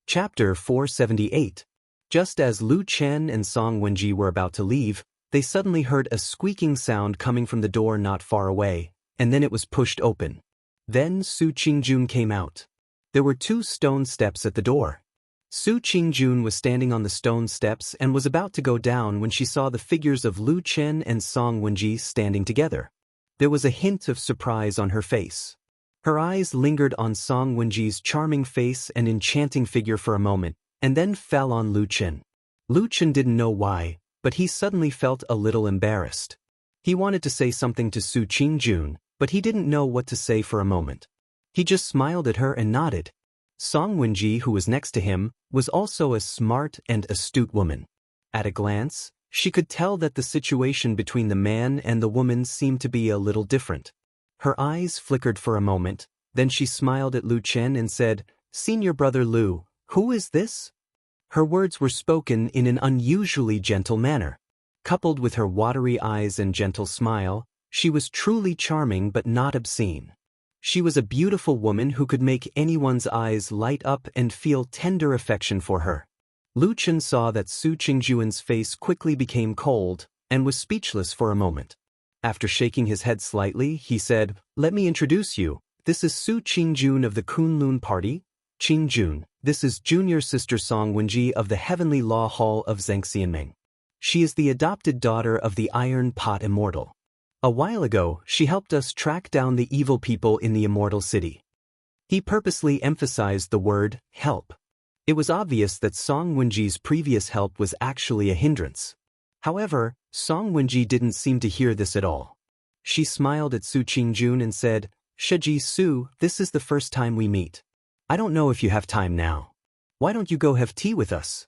Chapter 478. Just as Lu Chen and Song Wenji were about to leave, they suddenly heard a squeaking sound coming from the door not far away, and then it was pushed open. Then Su Qingjun came out. There were 2 stone steps at the door. Su Qingjun was standing on the stone steps and was about to go down when she saw the figures of Lu Chen and Song Wenji standing together. There was a hint of surprise on her face. Her eyes lingered on Song Wenji's charming face and enchanting figure for a moment, and then fell on Lu Chen. Lu Chen didn't know why, but he suddenly felt a little embarrassed. He wanted to say something to Su Qingjun, but he didn't know what to say for a moment. He just smiled at her and nodded. Song Wenji, who was next to him, was also a smart and astute woman. At a glance, she could tell that the situation between the man and the woman seemed to be a little different. Her eyes flickered for a moment, then she smiled at Lu Chen and said, "Senior brother Lu, who is this?" Her words were spoken in an unusually gentle manner. Coupled with her watery eyes and gentle smile, she was truly charming but not obscene. She was a beautiful woman who could make anyone's eyes light up and feel tender affection for her. Lu Chen saw that Su Qingjun's face quickly became cold, and was speechless for a moment. After shaking his head slightly, he said, "Let me introduce you. This is Su Qingjun of the Kunlun Party. Qingjun, this is junior sister Song Wenji of the Heavenly Law Hall of Xianxia. She is the adopted daughter of the Iron Pot Immortal. A while ago, she helped us track down the evil people in the Immortal City." He purposely emphasized the word, help. It was obvious that Song Wenji's previous help was actually a hindrance. However, Song Wenji didn't seem to hear this at all. She smiled at Su Qingjun and said, "Shiji Su, this is the first time we meet. I don't know if you have time now. Why don't you go have tea with us?"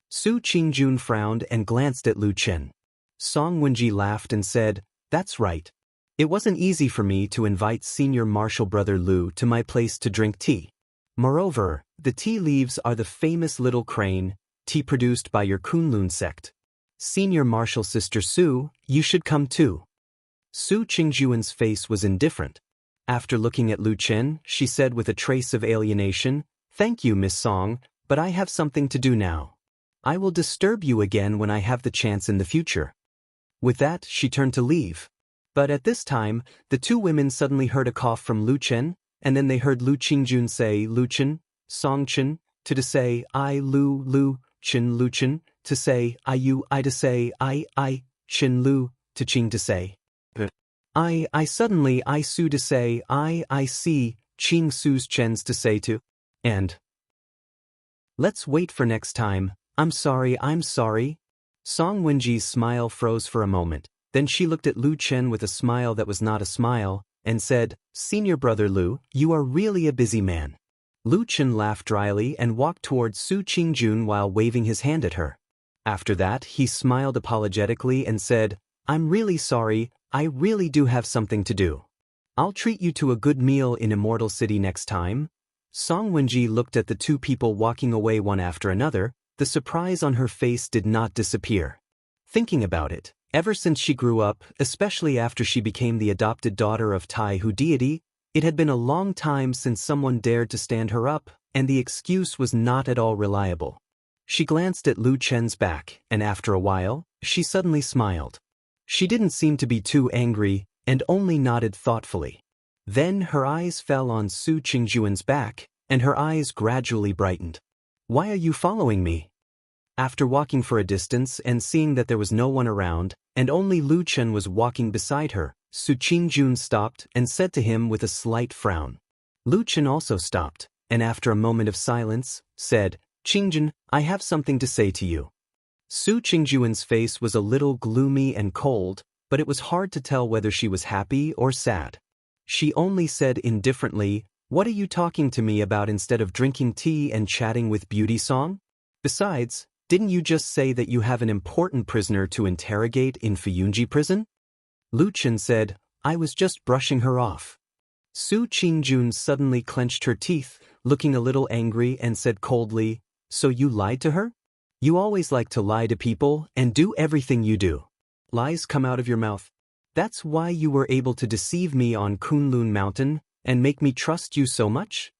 Su Qingjun frowned and glanced at Lu Chen. Song Wenji laughed and said, "That's right. It wasn't easy for me to invite senior martial brother Lu to my place to drink tea. Moreover, the tea leaves are the famous little crane, tea produced by your Kunlun sect. Senior martial sister Su, you should come too." Su Qingjun's face was indifferent. After looking at Lu Chen, she said with a trace of alienation, "Thank you, Miss Song, but I have something to do now. I will disturb you again when I have the chance in the future." With that, she turned to leave. But at this time, the 2 women suddenly heard a cough from Lu Chen, and then they heard Lu Qingjun say, "Lu Chen, Song Chen," to say, "I Lu Chen Lu Chen," to say, "I you I," to say, I Chen Lu," to Qing to say, I suddenly I Su," to say, I see, Qing Su's Chen's to say to, and "Let's wait for next time. I'm sorry." Song Wenji's smile froze for a moment, then she looked at Lu Chen with a smile that was not a smile, and said, "Senior brother Lu, you are really a busy man." Lu Chen laughed dryly and walked towards Su Qingjun while waving his hand at her. After that, he smiled apologetically and said, "I'm really sorry, I really do have something to do. I'll treat you to a good meal in Immortal City next time." Song Wenji looked at the 2 people walking away one after another. The surprise on her face did not disappear. Thinking about it, ever since she grew up, especially after she became the adopted daughter of Tai Hu deity, it had been a long time since someone dared to stand her up, and the excuse was not at all reliable. She glanced at Lu Chen's back, and after a while, she suddenly smiled. She didn't seem to be too angry, and only nodded thoughtfully. Then her eyes fell on Su Qingjun's back, and her eyes gradually brightened. "Why are you following me?" After walking for a distance and seeing that there was no one around, and only Lu Chen was walking beside her, Su Qingjun stopped and said to him with a slight frown. Lu Chen also stopped, and after a moment of silence, said, "Qingjun, I have something to say to you." Su Qingjun's face was a little gloomy and cold, but it was hard to tell whether she was happy or sad. She only said indifferently, "What are you talking to me about instead of drinking tea and chatting with Beauty Song? Besides, didn't you just say that you have an important prisoner to interrogate in Fuyunji prison?" Lu Chen said, "I was just brushing her off." Su Qingjun suddenly clenched her teeth, looking a little angry, and said coldly, "So you lied to her? You always like to lie to people and do everything you do. Lies come out of your mouth. That's why you were able to deceive me on Kunlun Mountain and make me trust you so much?"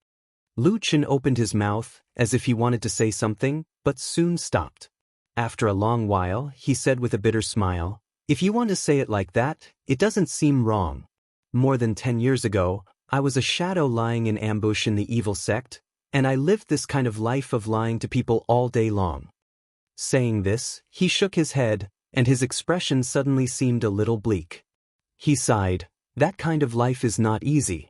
Lu Chen opened his mouth, as if he wanted to say something, but soon stopped. After a long while, he said with a bitter smile, "If you want to say it like that, it doesn't seem wrong. More than 10 years ago, I was a shadow lying in ambush in the evil sect, and I lived this kind of life of lying to people all day long." Saying this, he shook his head, and his expression suddenly seemed a little bleak. He sighed. That kind of life is not easy.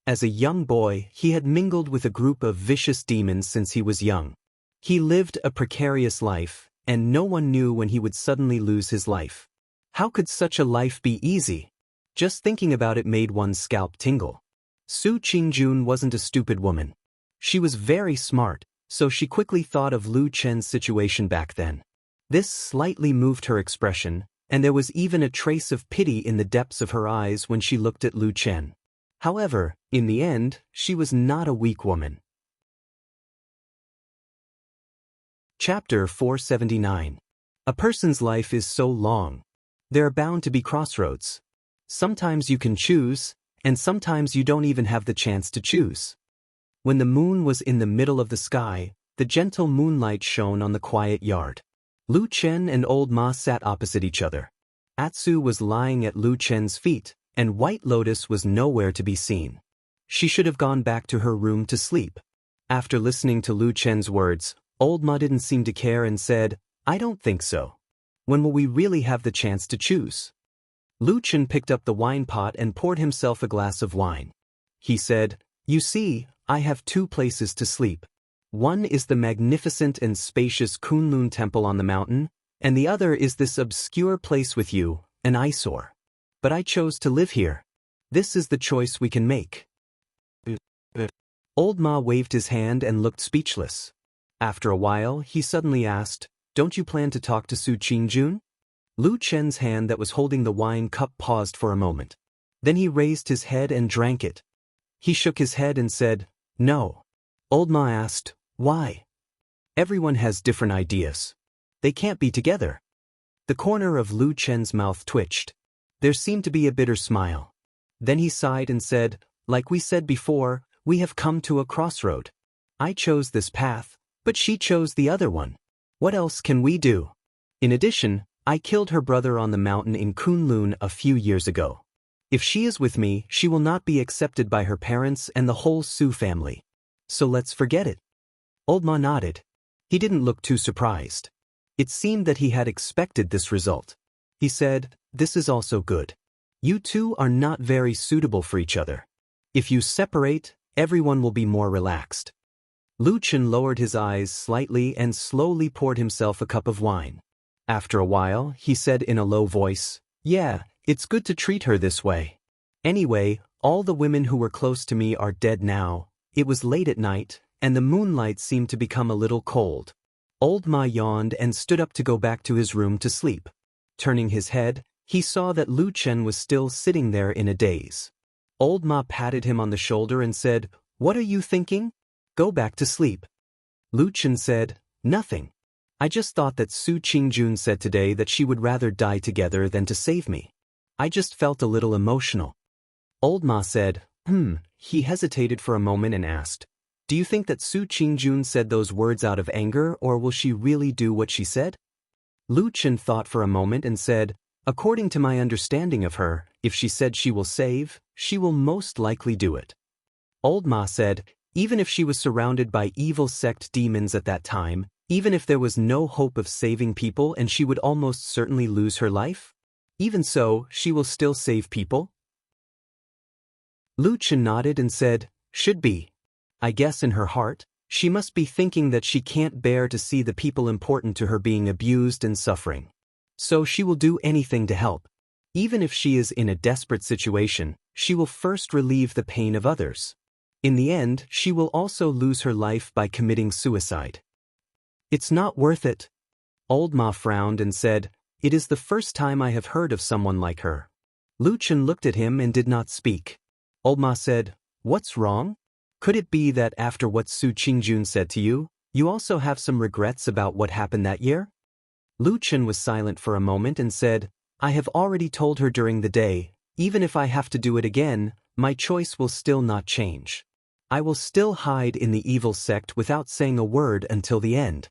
As a young boy, he had mingled with a group of vicious demons since he was young. He lived a precarious life, and no one knew when he would suddenly lose his life. How could such a life be easy? Just thinking about it made one's scalp tingle. Su Qingjun wasn't a stupid woman. She was very smart, so she quickly thought of Lu Chen's situation back then. This slightly moved her expression, and there was even a trace of pity in the depths of her eyes when she looked at Lu Chen. However, in the end, she was not a weak woman. Chapter 479. A person's life is so long. There are bound to be crossroads. Sometimes you can choose, and sometimes you don't even have the chance to choose. When the moon was in the middle of the sky, the gentle moonlight shone on the quiet yard. Lu Chen and Old Ma sat opposite each other. Atsu was lying at Lu Chen's feet, and White Lotus was nowhere to be seen. She should have gone back to her room to sleep. After listening to Lu Chen's words, Old Ma didn't seem to care and said, "I don't think so. When will we really have the chance to choose?" Lu Chen picked up the wine pot and poured himself a glass of wine. He said, "You see, I have 2 places to sleep. One is the magnificent and spacious Kunlun Temple on the mountain, and the other is this obscure place with you, an eyesore. But I chose to live here. This is the choice we can make." Old Ma waved his hand and looked speechless. After a while, he suddenly asked, "Don't you plan to talk to Su Qingjun?" Lu Chen's hand that was holding the wine cup paused for a moment. Then he raised his head and drank it. He shook his head and said, "No." Old Ma asked, "Why?" "Everyone has different ideas. They can't be together." The corner of Lu Chen's mouth twitched. There seemed to be a bitter smile. Then he sighed and said, "Like we said before, we have come to a crossroad. I chose this path, but she chose the other one. What else can we do? In addition, I killed her brother on the mountain in Kunlun a few years ago. If she is with me, she will not be accepted by her parents and the whole Su family. So let's forget it." Old Ma nodded. He didn't look too surprised. It seemed that he had expected this result. He said, "This is also good. You two are not very suitable for each other. If you separate, everyone will be more relaxed." Lu Chen lowered his eyes slightly and slowly poured himself a cup of wine. After a while, he said in a low voice, "Yeah, it's good to treat her this way. Anyway, all the women who were close to me are dead now." It was late at night, and the moonlight seemed to become a little cold. Old Ma yawned and stood up to go back to his room to sleep. Turning his head, he saw that Lu Chen was still sitting there in a daze. Old Ma patted him on the shoulder and said, "What are you thinking? Go back to sleep." Lu Chen said, "Nothing. I just thought that Su Qingjun said today that she would rather die together than to save me. I just felt a little emotional." Old Ma said, He hesitated for a moment and asked, "Do you think that Su Qingjun said those words out of anger, or will she really do what she said?" Lu Chen thought for a moment and said, "According to my understanding of her, if she said she will save, she will most likely do it." Old Ma said, "Even if she was surrounded by evil sect demons at that time, even if there was no hope of saving people and she would almost certainly lose her life? Even so, she will still save people?" Lu Chen nodded and said, "Should be. I guess in her heart, she must be thinking that she can't bear to see the people important to her being abused and suffering. So she will do anything to help. Even if she is in a desperate situation, she will first relieve the pain of others. In the end, she will also lose her life by committing suicide. It's not worth it." Old Ma frowned and said, "It is the first time I have heard of someone like her." Lu Chen looked at him and did not speak. Old Ma said, "What's wrong? Could it be that after what Su Qingjun said to you, you also have some regrets about what happened that year?" Lu Chen was silent for a moment and said, "I have already told her during the day, even if I have to do it again, my choice will still not change." I will still hide in the evil sect without saying a word until the end.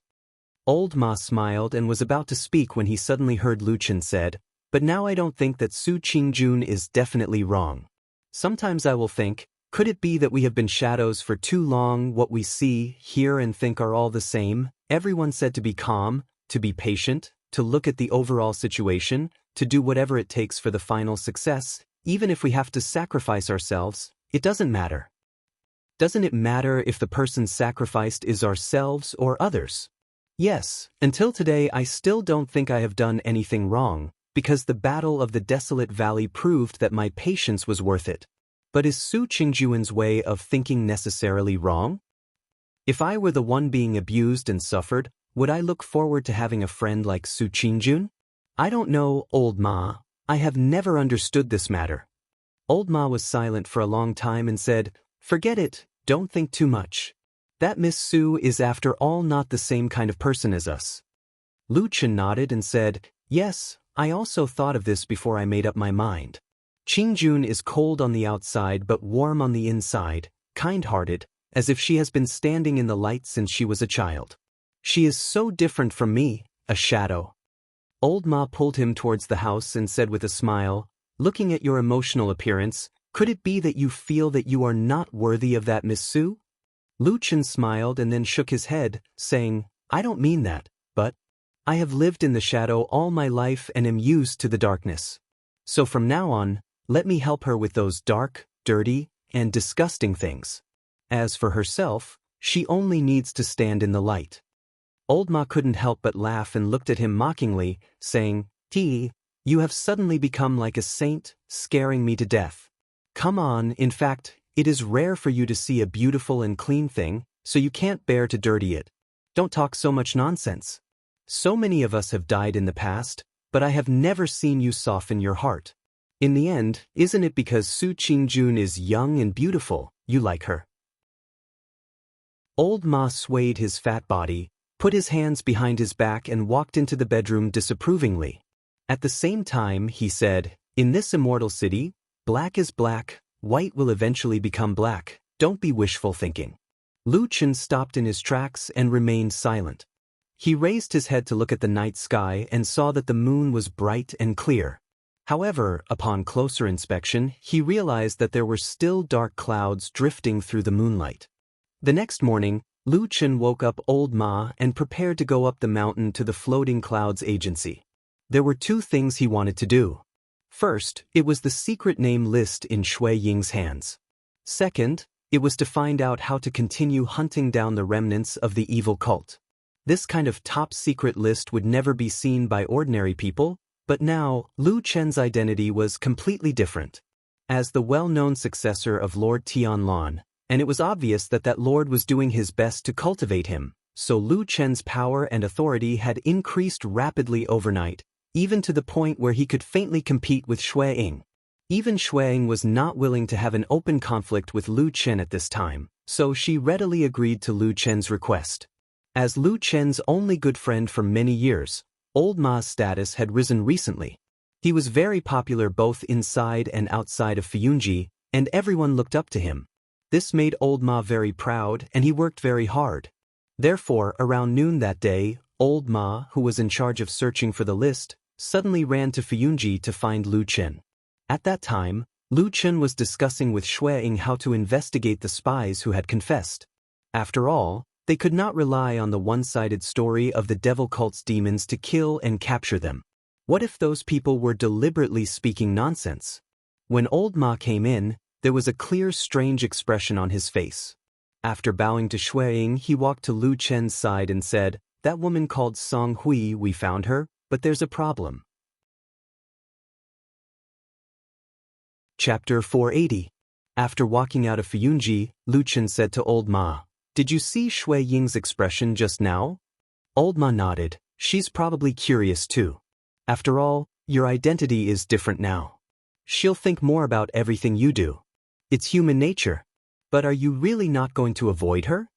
Old Ma smiled and was about to speak when he suddenly heard Lu Chen said, "But now I don't think that Su Qingjun is definitely wrong. Sometimes I will think, could it be that we have been shadows for too long? What we see, hear and think are all the same?" Everyone said to be calm, to be patient, to look at the overall situation, to do whatever it takes for the final success, even if we have to sacrifice ourselves. It doesn't matter. Doesn't it matter if the person sacrificed is ourselves or others? Yes, until today I still don't think I have done anything wrong, because the Battle of the Desolate Valley proved that my patience was worth it. But is Su Qingjuan's way of thinking necessarily wrong? If I were the one being abused and suffered, would I look forward to having a friend like Su Qingjun? I don't know, Old Ma. I have never understood this matter. Old Ma was silent for a long time and said, "Forget it, don't think too much. That Miss Su is after all not the same kind of person as us." Lu Chen nodded and said, "Yes, I also thought of this before I made up my mind. Qingjun is cold on the outside but warm on the inside, kind-hearted, as if she has been standing in the light since she was a child. She is so different from me, a shadow." Old Ma pulled him towards the house and said with a smile, "Looking at your emotional appearance, could it be that you feel that you are not worthy of that Miss Su?" Lu Chen smiled and then shook his head, saying, "I don't mean that, but I have lived in the shadow all my life and am used to the darkness. So from now on, let me help her with those dark, dirty, and disgusting things. As for herself, she only needs to stand in the light." Old Ma couldn't help but laugh and looked at him mockingly, saying, "Ti, you have suddenly become like a saint, scaring me to death. Come on, in fact, it is rare for you to see a beautiful and clean thing, so you can't bear to dirty it. Don't talk so much nonsense. So many of us have died in the past, but I have never seen you soften your heart. In the end, isn't it because Su Qingjun is young and beautiful, you like her?" Old Ma swayed his fat body, put his hands behind his back and walked into the bedroom disapprovingly. At the same time, he said, "In this immortal city, black is black, white will eventually become black, don't be wishful thinking." Lu Chen stopped in his tracks and remained silent. He raised his head to look at the night sky and saw that the moon was bright and clear. However, upon closer inspection, he realized that there were still dark clouds drifting through the moonlight. The next morning, Lu Chen woke up Old Ma and prepared to go up the mountain to the Floating Clouds Agency. There were two things he wanted to do. First, it was the secret name list in Shui Ying's hands. Second, it was to find out how to continue hunting down the remnants of the evil cult. This kind of top-secret list would never be seen by ordinary people, but now, Lu Chen's identity was completely different. As the well-known successor of Lord Tianlan, and it was obvious that that lord was doing his best to cultivate him, so Lu Chen's power and authority had increased rapidly overnight, even to the point where he could faintly compete with Shui Ying. Even Shui Ying was not willing to have an open conflict with Lu Chen at this time, so she readily agreed to Lu Chen's request. As Lu Chen's only good friend for many years, Old Ma's status had risen recently. He was very popular both inside and outside of Fiyunji, and everyone looked up to him. This made Old Ma very proud, and he worked very hard. Therefore, around noon that day, Old Ma, who was in charge of searching for the list, suddenly ran to Fiyunji to find Lu Chen. At that time, Lu Chen was discussing with Shui Ying how to investigate the spies who had confessed. After all, they could not rely on the one-sided story of the devil cult's demons to kill and capture them. What if those people were deliberately speaking nonsense? When Old Ma came in, there was a clear, strange expression on his face. After bowing to Shui Ying, he walked to Lu Chen's side and said, "That woman called Song Hui, we found her, but there's a problem." Chapter 480. After walking out of Fiyunji, Lu Chen said to Old Ma, "Did you see Shui Ying's expression just now?" Old Ma nodded. "She's probably curious too. After all, your identity is different now. She'll think more about everything you do. It's human nature. But are you really not going to avoid her?"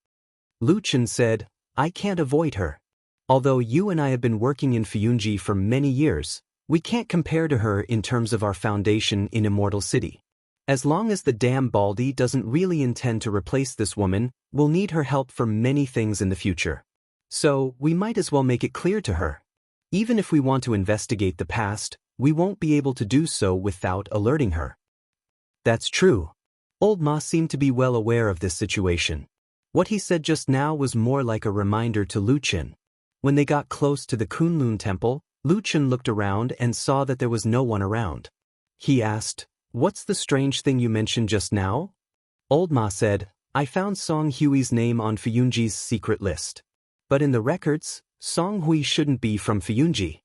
Lu Chen said, "I can't avoid her. Although you and I have been working in Fiyunji for many years, we can't compare to her in terms of our foundation in Immortal City. As long as the damn Baldy doesn't really intend to replace this woman, we'll need her help for many things in the future. So, we might as well make it clear to her. Even if we want to investigate the past, we won't be able to do so without alerting her. That's true. Old Ma seemed to be well aware of this situation. What he said just now was more like a reminder to Lu Chen. When they got close to the Kunlun temple, Lu Chen looked around and saw that there was no one around. He asked, "What's the strange thing you mentioned just now?" Old Ma said, "I found Song Hui's name on Fiyunji's secret list. But in the records, Song Hui shouldn't be from Fiyunji."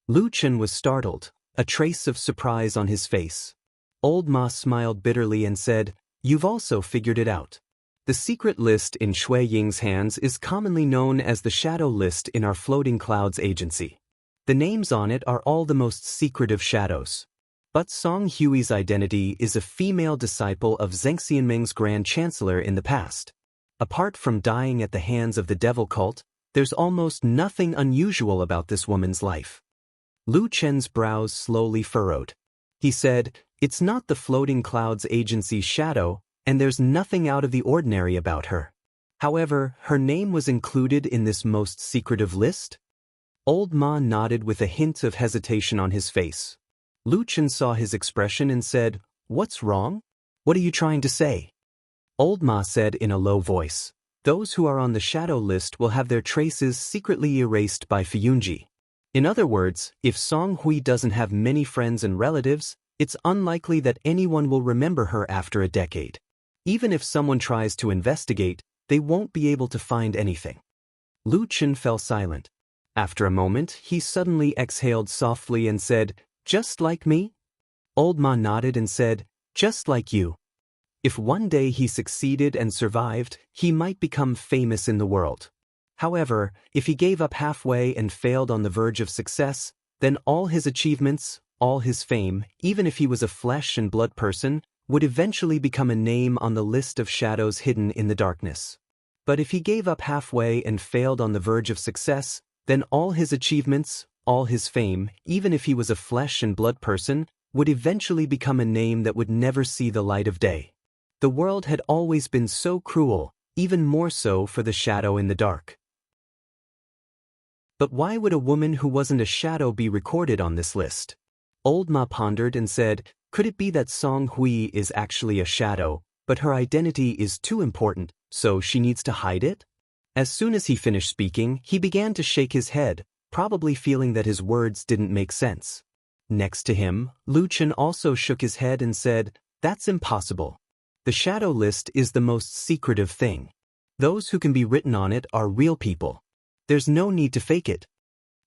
Lu Chen was startled, a trace of surprise on his face. Old Ma smiled bitterly and said, "You've also figured it out. The secret list in Shui Ying's hands is commonly known as the Shadow List in our Floating Clouds agency. The names on it are all the most secretive shadows. But Song Hui's identity is a female disciple of Zheng Xianming's Grand Chancellor in the past. Apart from dying at the hands of the devil cult, there's almost nothing unusual about this woman's life." Lu Chen's brows slowly furrowed. He said, "It's not the Floating Clouds agency's shadow, and there's nothing out of the ordinary about her. However, her name was included in this most secretive list?" Old Ma nodded with a hint of hesitation on his face. Lu Chen saw his expression and said, "What's wrong? What are you trying to say?" Old Ma said in a low voice, "Those who are on the shadow list will have their traces secretly erased by Fiyunji. In other words, if Song Hui doesn't have many friends and relatives, it's unlikely that anyone will remember her after a decade. Even if someone tries to investigate, they won't be able to find anything." Lu Chen fell silent. After a moment, he suddenly exhaled softly and said, "Just like me?" Old Ma nodded and said, "Just like you. If one day he succeeded and survived, he might become famous in the world. However, if he gave up halfway and failed on the verge of success, then all his achievements, all his fame, even if he was a flesh and blood person, would eventually become a name on the list of shadows hidden in the darkness. But if he gave up halfway and failed on the verge of success, then all his achievements, all his fame, even if he was a flesh and blood person, would eventually become a name that would never see the light of day. The world had always been so cruel, even more so for the shadow in the dark. But why would a woman who wasn't a shadow be recorded on this list?" Old Ma pondered and said, "Could it be that Song Hui is actually a shadow, but her identity is too important, so she needs to hide it?" As soon as he finished speaking, he began to shake his head, probably feeling that his words didn't make sense. Next to him, Lu Chen also shook his head and said, "That's impossible. The shadow list is the most secretive thing. Those who can be written on it are real people. There's no need to fake it."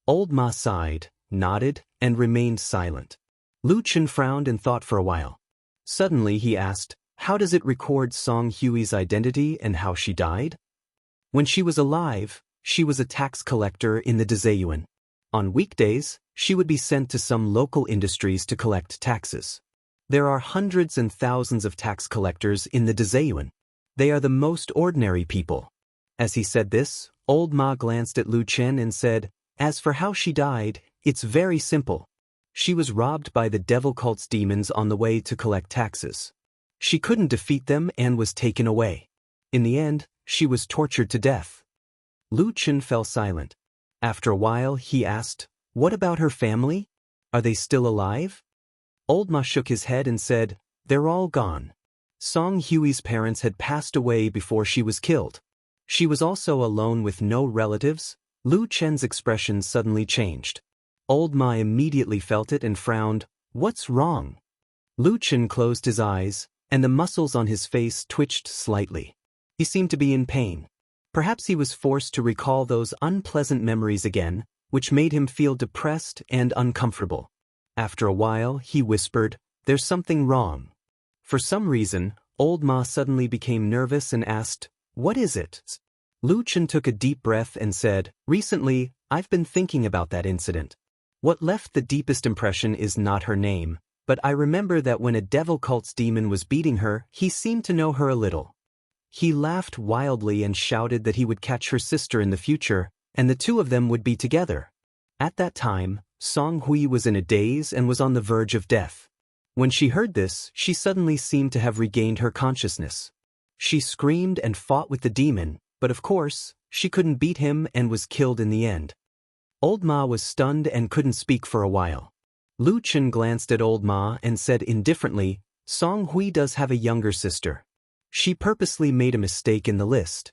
Old Ma sighed, nodded, and remained silent. Lu Chen frowned and thought for a while. Suddenly he asked, "How does it record Song Hui's identity and how she died?" "When she was alive, she was a tax collector in the Dezayuan. On weekdays, she would be sent to some local industries to collect taxes. There are hundreds and thousands of tax collectors in the Dezayuan. They are the most ordinary people." As he said this, Old Ma glanced at Lu Chen and said, "As for how she died, it's very simple. She was robbed by the devil cult's demons on the way to collect taxes. She couldn't defeat them and was taken away. In the end, she was tortured to death." Lu Chen fell silent. After a while, he asked, "What about her family? Are they still alive?" Old Ma shook his head and said, "They're all gone. Song Hui's parents had passed away before she was killed. She was also alone with no relatives." Lu Chen's expression suddenly changed. Old Ma immediately felt it and frowned. "What's wrong?" Lu Chen closed his eyes, and the muscles on his face twitched slightly. He seemed to be in pain. Perhaps he was forced to recall those unpleasant memories again, which made him feel depressed and uncomfortable. After a while, he whispered, "There's something wrong." For some reason, Old Ma suddenly became nervous and asked, "What is it?" Lu Chen took a deep breath and said, "Recently, I've been thinking about that incident. What left the deepest impression is not her name, but I remember that when a devil cult's demon was beating her, he seemed to know her a little. He laughed wildly and shouted that he would catch her sister in the future, and the two of them would be together. At that time, Song Hui was in a daze and was on the verge of death. When she heard this, she suddenly seemed to have regained her consciousness. She screamed and fought with the demon, but of course, she couldn't beat him and was killed in the end. Old Ma was stunned and couldn't speak for a while. Lu Chen glanced at Old Ma and said indifferently, Song Hui does have a younger sister. She purposely made a mistake in the list.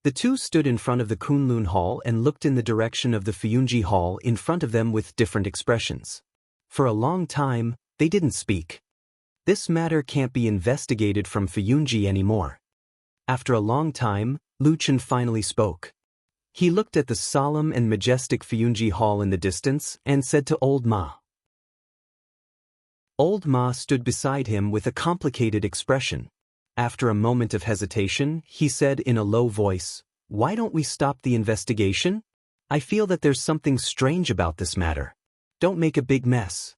The two stood in front of the Kunlun Hall and looked in the direction of the Fuyunji Hall in front of them with different expressions. For a long time, they didn't speak. This matter can't be investigated from Fuyunji anymore. After a long time, Lu Chen finally spoke. He looked at the solemn and majestic Fuyunji Hall in the distance and said to Old Ma. Old Ma stood beside him with a complicated expression. After a moment of hesitation, he said in a low voice, Why don't we stop the investigation? I feel that there's something strange about this matter. Don't make a big mess.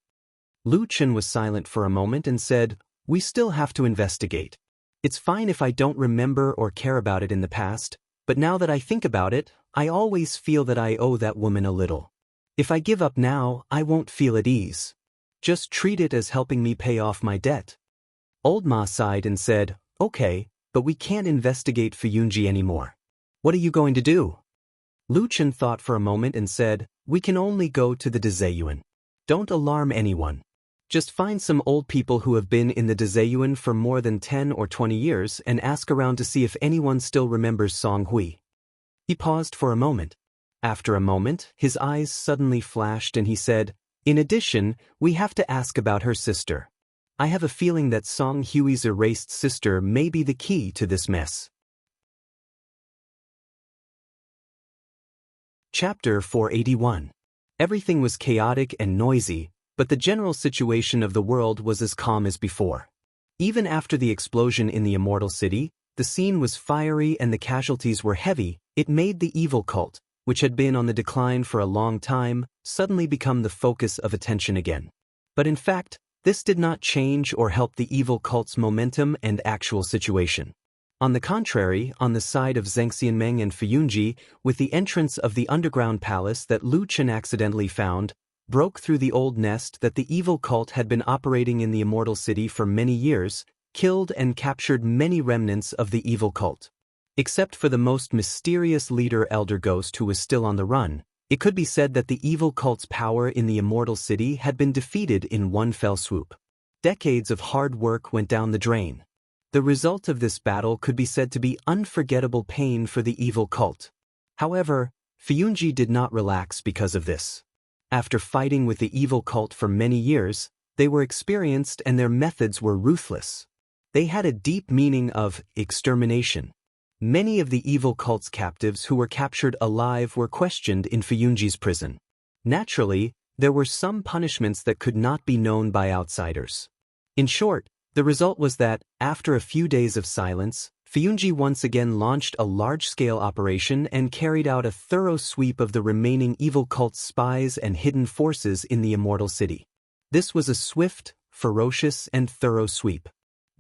Lu Chen was silent for a moment and said, We still have to investigate. It's fine if I don't remember or care about it in the past, but now that I think about it, I always feel that I owe that woman a little. If I give up now, I won't feel at ease. Just treat it as helping me pay off my debt. Old Ma sighed and said, Okay, but we can't investigate Fuyunji anymore. What are you going to do? Lu Chen thought for a moment and said, We can only go to the Dezayuan. Don't alarm anyone. Just find some old people who have been in the Dezayuan for more than 10 or 20 years and ask around to see if anyone still remembers Song Hui. He paused for a moment. After a moment, his eyes suddenly flashed and he said, In addition, we have to ask about her sister. I have a feeling that Song Hui's erased sister may be the key to this mess. Chapter 481. Everything was chaotic and noisy, but the general situation of the world was as calm as before. Even after the explosion in the Immortal City, the scene was fiery and the casualties were heavy. It made the evil cult, which had been on the decline for a long time, suddenly become the focus of attention again. But in fact, this did not change or help the evil cult's momentum and actual situation. On the contrary, on the side of Xianxia and Fuyunji, with the entrance of the underground palace that Lu Chen accidentally found, broke through the old nest that the evil cult had been operating in the Immortal City for many years, killed and captured many remnants of the evil cult. Except for the most mysterious leader Elder Ghost who was still on the run, it could be said that the evil cult's power in the Immortal City had been defeated in one fell swoop. Decades of hard work went down the drain. The result of this battle could be said to be unforgettable pain for the evil cult. However, Fuyunji did not relax because of this. After fighting with the evil cult for many years, they were experienced and their methods were ruthless. They had a deep meaning of extermination. Many of the evil cult's captives who were captured alive were questioned in Fuyunji's prison. Naturally, there were some punishments that could not be known by outsiders. In short, the result was that, after a few days of silence, Fuyunji once again launched a large-scale operation and carried out a thorough sweep of the remaining evil cult's spies and hidden forces in the Immortal City. This was a swift, ferocious, and thorough sweep.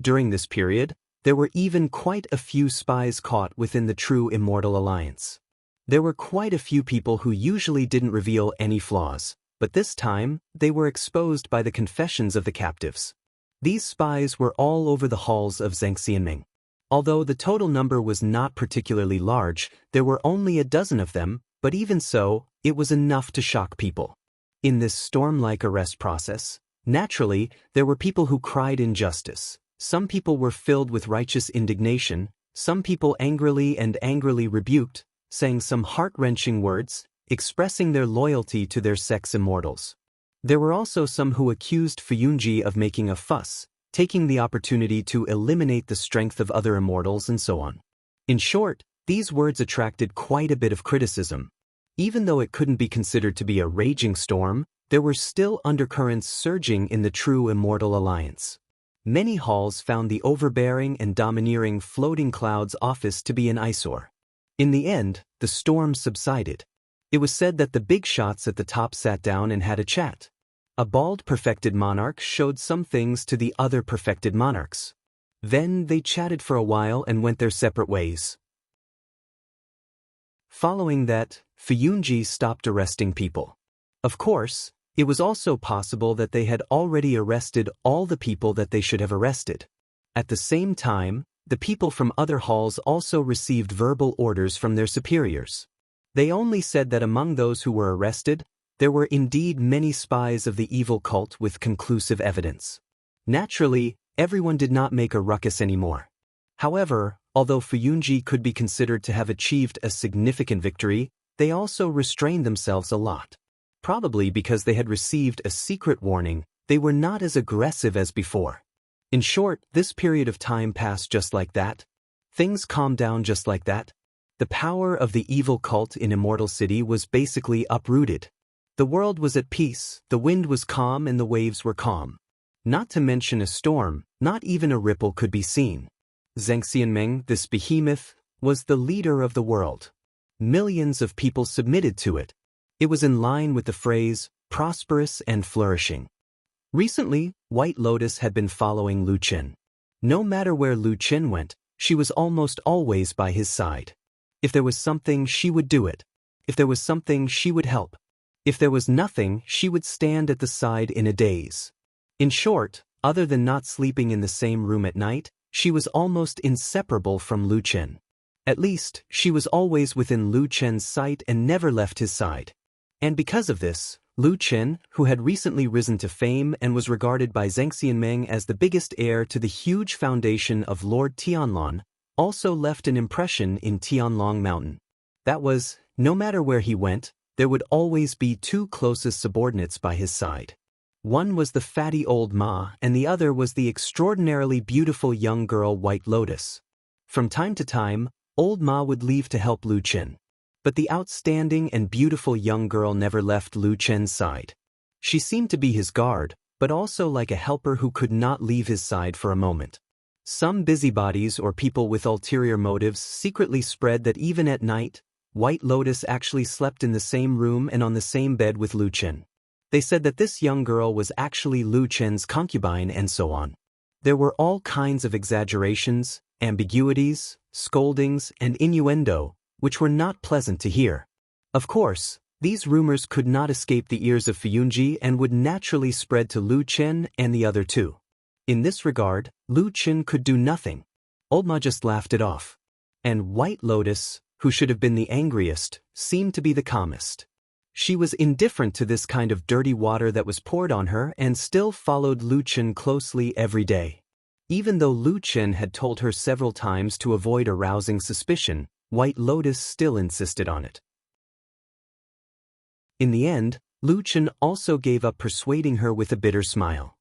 During this period, there were even quite a few spies caught within the true Immortal Alliance. There were quite a few people who usually didn't reveal any flaws, but this time, they were exposed by the confessions of the captives. These spies were all over the halls of Xianxia. Although the total number was not particularly large, there were only a dozen of them, but even so, it was enough to shock people. In this storm-like arrest process, naturally, there were people who cried injustice. Some people were filled with righteous indignation, some people angrily rebuked, saying some heart-wrenching words, expressing their loyalty to their sect's immortals. There were also some who accused Fuyunji of making a fuss, taking the opportunity to eliminate the strength of other immortals and so on. In short, these words attracted quite a bit of criticism. Even though it couldn't be considered to be a raging storm, there were still undercurrents surging in the true Immortal Alliance. Many halls found the overbearing and domineering Floating Clouds office to be an eyesore. In the end, the storm subsided. It was said that the big shots at the top sat down and had a chat. A bald perfected monarch showed some things to the other perfected monarchs. Then they chatted for a while and went their separate ways. Following that, Fuyunji stopped arresting people. Of course, It was also possible that they had already arrested all the people that they should have arrested. At the same time, the people from other halls also received verbal orders from their superiors. They only said that among those who were arrested, there were indeed many spies of the evil cult with conclusive evidence. Naturally, everyone did not make a ruckus anymore. However, although Fuyunji could be considered to have achieved a significant victory, they also restrained themselves a lot. Probably because they had received a secret warning, they were not as aggressive as before. In short, this period of time passed just like that. Things calmed down just like that. The power of the evil cult in Immortal City was basically uprooted. The world was at peace, the wind was calm and the waves were calm. Not to mention a storm, not even a ripple could be seen. Xianxia, this behemoth, was the leader of the world. Millions of people submitted to it. It was in line with the phrase, prosperous and flourishing. Recently, White Lotus had been following Lu Qin. No matter where Lu Qin went, she was almost always by his side. If there was something, she would do it. If there was something, she would help. If there was nothing, she would stand at the side in a daze. In short, other than not sleeping in the same room at night, she was almost inseparable from Lu Qin. At least, she was always within Lu Qin's sight and never left his side. And because of this, Lu Qin, who had recently risen to fame and was regarded by Xianxia as the biggest heir to the huge foundation of Lord Tianlong, also left an impression in Tianlong Mountain. That was, no matter where he went, there would always be two closest subordinates by his side. One was the fatty old Ma and the other was the extraordinarily beautiful young girl White Lotus. From time to time, old Ma would leave to help Lu Qin. But the outstanding and beautiful young girl never left Lu Qin's side. She seemed to be his guard, but also like a helper who could not leave his side for a moment. Some busybodies or people with ulterior motives secretly spread that even at night, White Lotus actually slept in the same room and on the same bed with Lu Qin. They said that this young girl was actually Lu Qin's concubine and so on. There were all kinds of exaggerations, ambiguities, scoldings, and innuendo, which were not pleasant to hear. Of course, these rumors could not escape the ears of Fuyunji and would naturally spread to Lu Qin and the other two. In this regard, Lu Qin could do nothing. Old Ma just laughed it off. And White Lotus, who should have been the angriest, seemed to be the calmest. She was indifferent to this kind of dirty water that was poured on her and still followed Lu Qin closely every day. Even though Lu Qin had told her several times to avoid arousing suspicion, White Lotus still insisted on it. In the end, Lu Qin also gave up persuading her with a bitter smile.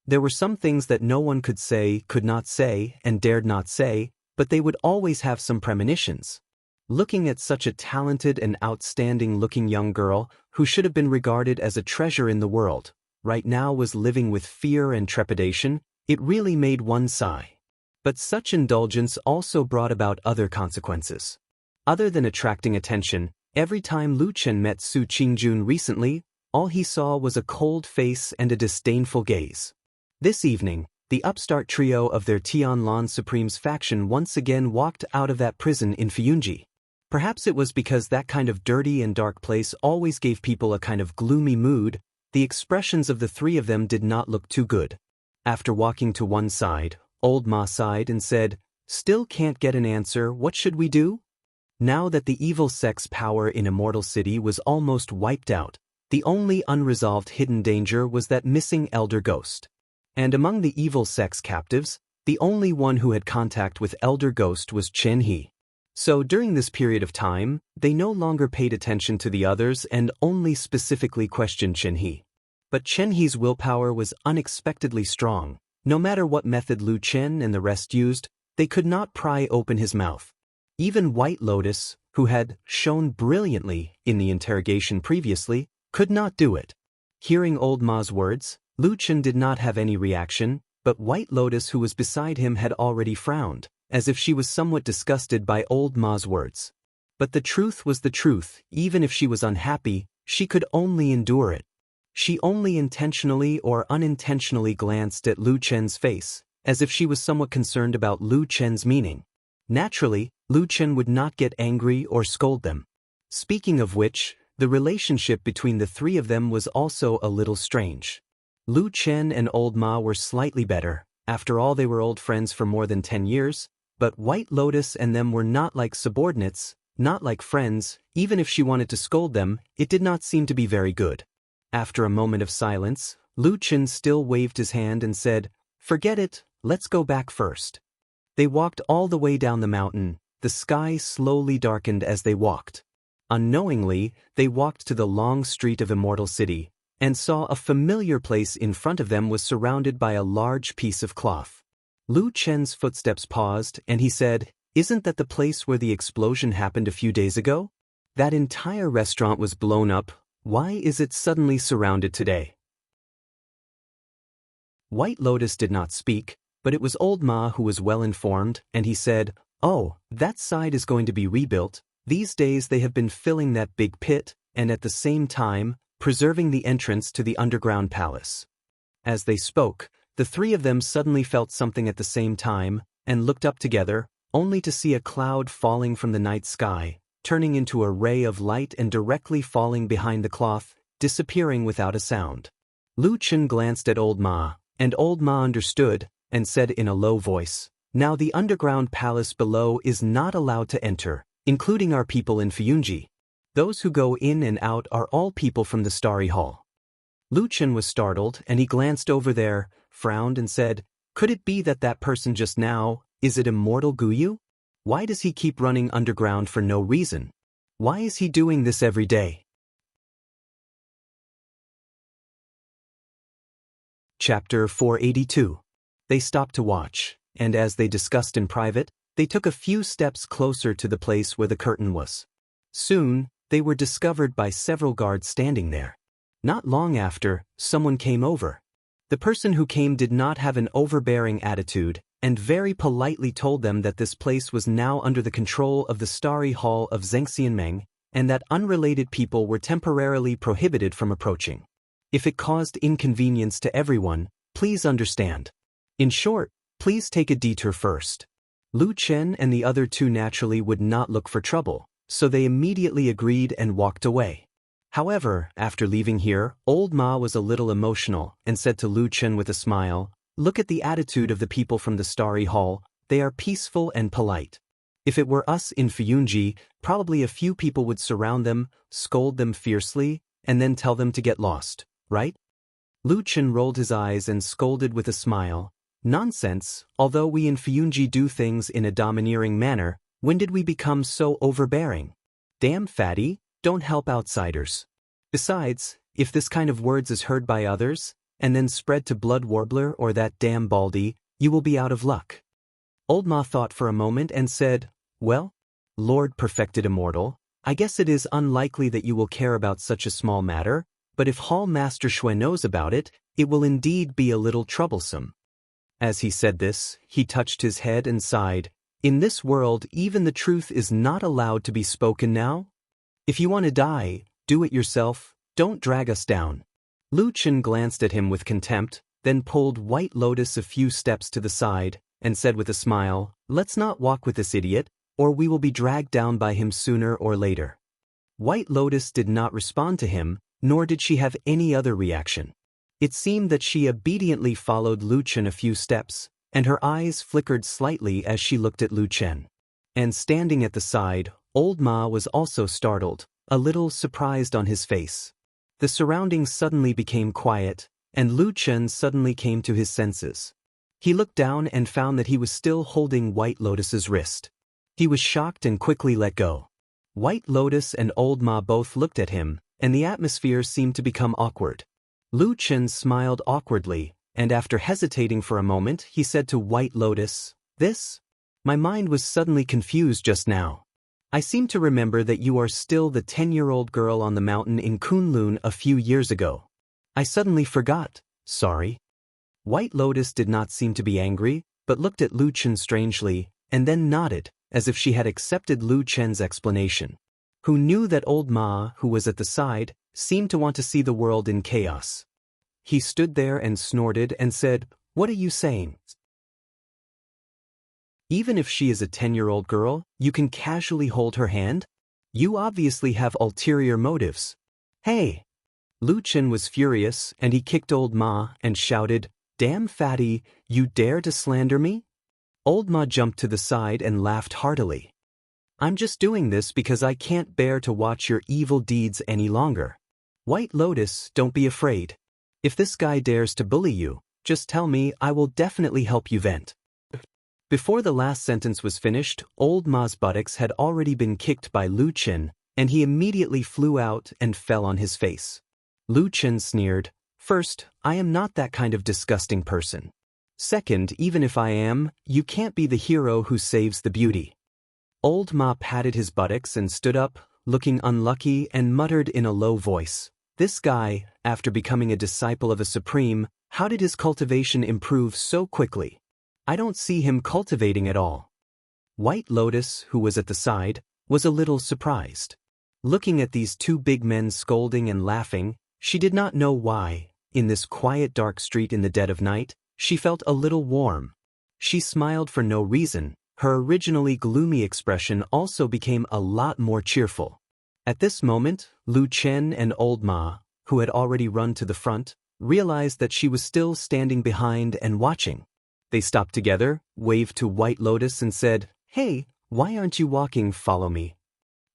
There were some things that no one could say, could not say, and dared not say, but they would always have some premonitions. Looking at such a talented and outstanding-looking young girl, who should have been regarded as a treasure in the world, right now was living with fear and trepidation, it really made one sigh. But such indulgence also brought about other consequences. Other than attracting attention, every time Lu Qin met Su Qingjun recently, all he saw was a cold face and a disdainful gaze. This evening, the upstart trio of their Tianlong Supreme's faction once again walked out of that prison in Fuyunji. Perhaps it was because that kind of dirty and dark place always gave people a kind of gloomy mood, the expressions of the three of them did not look too good. After walking to one side, Old Ma sighed and said, "Still can't get an answer, what should we do?" Now that the evil sect's power in Immortal City was almost wiped out, the only unresolved hidden danger was that missing elder ghost. And among the evil sect's captives, the only one who had contact with elder ghost was Chen He. So during this period of time, they no longer paid attention to the others and only specifically questioned Chen He. But Chen He's willpower was unexpectedly strong. No matter what method Lu Qin and the rest used, they could not pry open his mouth. Even White Lotus, who had shone brilliantly in the interrogation previously, could not do it. Hearing Old Ma's words, Lu Qin did not have any reaction, but White Lotus, who was beside him, had already frowned, as if she was somewhat disgusted by Old Ma's words. But the truth was the truth. Even if she was unhappy, she could only endure it. She only intentionally or unintentionally glanced at Lu Qin's face, as if she was somewhat concerned about Lu Qin's meaning. Naturally, Lu Qin would not get angry or scold them. Speaking of which, the relationship between the three of them was also a little strange. Lu Chen and Old Ma were slightly better. After all, they were old friends for more than 10 years, but White Lotus and them were not like subordinates, not like friends. Even if she wanted to scold them, it did not seem to be very good. After a moment of silence, Lu Chen still waved his hand and said, "Forget it, let's go back first." They walked all the way down the mountain. The sky slowly darkened as they walked. Unknowingly, they walked to the long street of Immortal City, and saw a familiar place in front of them was surrounded by a large piece of cloth. Lu Chen's footsteps paused, and he said, "Isn't that the place where the explosion happened a few days ago? That entire restaurant was blown up. Why is it suddenly surrounded today?" White Lotus did not speak, but it was Old Ma who was well informed, and he said, "Oh, that side is going to be rebuilt. These days they have been filling that big pit, and at the same time, preserving the entrance to the underground palace." As they spoke, the three of them suddenly felt something at the same time, and looked up together, only to see a cloud falling from the night sky, turning into a ray of light and directly falling behind the cloth, disappearing without a sound. Lu Chen glanced at Old Ma, and Old Ma understood, and said in a low voice, "Now the underground palace below is not allowed to enter, including our people in Fiyunji. Those who go in and out are all people from the Starry Hall." Lu Chen was startled, and he glanced over there, frowned and said, "Could it be that person just now, is it Immortal Guyu? Why does he keep running underground for no reason? Why is he doing this every day?" Chapter 482. They stopped to watch, and as they discussed in private, they took a few steps closer to the place where the curtain was. Soon, they were discovered by several guards standing there. Not long after, someone came over. The person who came did not have an overbearing attitude, and very politely told them that this place was now under the control of the Starry Hall of Zhengxianmeng, and that unrelated people were temporarily prohibited from approaching. If it caused inconvenience to everyone, please understand. In short, please take a detour first. Lu Chen and the other two naturally would not look for trouble, so they immediately agreed and walked away. However, after leaving here, Old Ma was a little emotional and said to Lu Chen with a smile, "Look at the attitude of the people from the Starry Hall. They are peaceful and polite. If it were us in Fiyunji, probably a few people would surround them, scold them fiercely, and then tell them to get lost, right?" Lu Chen rolled his eyes and scolded with a smile, "Nonsense, although we in Fiyunji do things in a domineering manner, when did we become so overbearing? Damn fatty, don't help outsiders. Besides, if this kind of words is heard by others, and then spread to Blood Warbler or that damn Baldy, you will be out of luck." Old Ma thought for a moment and said, "Well, Lord Perfected Immortal, I guess it is unlikely that you will care about such a small matter, but if Hall Master Shui knows about it, it will indeed be a little troublesome." As he said this, he touched his head and sighed. "In this world, even the truth is not allowed to be spoken now? If you want to die, do it yourself, don't drag us down." Lu Chen glanced at him with contempt, then pulled White Lotus a few steps to the side, and said with a smile, "Let's not walk with this idiot, or we will be dragged down by him sooner or later." White Lotus did not respond to him, nor did she have any other reaction. It seemed that she obediently followed Lu Chen a few steps, and her eyes flickered slightly as she looked at Lu Chen. And standing at the side, Old Ma was also startled, a little surprised on his face. The surroundings suddenly became quiet, and Lu Chen suddenly came to his senses. He looked down and found that he was still holding White Lotus's wrist. He was shocked and quickly let go. White Lotus and Old Ma both looked at him, and the atmosphere seemed to become awkward. Lu Chen smiled awkwardly, and after hesitating for a moment, he said to White Lotus, "This? My mind was suddenly confused just now. I seem to remember that you are still the 10-year-old girl on the mountain in Kunlun a few years ago. I suddenly forgot, sorry." White Lotus did not seem to be angry, but looked at Lu Chen strangely, and then nodded, as if she had accepted Lu Chen's explanation. Who knew that Old Ma, who was at the side, seemed to want to see the world in chaos. He stood there and snorted and said, "What are you saying? Even if she is a 10-year-old girl, you can casually hold her hand? You obviously have ulterior motives. Hey! Lu Chen was furious and he kicked Old Ma and shouted, "Damn fatty, you dare to slander me?" Old Ma jumped to the side and laughed heartily. "I'm just doing this because I can't bear to watch your evil deeds any longer. White Lotus, don't be afraid. If this guy dares to bully you, just tell me, I will definitely help you vent." Before the last sentence was finished, Old Ma's buttocks had already been kicked by Lu Chen, and he immediately flew out and fell on his face. Lu Chen sneered, "First, I am not that kind of disgusting person. Second, even if I am, you can't be the hero who saves the beauty." Old Ma patted his buttocks and stood up, looking unlucky, and muttered in a low voice, "This guy, after becoming a disciple of a supreme, how did his cultivation improve so quickly? I don't see him cultivating at all." White Lotus, who was at the side, was a little surprised. Looking at these two big men scolding and laughing, she did not know why, in this quiet dark street in the dead of night, she felt a little warm. She smiled for no reason. Her originally gloomy expression also became a lot more cheerful. At this moment, Lu Chen and Old Ma, who had already run to the front, realized that she was still standing behind and watching. They stopped together, waved to White Lotus and said, "Hey, why aren't you walking? Follow me."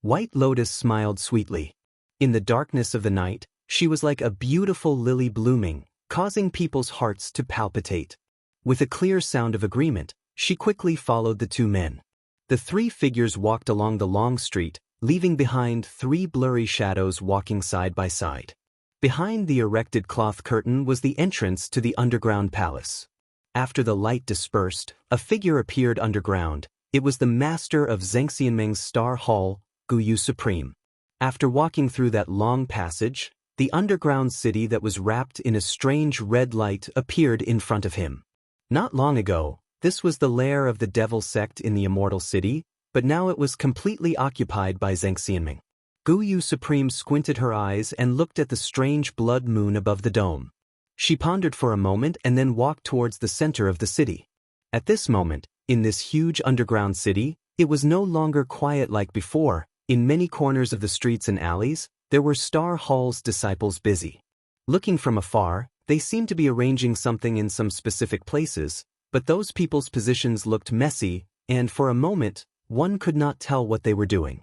White Lotus smiled sweetly. In the darkness of the night, she was like a beautiful lily blooming, causing people's hearts to palpitate. With a clear sound of agreement, she quickly followed the two men. The three figures walked along the long street, leaving behind three blurry shadows walking side by side. Behind the erected cloth curtain was the entrance to the underground palace. After the light dispersed, a figure appeared underground. It was the master of Xianxianmeng's Star Hall, Guyu Supreme. After walking through that long passage, the underground city that was wrapped in a strange red light appeared in front of him. Not long ago, this was the lair of the devil sect in the immortal city, but now it was completely occupied by Xianxianmeng. Guyu Supreme squinted her eyes and looked at the strange blood moon above the dome. She pondered for a moment and then walked towards the center of the city. At this moment, in this huge underground city, it was no longer quiet like before. In many corners of the streets and alleys, there were Star Hall's disciples busy. Looking from afar, they seemed to be arranging something in some specific places, but those people's positions looked messy, and for a moment, one could not tell what they were doing.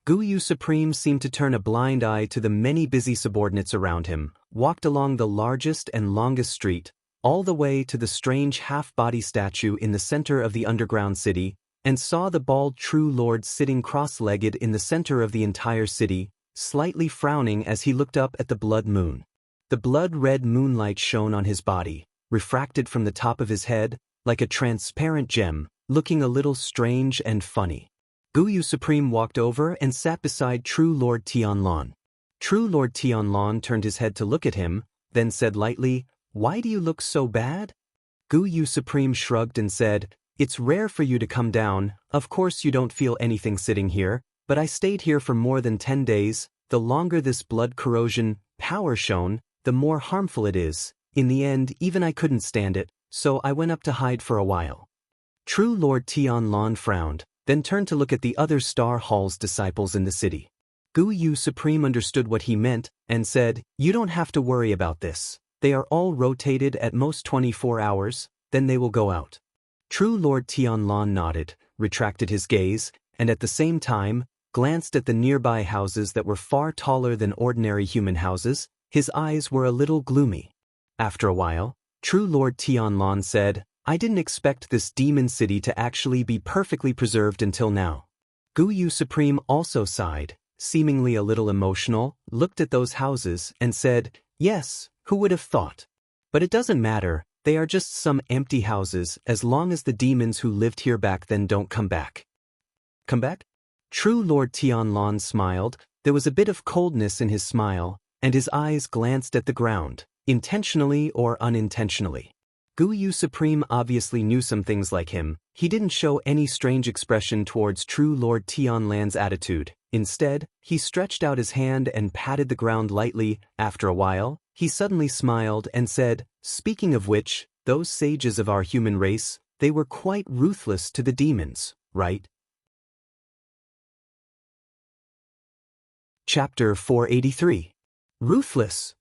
Guyu Supreme seemed to turn a blind eye to the many busy subordinates around him, walked along the largest and longest street, all the way to the strange half-body statue in the center of the underground city, and saw the bald true lord sitting cross-legged in the center of the entire city, slightly frowning as he looked up at the blood moon. The blood-red moonlight shone on his body, refracted from the top of his head, like a transparent gem, looking a little strange and funny. Guyu Supreme walked over and sat beside True Lord Tianlan. True Lord Tianlan turned his head to look at him, then said lightly, "Why do you look so bad?" Guyu Supreme shrugged and said, "It's rare for you to come down. Of course you don't feel anything sitting here, but I stayed here for more than 10 days. The longer this blood corrosion power shone, the more harmful it is. In the end, even I couldn't stand it, so I went up to hide for a while." True Lord Tianlan frowned, then turned to look at the other Star Hall's disciples in the city. Guyu Supreme understood what he meant and said, "You don't have to worry about this. They are all rotated at most 24 hours, then they will go out." True Lord Tianlan nodded, retracted his gaze, and at the same time, glanced at the nearby houses that were far taller than ordinary human houses. His eyes were a little gloomy. After a while, True Lord Tianlan said, "I didn't expect this demon city to actually be perfectly preserved until now." Guyu Supreme also sighed, seemingly a little emotional, looked at those houses and said, "Yes, who would have thought? But it doesn't matter, they are just some empty houses as long as the demons who lived here back then don't come back." "Come back?" True Lord Tianlan smiled. There was a bit of coldness in his smile, and his eyes glanced at the ground, intentionally or unintentionally. Guyu Supreme obviously knew some things like him. He didn't show any strange expression towards True Lord Tianlan's attitude. Instead, he stretched out his hand and patted the ground lightly. After a while, he suddenly smiled and said, "Speaking of which, those sages of our human race, they were quite ruthless to the demons, right?" Chapter 483. Ruthless.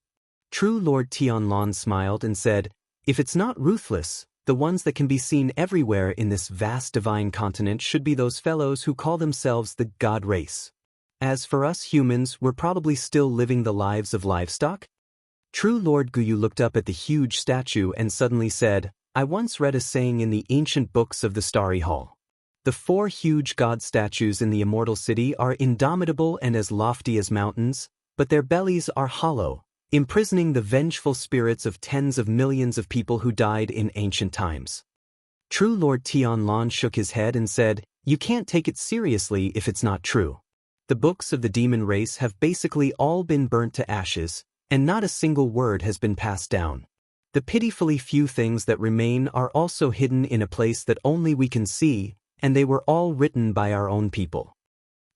True Lord Tianlan smiled and said, "If it's not ruthless, the ones that can be seen everywhere in this vast divine continent should be those fellows who call themselves the God race. As for us humans, we're probably still living the lives of livestock?" True Lord Guyu looked up at the huge statue and suddenly said, "I once read a saying in the ancient books of the Starry Hall. The 4 huge god statues in the immortal city are indomitable and as lofty as mountains, but their bellies are hollow, imprisoning the vengeful spirits of tens of millions of people who died in ancient times." True Lord Tianlan shook his head and said, "You can't take it seriously if it's not true. The books of the demon race have basically all been burnt to ashes, and not a single word has been passed down. The pitifully few things that remain are also hidden in a place that only we can see, and they were all written by our own people."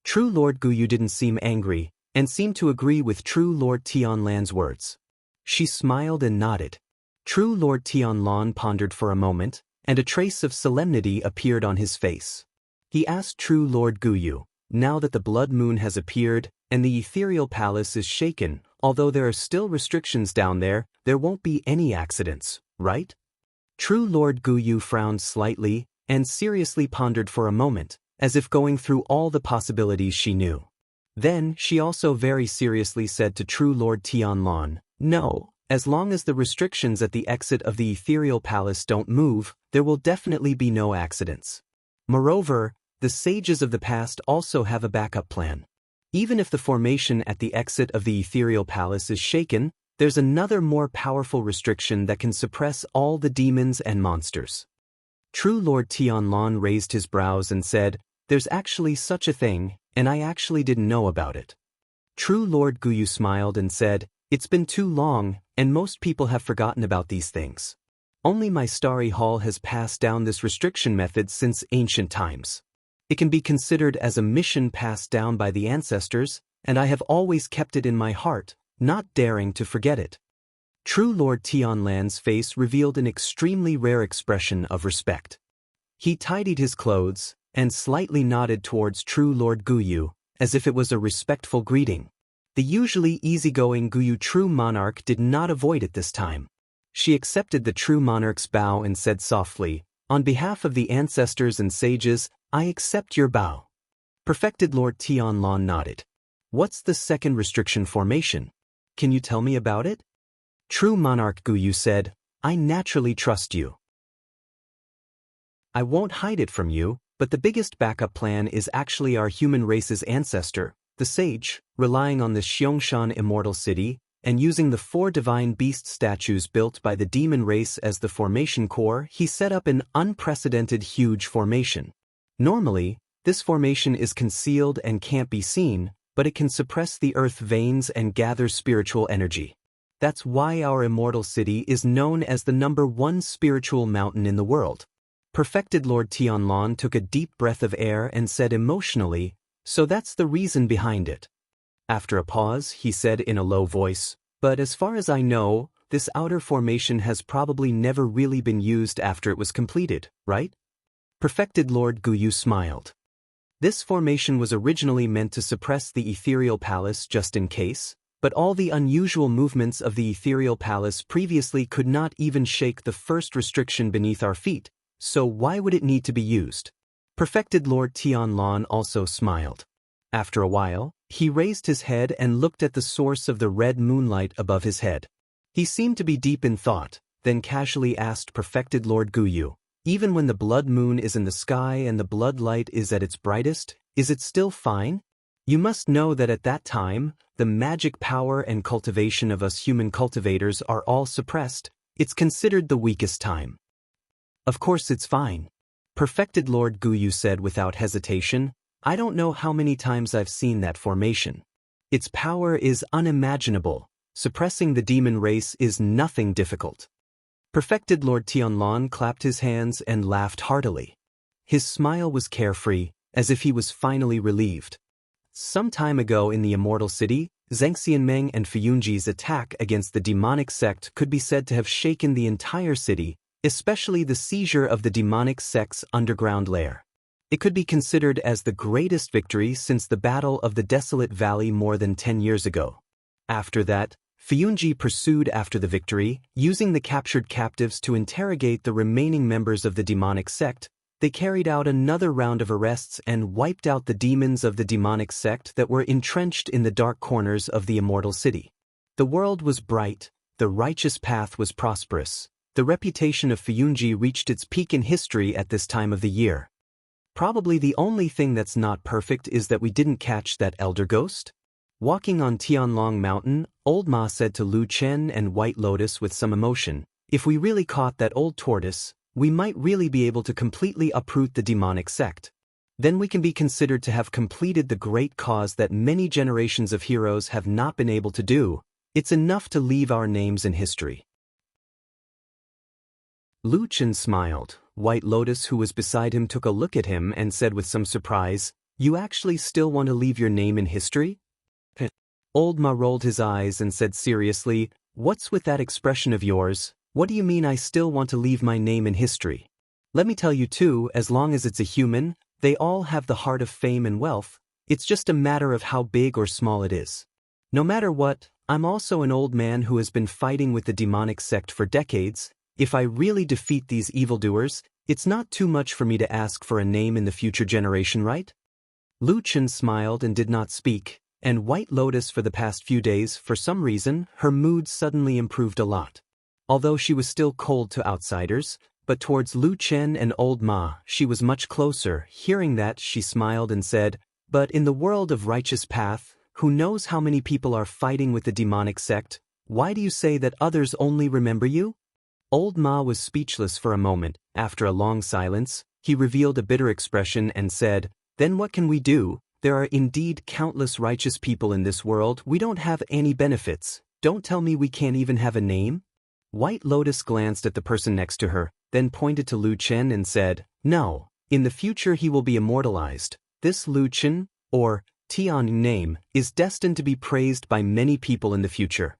True Lord Guyu didn't seem angry, and seemed to agree with True Lord Tianlan's words. She smiled and nodded. True Lord Tianlan pondered for a moment, and a trace of solemnity appeared on his face. He asked True Lord Guyu, "Now that the blood moon has appeared, and the ethereal palace is shaken, although there are still restrictions down there won't be any accidents, right?" True Lord Guyu frowned slightly, and seriously pondered for a moment, as if going through all the possibilities she knew. Then she also very seriously said to True Lord Tianlan, "No, as long as the restrictions at the exit of the ethereal palace don't move, there will definitely be no accidents. Moreover, the sages of the past also have a backup plan. Even if the formation at the exit of the ethereal palace is shaken, there's another more powerful restriction that can suppress all the demons and monsters." True Lord Tianlan raised his brows and said, "There's actually such a thing, and I actually didn't know about it." True Lord Guyu smiled and said, "It's been too long, and most people have forgotten about these things. Only my Starry Hall has passed down this restriction method since ancient times. It can be considered as a mission passed down by the ancestors, and I have always kept it in my heart, not daring to forget it." True Lord Tianlan's face revealed an extremely rare expression of respect. He tidied his clothes, and slightly nodded towards True Lord Guyu, as if it was a respectful greeting. The usually easygoing Guyu True Monarch did not avoid it this time. She accepted the True Monarch's bow and said softly, "On behalf of the ancestors and sages, I accept your bow." Perfected Lord Tianlan nodded. "What's the second restriction formation? Can you tell me about it?" True Monarch Guyu said, "I naturally trust you. I won't hide it from you, but the biggest backup plan is actually our human race's ancestor, the sage, relying on the Xianxia immortal city, and using the 4 divine beast statues built by the demon race as the formation core, he set up an unprecedented huge formation. Normally, this formation is concealed and can't be seen, but it can suppress the earth veins and gather spiritual energy. That's why our immortal city is known as the #1 spiritual mountain in the world." Perfected Lord Tianlan took a deep breath of air and said emotionally, "So that's the reason behind it." After a pause, he said in a low voice, "But as far as I know, this outer formation has probably never really been used after it was completed, right?" Perfected Lord Guyu smiled. "This formation was originally meant to suppress the ethereal palace just in case, but all the unusual movements of the ethereal palace previously could not even shake the first restriction beneath our feet, so why would it need to be used?" Perfected Lord Tianlan also smiled. After a while, he raised his head and looked at the source of the red moonlight above his head. He seemed to be deep in thought, then casually asked Perfected Lord Guyu, "Even when the blood moon is in the sky and the blood light is at its brightest, is it still fine? You must know that at that time, the magic power and cultivation of us human cultivators are all suppressed. It's considered the weakest time." "Of course it's fine," Perfected Lord Guyu said without hesitation. "I don't know how many times I've seen that formation. Its power is unimaginable. Suppressing the demon race is nothing difficult." Perfected Lord Tianlan clapped his hands and laughed heartily. His smile was carefree, as if he was finally relieved. Some time ago in the Immortal City, Xianxia and Fuyunji's attack against the demonic sect could be said to have shaken the entire city, especially the seizure of the demonic sect's underground lair. It could be considered as the greatest victory since the Battle of the Desolate Valley more than 10 years ago. After that, Fuyunji pursued after the victory, using the captured captives to interrogate the remaining members of the demonic sect. They carried out another round of arrests and wiped out the demons of the demonic sect that were entrenched in the dark corners of the immortal city. The world was bright, the righteous path was prosperous. The reputation of Fuyunji reached its peak in history at this time of the year. Probably the only thing that's not perfect is that we didn't catch that elder ghost. Walking on Tianlong Mountain, Old Ma said to Lu Chen and White Lotus with some emotion, "If we really caught that old tortoise, we might really be able to completely uproot the demonic sect. Then we can be considered to have completed the great cause that many generations of heroes have not been able to do. It's enough to leave our names in history." Lu Chen smiled. White Lotus, who was beside him, took a look at him and said with some surprise, "You actually still want to leave your name in history?" Old Ma rolled his eyes and said seriously, "What's with that expression of yours? What do you mean I still want to leave my name in history? Let me tell you too, as long as it's a human, they all have the heart of fame and wealth. It's just a matter of how big or small it is. No matter what, I'm also an old man who has been fighting with the demonic sect for decades. If I really defeat these evildoers, it's not too much for me to ask for a name in the future generation, right?" Lu Chen smiled and did not speak, and White Lotus for the past few days, for some reason, her mood suddenly improved a lot. Although she was still cold to outsiders, but towards Lu Chen and Old Ma, she was much closer. Hearing that, she smiled and said, "But in the world of righteous path, who knows how many people are fighting with the demonic sect? Why do you say that others only remember you?" Old Ma was speechless for a moment. After a long silence, he revealed a bitter expression and said, "Then what can we do? There are indeed countless righteous people in this world. We don't have any benefits. Don't tell me we can't even have a name?" White Lotus glanced at the person next to her, then pointed to Lu Chen and said, "No, in the future he will be immortalized. This Lu Chen, or Tian name, is destined to be praised by many people in the future."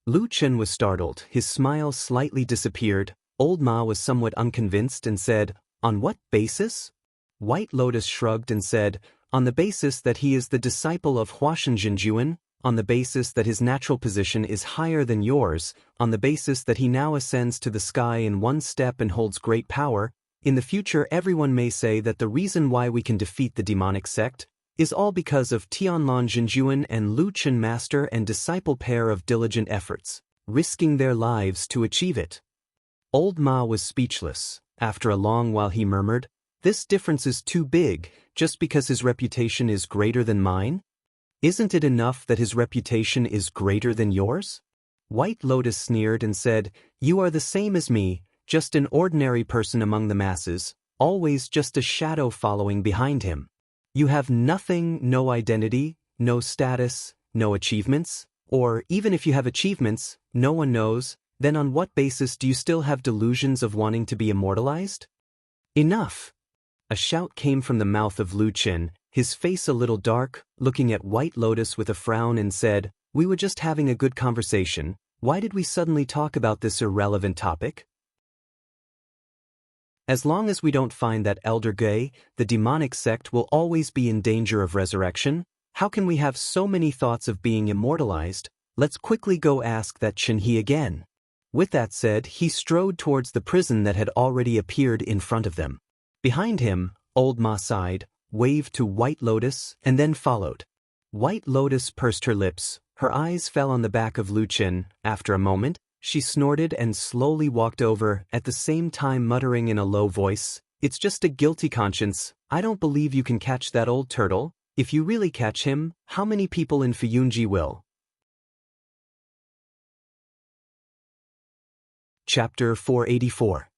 Lu Chen was startled. His smile slightly disappeared. Old Ma was somewhat unconvinced and said, "On what basis?" White Lotus shrugged and said, "On the basis that he is the disciple of Huashen Jinjuan, on the basis that his natural position is higher than yours, on the basis that he now ascends to the sky in one step and holds great power. In the future everyone may say that the reason why we can defeat the demonic sect is all because of Tianlong Jinjuan and Lu Chen, master and disciple pair of diligent efforts, risking their lives to achieve it." Old Ma was speechless. After a long while he murmured, "This difference is too big, just because his reputation is greater than mine? Isn't it enough that his reputation is greater than yours?" White Lotus sneered and said, "You are the same as me, just an ordinary person among the masses, always just a shadow following behind him. You have nothing, no identity, no status, no achievements, or even if you have achievements, no one knows. Then on what basis do you still have delusions of wanting to be immortalized?" "Enough!" A shout came from the mouth of Lu Chen, his face a little dark, looking at White Lotus with a frown and said, "We were just having a good conversation. Why did we suddenly talk about this irrelevant topic? As long as we don't find that elder Gay, the demonic sect will always be in danger of resurrection. How can we have so many thoughts of being immortalized? Let's quickly go ask that Chen He again." With that said, he strode towards the prison that had already appeared in front of them. Behind him, Old Ma sighed, waved to White Lotus, and then followed. White Lotus pursed her lips. Her eyes fell on the back of Lu Chen. After a moment, she snorted and slowly walked over, at the same time muttering in a low voice, "It's just a guilty conscience. I don't believe you can catch that old turtle. If you really catch him, how many people in Fuyunji will?" Chapter 484.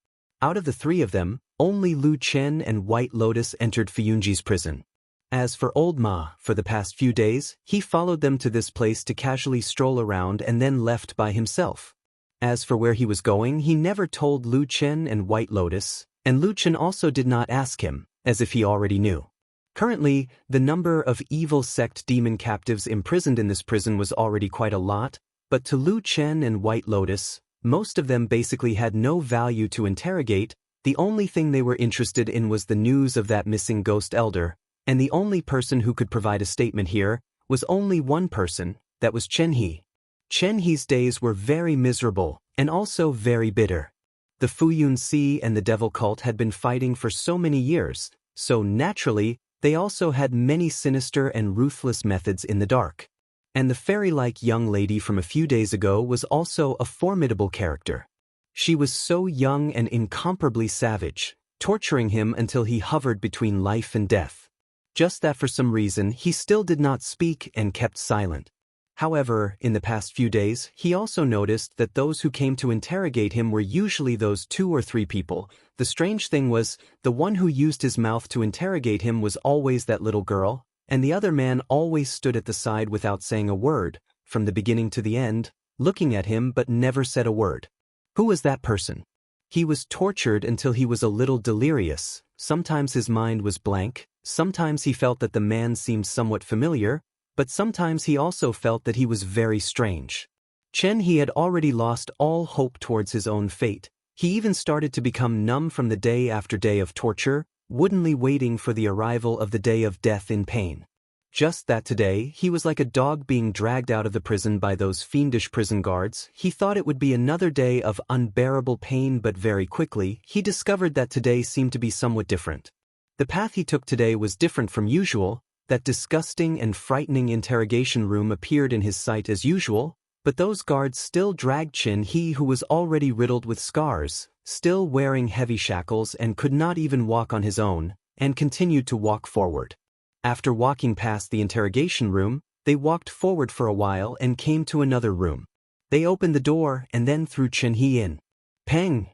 Out of the three of them, only Lu Chen and White Lotus entered Fuyunji's prison. As for Old Ma, for the past few days, he followed them to this place to casually stroll around and then left by himself. As for where he was going, he never told Lu Chen and White Lotus, and Lu Chen also did not ask him, as if he already knew. Currently, the number of evil sect demon captives imprisoned in this prison was already quite a lot, but to Lu Chen and White Lotus, most of them basically had no value to interrogate. The only thing they were interested in was the news of that missing ghost elder, and the only person who could provide a statement here was only one person, that was Chen He. Chen He's days were very miserable, and also very bitter. The Fuyun Sea and the Devil Cult had been fighting for so many years, so naturally, they also had many sinister and ruthless methods in the dark. And the fairy-like young lady from a few days ago was also a formidable character. She was so young and incomparably savage, torturing him until he hovered between life and death. Just that for some reason he still did not speak and kept silent. However, in the past few days, he also noticed that those who came to interrogate him were usually those 2 or 3 people. The strange thing was, the one who used his mouth to interrogate him was always that little girl, and the other man always stood at the side without saying a word, from the beginning to the end, looking at him but never said a word. Who was that person? He was tortured until he was a little delirious. Sometimes his mind was blank, sometimes he felt that the man seemed somewhat familiar, but sometimes he also felt that he was very strange. Chen He had already lost all hope towards his own fate. He even started to become numb from the day after day of torture, woodenly waiting for the arrival of the day of death in pain. Just that today, he was like a dog being dragged out of the prison by those fiendish prison guards. He thought it would be another day of unbearable pain, but very quickly, he discovered that today seemed to be somewhat different. The path he took today was different from usual. That disgusting and frightening interrogation room appeared in his sight as usual, but those guards still dragged Chen He, who was already riddled with scars, still wearing heavy shackles and could not even walk on his own, and continued to walk forward. After walking past the interrogation room, they walked forward for a while and came to another room. They opened the door and then threw Chen He in. Peng!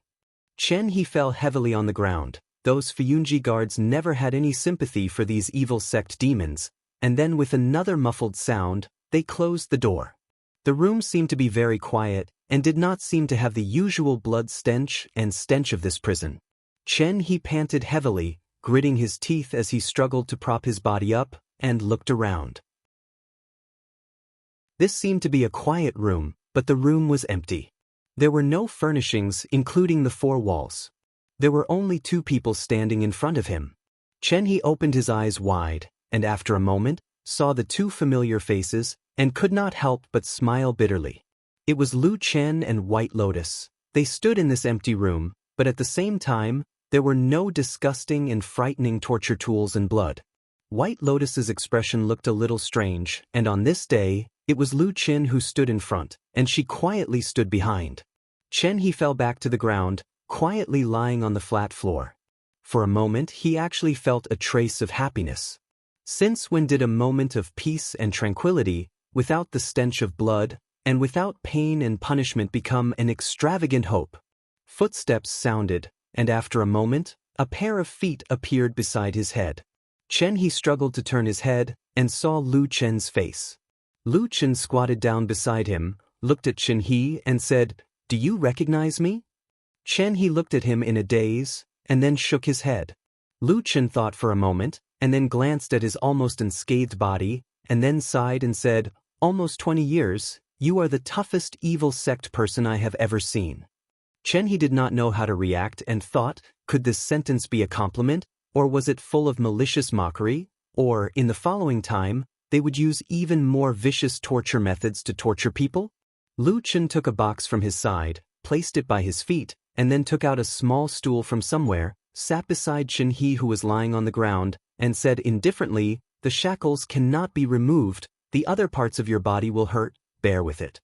Chen He fell heavily on the ground. Those Fuyunji guards never had any sympathy for these evil sect demons, and then with another muffled sound, they closed the door. The room seemed to be very quiet, and did not seem to have the usual blood stench and stench of this prison. Chen He panted heavily, gritting his teeth as he struggled to prop his body up, and looked around. This seemed to be a quiet room, but the room was empty. There were no furnishings, including the 4 walls. There were only 2 people standing in front of him. Chen He opened his eyes wide, and after a moment, saw the 2 familiar faces, and could not help but smile bitterly. It was Lu Chen and White Lotus. They stood in this empty room, but at the same time, there were no disgusting and frightening torture tools and blood. White Lotus's expression looked a little strange, and on this day, it was Lu Chen who stood in front, and she quietly stood behind. Chen He fell back to the ground, quietly lying on the flat floor. For a moment he actually felt a trace of happiness. Since when did a moment of peace and tranquility, without the stench of blood, and without pain and punishment become an extravagant hope? Footsteps sounded, and after a moment, a pair of feet appeared beside his head. Chen He struggled to turn his head, and saw Lu Chen's face. Lu Chen squatted down beside him, looked at Chen He and said, "Do you recognize me?" Chen He looked at him in a daze, and then shook his head. Lu Chen thought for a moment, and then glanced at his almost unscathed body, and then sighed and said, "Almost 20 years, you are the toughest evil sect person I have ever seen." Chen He did not know how to react and thought, could this sentence be a compliment, or was it full of malicious mockery, or, in the following time, they would use even more vicious torture methods to torture people? Lu Chen took a box from his side, placed it by his feet, and then took out a small stool from somewhere, sat beside Chen He who was lying on the ground, and said indifferently, "The shackles cannot be removed, the other parts of your body will hurt, bear with it."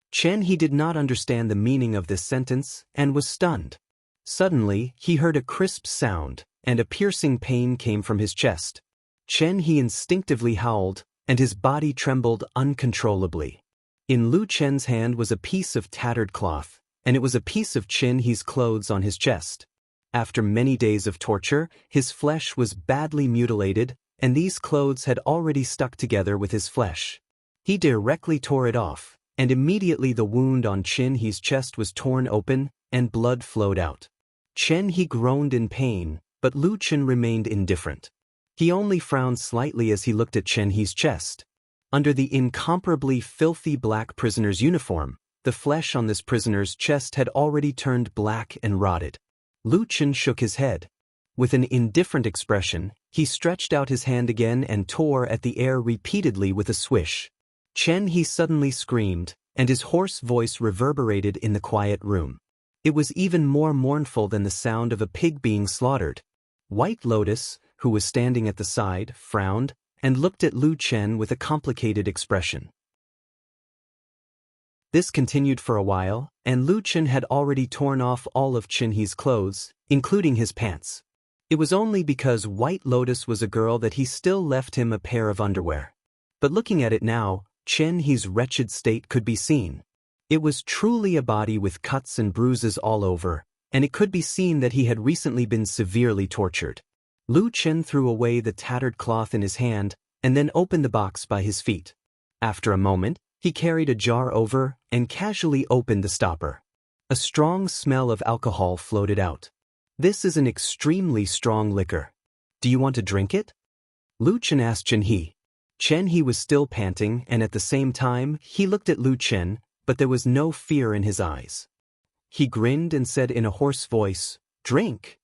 Chen He did not understand the meaning of this sentence, and was stunned. Suddenly, he heard a crisp sound, and a piercing pain came from his chest. Chen He instinctively howled, and his body trembled uncontrollably. In Lu Chen's hand was a piece of tattered cloth, and it was a piece of Chen He's clothes on his chest. After many days of torture, his flesh was badly mutilated, and these clothes had already stuck together with his flesh. He directly tore it off, and immediately the wound on Chen He's chest was torn open, and blood flowed out. Chen He groaned in pain, but Lu Chen remained indifferent. He only frowned slightly as he looked at Chen He's chest. Under the incomparably filthy black prisoner's uniform, the flesh on this prisoner's chest had already turned black and rotted. Lu Chen shook his head. With an indifferent expression, he stretched out his hand again and tore at the air repeatedly with a swish. Chen he suddenly screamed, and his hoarse voice reverberated in the quiet room. It was even more mournful than the sound of a pig being slaughtered. White Lotus, who was standing at the side, frowned, and looked at Lu Chen with a complicated expression. This continued for a while, and Lu Chen had already torn off all of Chen He's clothes, including his pants. It was only because White Lotus was a girl that he still left him a pair of underwear. But looking at it now, Chen He's wretched state could be seen. It was truly a body with cuts and bruises all over, and it could be seen that he had recently been severely tortured. Lu Chen threw away the tattered cloth in his hand, and then opened the box by his feet. After a moment, he carried a jar over and casually opened the stopper. A strong smell of alcohol floated out. This is an extremely strong liquor. Do you want to drink it? Lu Chen asked Chen He. Chen He was still panting, and at the same time, he looked at Lu Chen, but there was no fear in his eyes. He grinned and said in a hoarse voice, "Drink."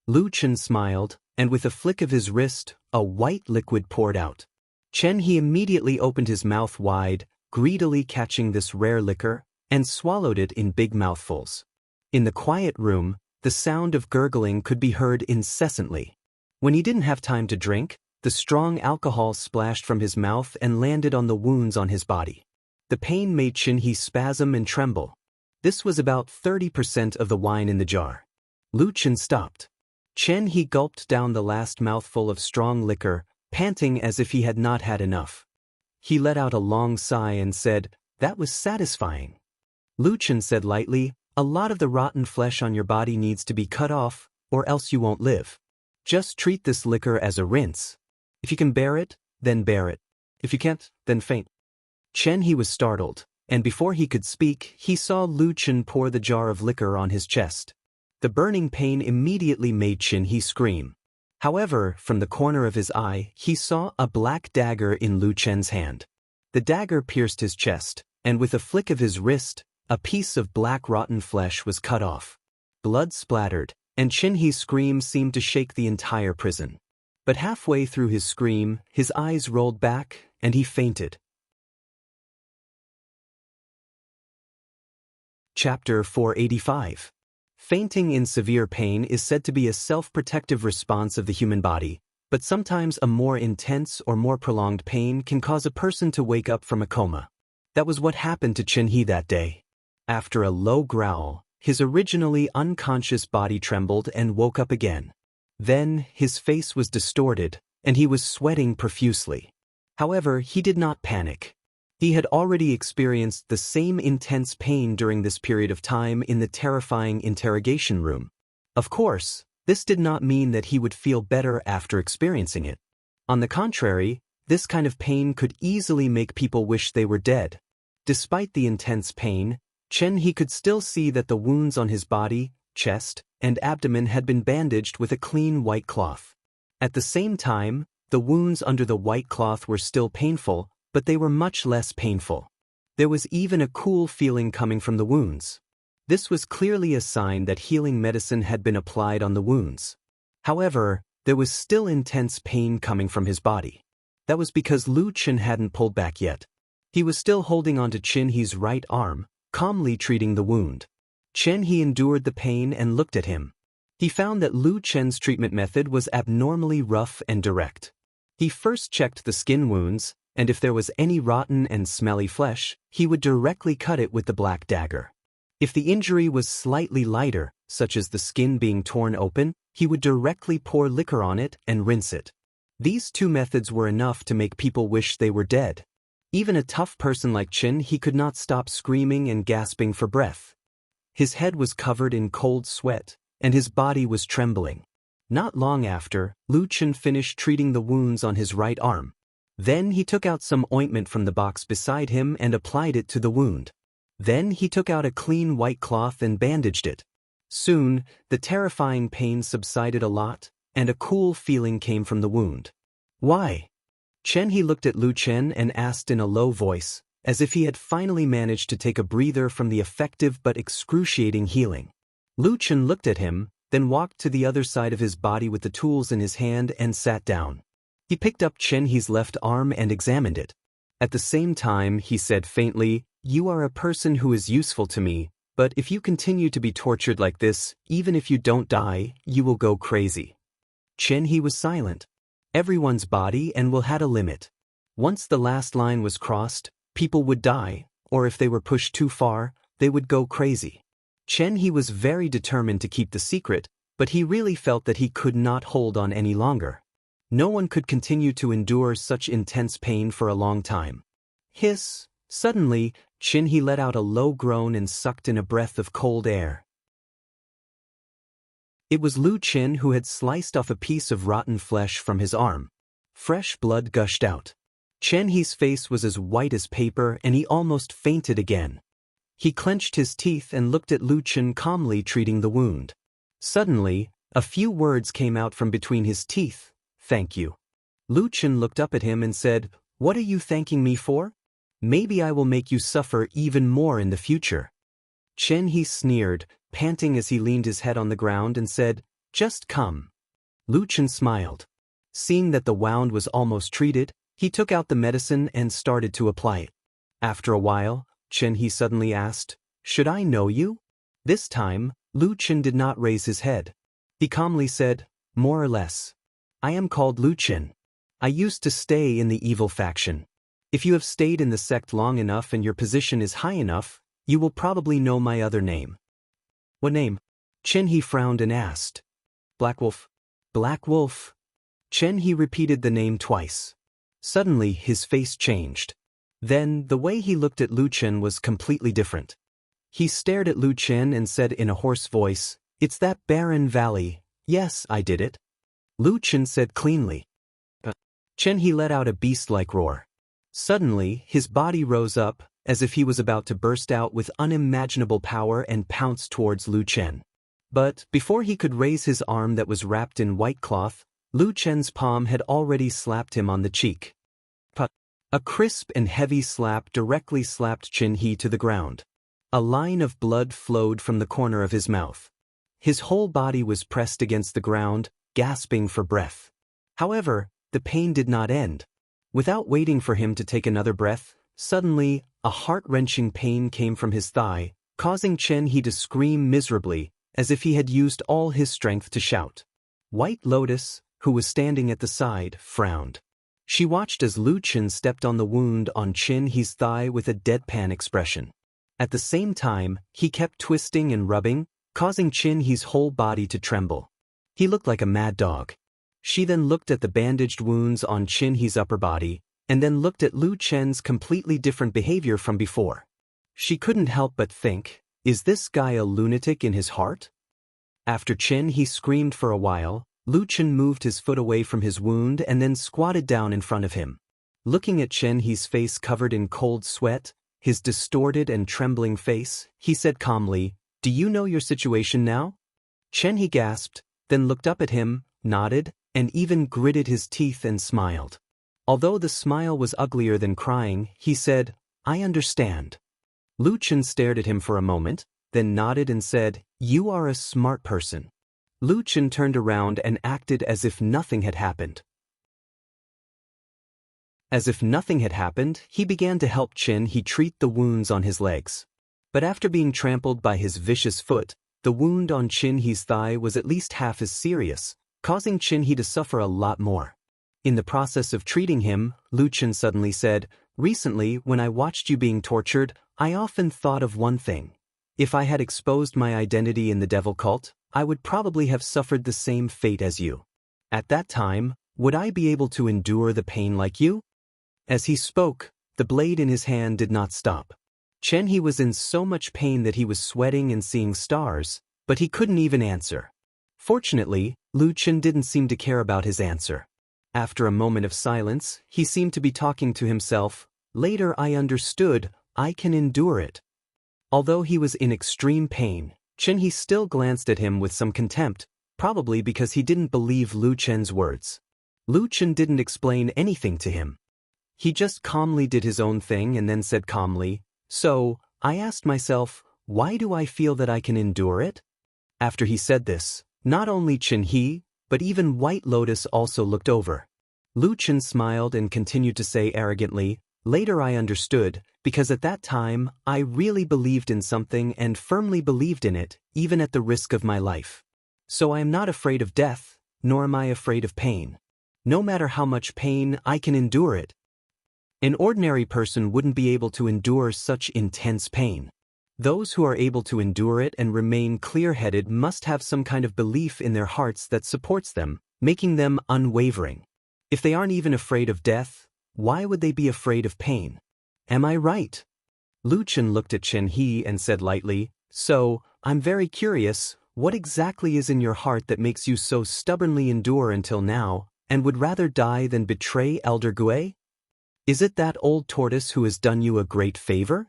Lu Chen smiled, and with a flick of his wrist, a white liquid poured out. Chen He immediately opened his mouth wide, greedily catching this rare liquor, and swallowed it in big mouthfuls. In the quiet room, the sound of gurgling could be heard incessantly. When he didn't have time to drink, the strong alcohol splashed from his mouth and landed on the wounds on his body. The pain made Chen He spasm and tremble. This was about 30% of the wine in the jar. Lu Chen stopped. Chen He gulped down the last mouthful of strong liquor, panting as if he had not had enough. He let out a long sigh and said, "That was satisfying." Lu Chen said lightly, "A lot of the rotten flesh on your body needs to be cut off, or else you won't live. Just treat this liquor as a rinse. If you can bear it, then bear it. If you can't, then faint." Chen He was startled, and before he could speak, he saw Lu Chen pour the jar of liquor on his chest. The burning pain immediately made Chen He scream. However, from the corner of his eye, he saw a black dagger in Lu Chen's hand. The dagger pierced his chest, and with a flick of his wrist, a piece of black rotten flesh was cut off. Blood splattered, and Chen He's scream seemed to shake the entire prison. But halfway through his scream, his eyes rolled back, and he fainted. Chapter 485. Fainting in severe pain is said to be a self-protective response of the human body, but sometimes a more intense or more prolonged pain can cause a person to wake up from a coma. That was what happened to Chen He that day. After a low growl, his originally unconscious body trembled and woke up again. Then, his face was distorted, and he was sweating profusely. However, he did not panic. He had already experienced the same intense pain during this period of time in the terrifying interrogation room. Of course, this did not mean that he would feel better after experiencing it. On the contrary, this kind of pain could easily make people wish they were dead. Despite the intense pain, Chen He could still see that the wounds on his body, chest, and abdomen had been bandaged with a clean white cloth. At the same time, the wounds under the white cloth were still painful, but they were much less painful. There was even a cool feeling coming from the wounds. This was clearly a sign that healing medicine had been applied on the wounds. However, there was still intense pain coming from his body. That was because Lu Chen hadn't pulled back yet. He was still holding onto Chen He's right arm, calmly treating the wound. Chen He endured the pain and looked at him. He found that Lu Chen's treatment method was abnormally rough and direct. He first checked the skin wounds, and if there was any rotten and smelly flesh, he would directly cut it with the black dagger. If the injury was slightly lighter, such as the skin being torn open, he would directly pour liquor on it and rinse it. These two methods were enough to make people wish they were dead. Even a tough person like Chen He could not stop screaming and gasping for breath. His head was covered in cold sweat, and his body was trembling. Not long after, Lu Chen finished treating the wounds on his right arm. Then he took out some ointment from the box beside him and applied it to the wound. Then he took out a clean white cloth and bandaged it. Soon, the terrifying pain subsided a lot, and a cool feeling came from the wound. "Why?" Chen He looked at Lu Chen and asked in a low voice, as if he had finally managed to take a breather from the effective but excruciating healing. Lu Chen looked at him, then walked to the other side of his body with the tools in his hand and sat down. He picked up Chen He's left arm and examined it. At the same time, he said faintly, "You are a person who is useful to me, but if you continue to be tortured like this, even if you don't die, you will go crazy." Chen He was silent. Everyone's body and will had a limit. Once the last line was crossed, people would die, or if they were pushed too far, they would go crazy. Chen He was very determined to keep the secret, but he really felt that he could not hold on any longer. No one could continue to endure such intense pain for a long time. Hiss! Suddenly, Chen He let out a low groan and sucked in a breath of cold air. It was Lu Chen who had sliced off a piece of rotten flesh from his arm. Fresh blood gushed out. Chen He's face was as white as paper and he almost fainted again. He clenched his teeth and looked at Lu Chen calmly treating the wound. Suddenly, a few words came out from between his teeth. "Thank you." Lu Chen looked up at him and said, "What are you thanking me for? Maybe I will make you suffer even more in the future." Chen He sneered, panting as he leaned his head on the ground and said, "Just come." Lu Chen smiled. Seeing that the wound was almost treated, he took out the medicine and started to apply it. After a while, Chen He suddenly asked, "Should I know you?" This time, Lu Chen did not raise his head. He calmly said, "More or less. I am called Lu Chen. I used to stay in the evil faction. If you have stayed in the sect long enough and your position is high enough, you will probably know my other name." "What name?" Chen He frowned and asked. "Black Wolf." "Black Wolf." Chen He repeated the name twice. Suddenly, his face changed. Then, the way he looked at Lu Chen was completely different. He stared at Lu Chen and said in a hoarse voice, "It's that barren valley. Yes, I did it." Lu Chen said cleanly. Chen He let out a beast-like roar. Suddenly, his body rose up, as if he was about to burst out with unimaginable power and pounce towards Lu Chen. But, before he could raise his arm that was wrapped in white cloth, Lu Chen's palm had already slapped him on the cheek. A crisp and heavy slap directly slapped Chen He to the ground. A line of blood flowed from the corner of his mouth. His whole body was pressed against the ground, gasping for breath. However, the pain did not end. Without waiting for him to take another breath, suddenly, a heart-wrenching pain came from his thigh, causing Chen He to scream miserably, as if he had used all his strength to shout. White Lotus, who was standing at the side, frowned. She watched as Lu Chen stepped on the wound on Chen He's thigh with a deadpan expression. At the same time, he kept twisting and rubbing, causing Chen He's whole body to tremble. He looked like a mad dog. She then looked at the bandaged wounds on Chen He's upper body, and then looked at Lu Chen's completely different behavior from before. She couldn't help but think, is this guy a lunatic in his heart? After Chen He screamed for a while, Lu Chen moved his foot away from his wound and then squatted down in front of him. Looking at Chen He's face covered in cold sweat, his distorted and trembling face, he said calmly, "Do you know your situation now?" Chen He gasped, then looked up at him, nodded, and even gritted his teeth and smiled. Although the smile was uglier than crying, he said, "I understand." Lu Chen stared at him for a moment, then nodded and said, "You are a smart person." Lu Chen turned around and acted as if nothing had happened. As if nothing had happened, he began to help Chen He treat the wounds on his legs. But after being trampled by his vicious foot, the wound on Chen He's thigh was at least half as serious, causing Chen He to suffer a lot more. In the process of treating him, Lu Chen suddenly said, "Recently, when I watched you being tortured, I often thought of one thing. If I had exposed my identity in the devil cult, I would probably have suffered the same fate as you. At that time, would I be able to endure the pain like you?" As he spoke, the blade in his hand did not stop. Chen He was in so much pain that he was sweating and seeing stars, but he couldn't even answer. Fortunately, Lu Chen didn't seem to care about his answer. After a moment of silence, he seemed to be talking to himself. "Later I understood, I can endure it." Although he was in extreme pain, Chen He still glanced at him with some contempt, probably because he didn't believe Lu Chen's words. Lu Chen didn't explain anything to him. He just calmly did his own thing and then said calmly, "So, I asked myself, why do I feel that I can endure it?" After he said this, Not only Chen He, but even White Lotus also looked over. Lu Chen smiled and continued to say arrogantly, "Later I understood, because at that time, I really believed in something and firmly believed in it, even at the risk of my life. So I am not afraid of death, nor am I afraid of pain. No matter how much pain, I can endure it." An ordinary person wouldn't be able to endure such intense pain. Those who are able to endure it and remain clear-headed must have some kind of belief in their hearts that supports them, making them unwavering. If they aren't even afraid of death, why would they be afraid of pain? Am I right? Lu Chen looked at Chen He and said lightly, "So, I'm very curious, what exactly is in your heart that makes you so stubbornly endure until now, and would rather die than betray Elder Gui? Is it that old tortoise who has done you a great favor?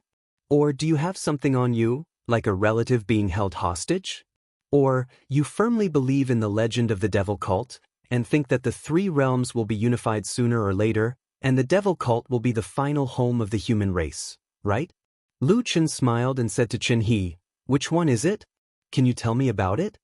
Or do you have something on you, like a relative being held hostage? Or you firmly believe in the legend of the devil cult, and think that the three realms will be unified sooner or later, and the devil cult will be the final home of the human race, right?" Lu Chen smiled and said to Chen He, "Which one is it? Can you tell me about it?"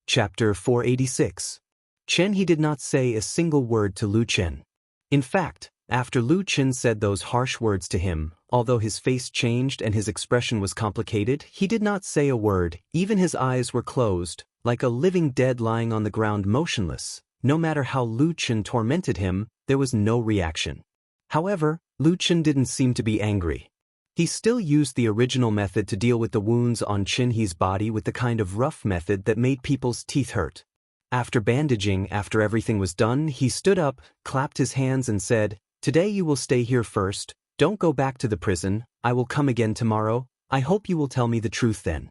Chapter 486. Chen He did not say a single word to Lu Chen. In fact, after Lu Chen said those harsh words to him, although his face changed and his expression was complicated, he did not say a word, even his eyes were closed, like a living dead lying on the ground motionless. No matter how Lu Chen tormented him, there was no reaction. However, Lu Chen didn't seem to be angry. He still used the original method to deal with the wounds on Chen He's body with the kind of rough method that made people's teeth hurt. After bandaging, after everything was done, he stood up, clapped his hands and said, "Today you will stay here first, don't go back to the prison, I will come again tomorrow, I hope you will tell me the truth then."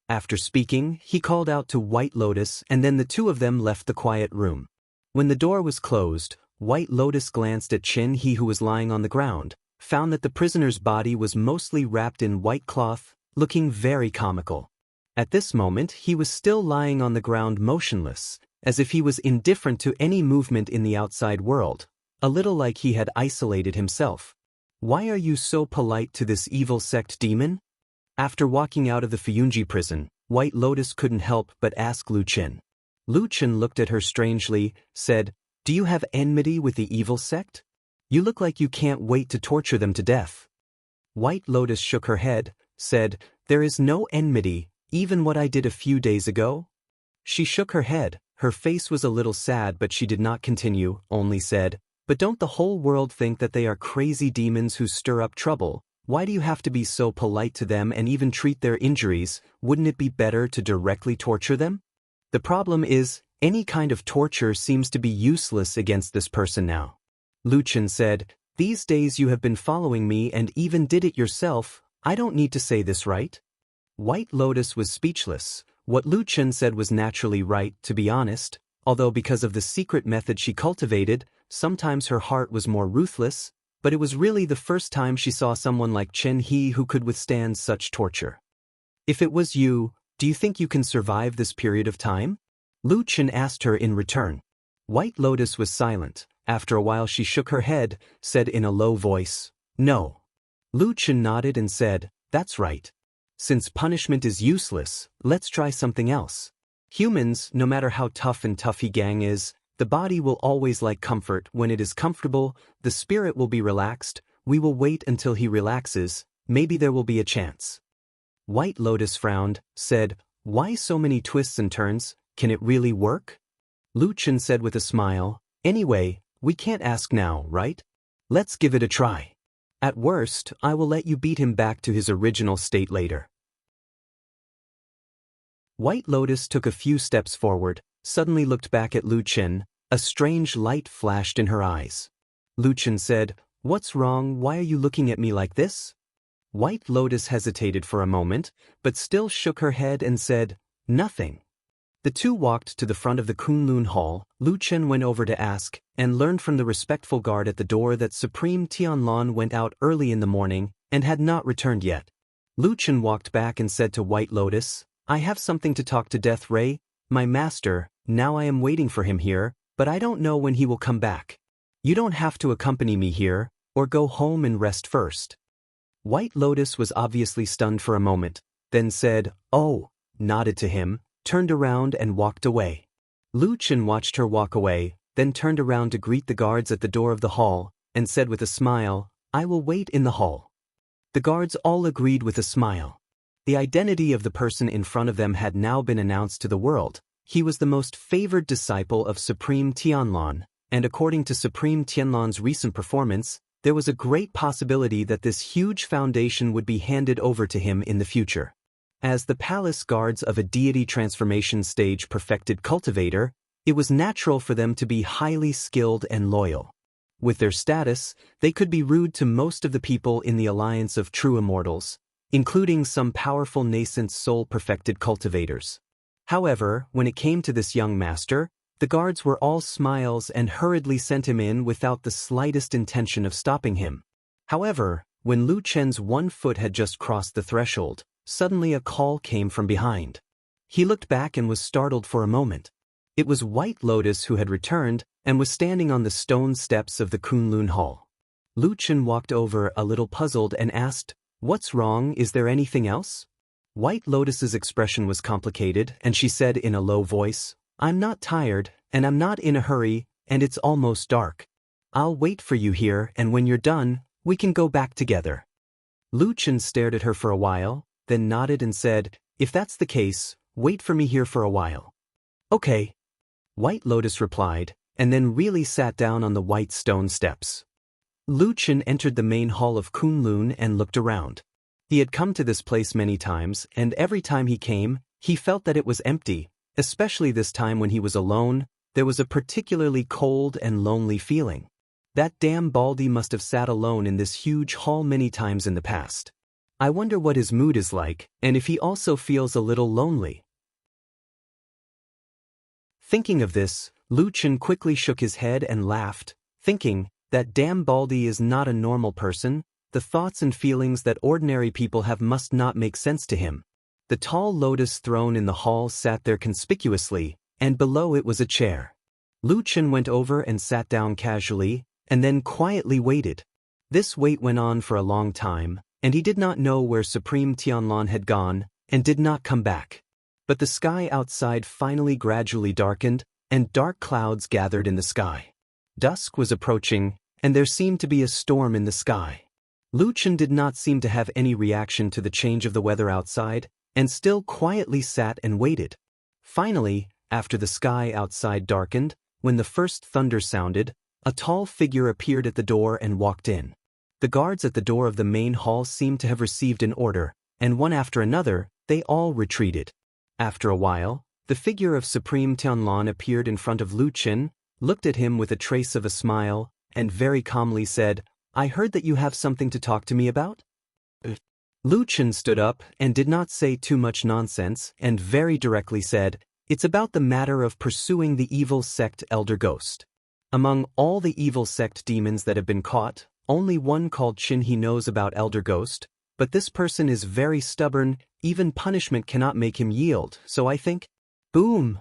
After speaking, he called out to White Lotus and then the two of them left the quiet room. When the door was closed, White Lotus glanced at Chen He who was lying on the ground, found that the prisoner's body was mostly wrapped in white cloth, looking very comical. At this moment he was still lying on the ground motionless, as if he was indifferent to any movement in the outside world, a little like he had isolated himself. "Why are you so polite to this evil sect demon?" After walking out of the Fuyunji prison, White Lotus couldn't help but ask Lu Chen. Lu Chen looked at her strangely, said, "Do you have enmity with the evil sect? You look like you can't wait to torture them to death." White Lotus shook her head, said, "There is no enmity, even what I did a few days ago." She shook her head, her face was a little sad but she did not continue, only said, "But don't the whole world think that they are crazy demons who stir up trouble? Why do you have to be so polite to them and even treat their injuries? Wouldn't it be better to directly torture them?" The problem is, any kind of torture seems to be useless against this person now. Lu Chen said, "These days you have been following me and even did it yourself, I don't need to say this, right?" White Lotus was speechless. What Lu Chen said was naturally right, to be honest, although because of the secret method she cultivated, sometimes her heart was more ruthless, but it was really the first time she saw someone like Chen He who could withstand such torture. "If it was you, do you think you can survive this period of time?" Lu Chen asked her in return. White Lotus was silent. After a while she shook her head, said in a low voice, "No." Lu Chen nodded and said, "That's right. Since punishment is useless, let's try something else. Humans, no matter how tough and toughy gang is, the body will always like comfort. When it is comfortable, the spirit will be relaxed. We will wait until he relaxes, maybe there will be a chance." White Lotus frowned, said, "Why so many twists and turns? Can it really work?" Lu Chen said with a smile, "Anyway, we can't ask now, right? Let's give it a try. At worst, I will let you beat him back to his original state later." White Lotus took a few steps forward, suddenly looked back at Lu Chen, a strange light flashed in her eyes. Lu Chen said, "What's wrong? Why are you looking at me like this?" White Lotus hesitated for a moment, but still shook her head and said, "Nothing." The two walked to the front of the Kunlun Hall. Lu Chen went over to ask, and learned from the respectful guard at the door that Supreme Tianlan went out early in the morning, and had not returned yet. Lu Chen walked back and said to White Lotus, "I have something to talk to Death Ray, my master, now I am waiting for him here, but I don't know when he will come back. You don't have to accompany me here, or go home and rest first." White Lotus was obviously stunned for a moment, then said, "Oh," nodded to him, turned around and walked away. Lu Chen watched her walk away, then turned around to greet the guards at the door of the hall, and said with a smile, "I will wait in the hall." The guards all agreed with a smile. The identity of the person in front of them had now been announced to the world. He was the most favored disciple of Supreme Tianlan, and according to Supreme Tianlan's recent performance, there was a great possibility that this huge foundation would be handed over to him in the future. As the palace guards of a deity transformation stage perfected cultivator, it was natural for them to be highly skilled and loyal. With their status, they could be rude to most of the people in the alliance of true immortals, including some powerful nascent soul-perfected cultivators. However, when it came to this young master, the guards were all smiles and hurriedly sent him in without the slightest intention of stopping him. However, when Lu Chen's one foot had just crossed the threshold, suddenly a call came from behind. He looked back and was startled for a moment. It was White Lotus who had returned and was standing on the stone steps of the Kunlun Hall. Lu Chen walked over a little puzzled and asked, "What's wrong? Is there anything else?" White Lotus's expression was complicated, and she said in a low voice, "I'm not tired, and I'm not in a hurry, and it's almost dark. I'll wait for you here, and when you're done, we can go back together." Lu Chen stared at her for a while, then nodded and said, "If that's the case, wait for me here for a while." "Okay," White Lotus replied, and then really sat down on the white stone steps. Lu Chen entered the main hall of Kunlun and looked around. He had come to this place many times, and every time he came, he felt that it was empty, especially this time when he was alone. There was a particularly cold and lonely feeling. That damn Baldy must have sat alone in this huge hall many times in the past. I wonder what his mood is like, and if he also feels a little lonely. Thinking of this, Lu Chen quickly shook his head and laughed, thinking, that damn Baldy is not a normal person. The thoughts and feelings that ordinary people have must not make sense to him. The tall lotus throne in the hall sat there conspicuously, and below it was a chair. Lu Chen went over and sat down casually, and then quietly waited. This wait went on for a long time, and he did not know where Supreme Tianlan had gone, and did not come back. But the sky outside finally gradually darkened, and dark clouds gathered in the sky. Dusk was approaching, and there seemed to be a storm in the sky. Lu Chen did not seem to have any reaction to the change of the weather outside, and still quietly sat and waited. Finally, after the sky outside darkened, when the first thunder sounded, a tall figure appeared at the door and walked in. The guards at the door of the main hall seemed to have received an order, and one after another, they all retreated. After a while, the figure of Supreme Tianlan appeared in front of Lu Chen, looked at him with a trace of a smile, and very calmly said, "I heard that you have something to talk to me about?" Lu Chen stood up and did not say too much nonsense and very directly said, "It's about the matter of pursuing the evil sect Elder Ghost. Among all the evil sect demons that have been caught, only one called Qin he knows about Elder Ghost, but this person is very stubborn, even punishment cannot make him yield, so I think—" Boom!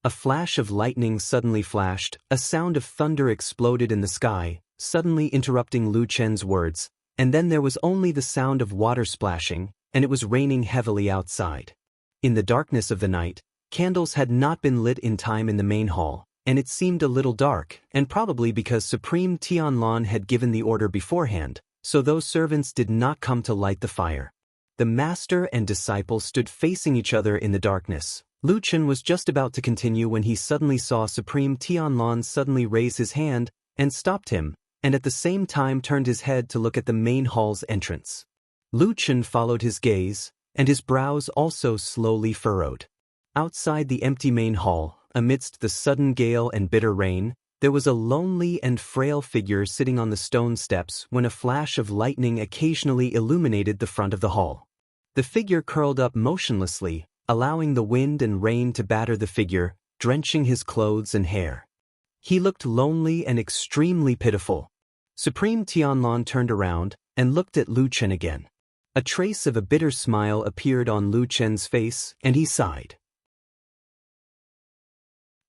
A flash of lightning suddenly flashed, a sound of thunder exploded in the sky, suddenly interrupting Lu Chen's words, and then there was only the sound of water splashing, and it was raining heavily outside. In the darkness of the night, candles had not been lit in time in the main hall, and it seemed a little dark, and probably because Supreme Tianlan had given the order beforehand, so those servants did not come to light the fire. The master and disciple stood facing each other in the darkness. Lu Chen was just about to continue when he suddenly saw Supreme Tianlan suddenly raise his hand and stopped him, and at the same time turned his head to look at the main hall's entrance. Lu Chen followed his gaze, and his brows also slowly furrowed. Outside the empty main hall, amidst the sudden gale and bitter rain, there was a lonely and frail figure sitting on the stone steps when a flash of lightning occasionally illuminated the front of the hall. The figure curled up motionlessly, allowing the wind and rain to batter the figure, drenching his clothes and hair. He looked lonely and extremely pitiful. Supreme Tianlan turned around and looked at Lu Chen again. A trace of a bitter smile appeared on Lu Chen's face, and he sighed.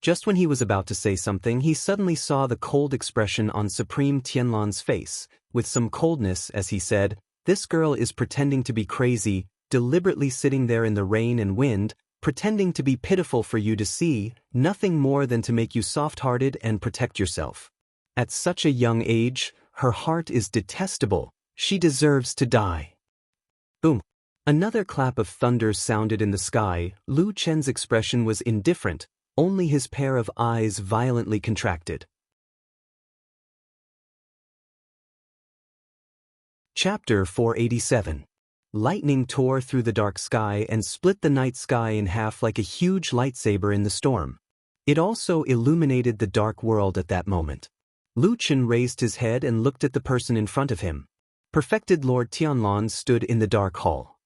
Just when he was about to say something, he suddenly saw the cold expression on Supreme Tianlan's face, with some coldness as he said, "This girl is pretending to be crazy, deliberately sitting there in the rain and wind, pretending to be pitiful for you to see, nothing more than to make you soft-hearted and protect yourself. At such a young age, her heart is detestable. She deserves to die. Boom. Another clap of thunder sounded in the sky. Lu Chen's expression was indifferent, only his pair of eyes violently contracted. Chapter 487. Lightning tore through the dark sky and split the night sky in half like a huge lightsaber in the storm. It also illuminated the dark world at that moment. Lu Chen raised his head and looked at the person in front of him. Perfected Lord Tianlan stood in the dark hall.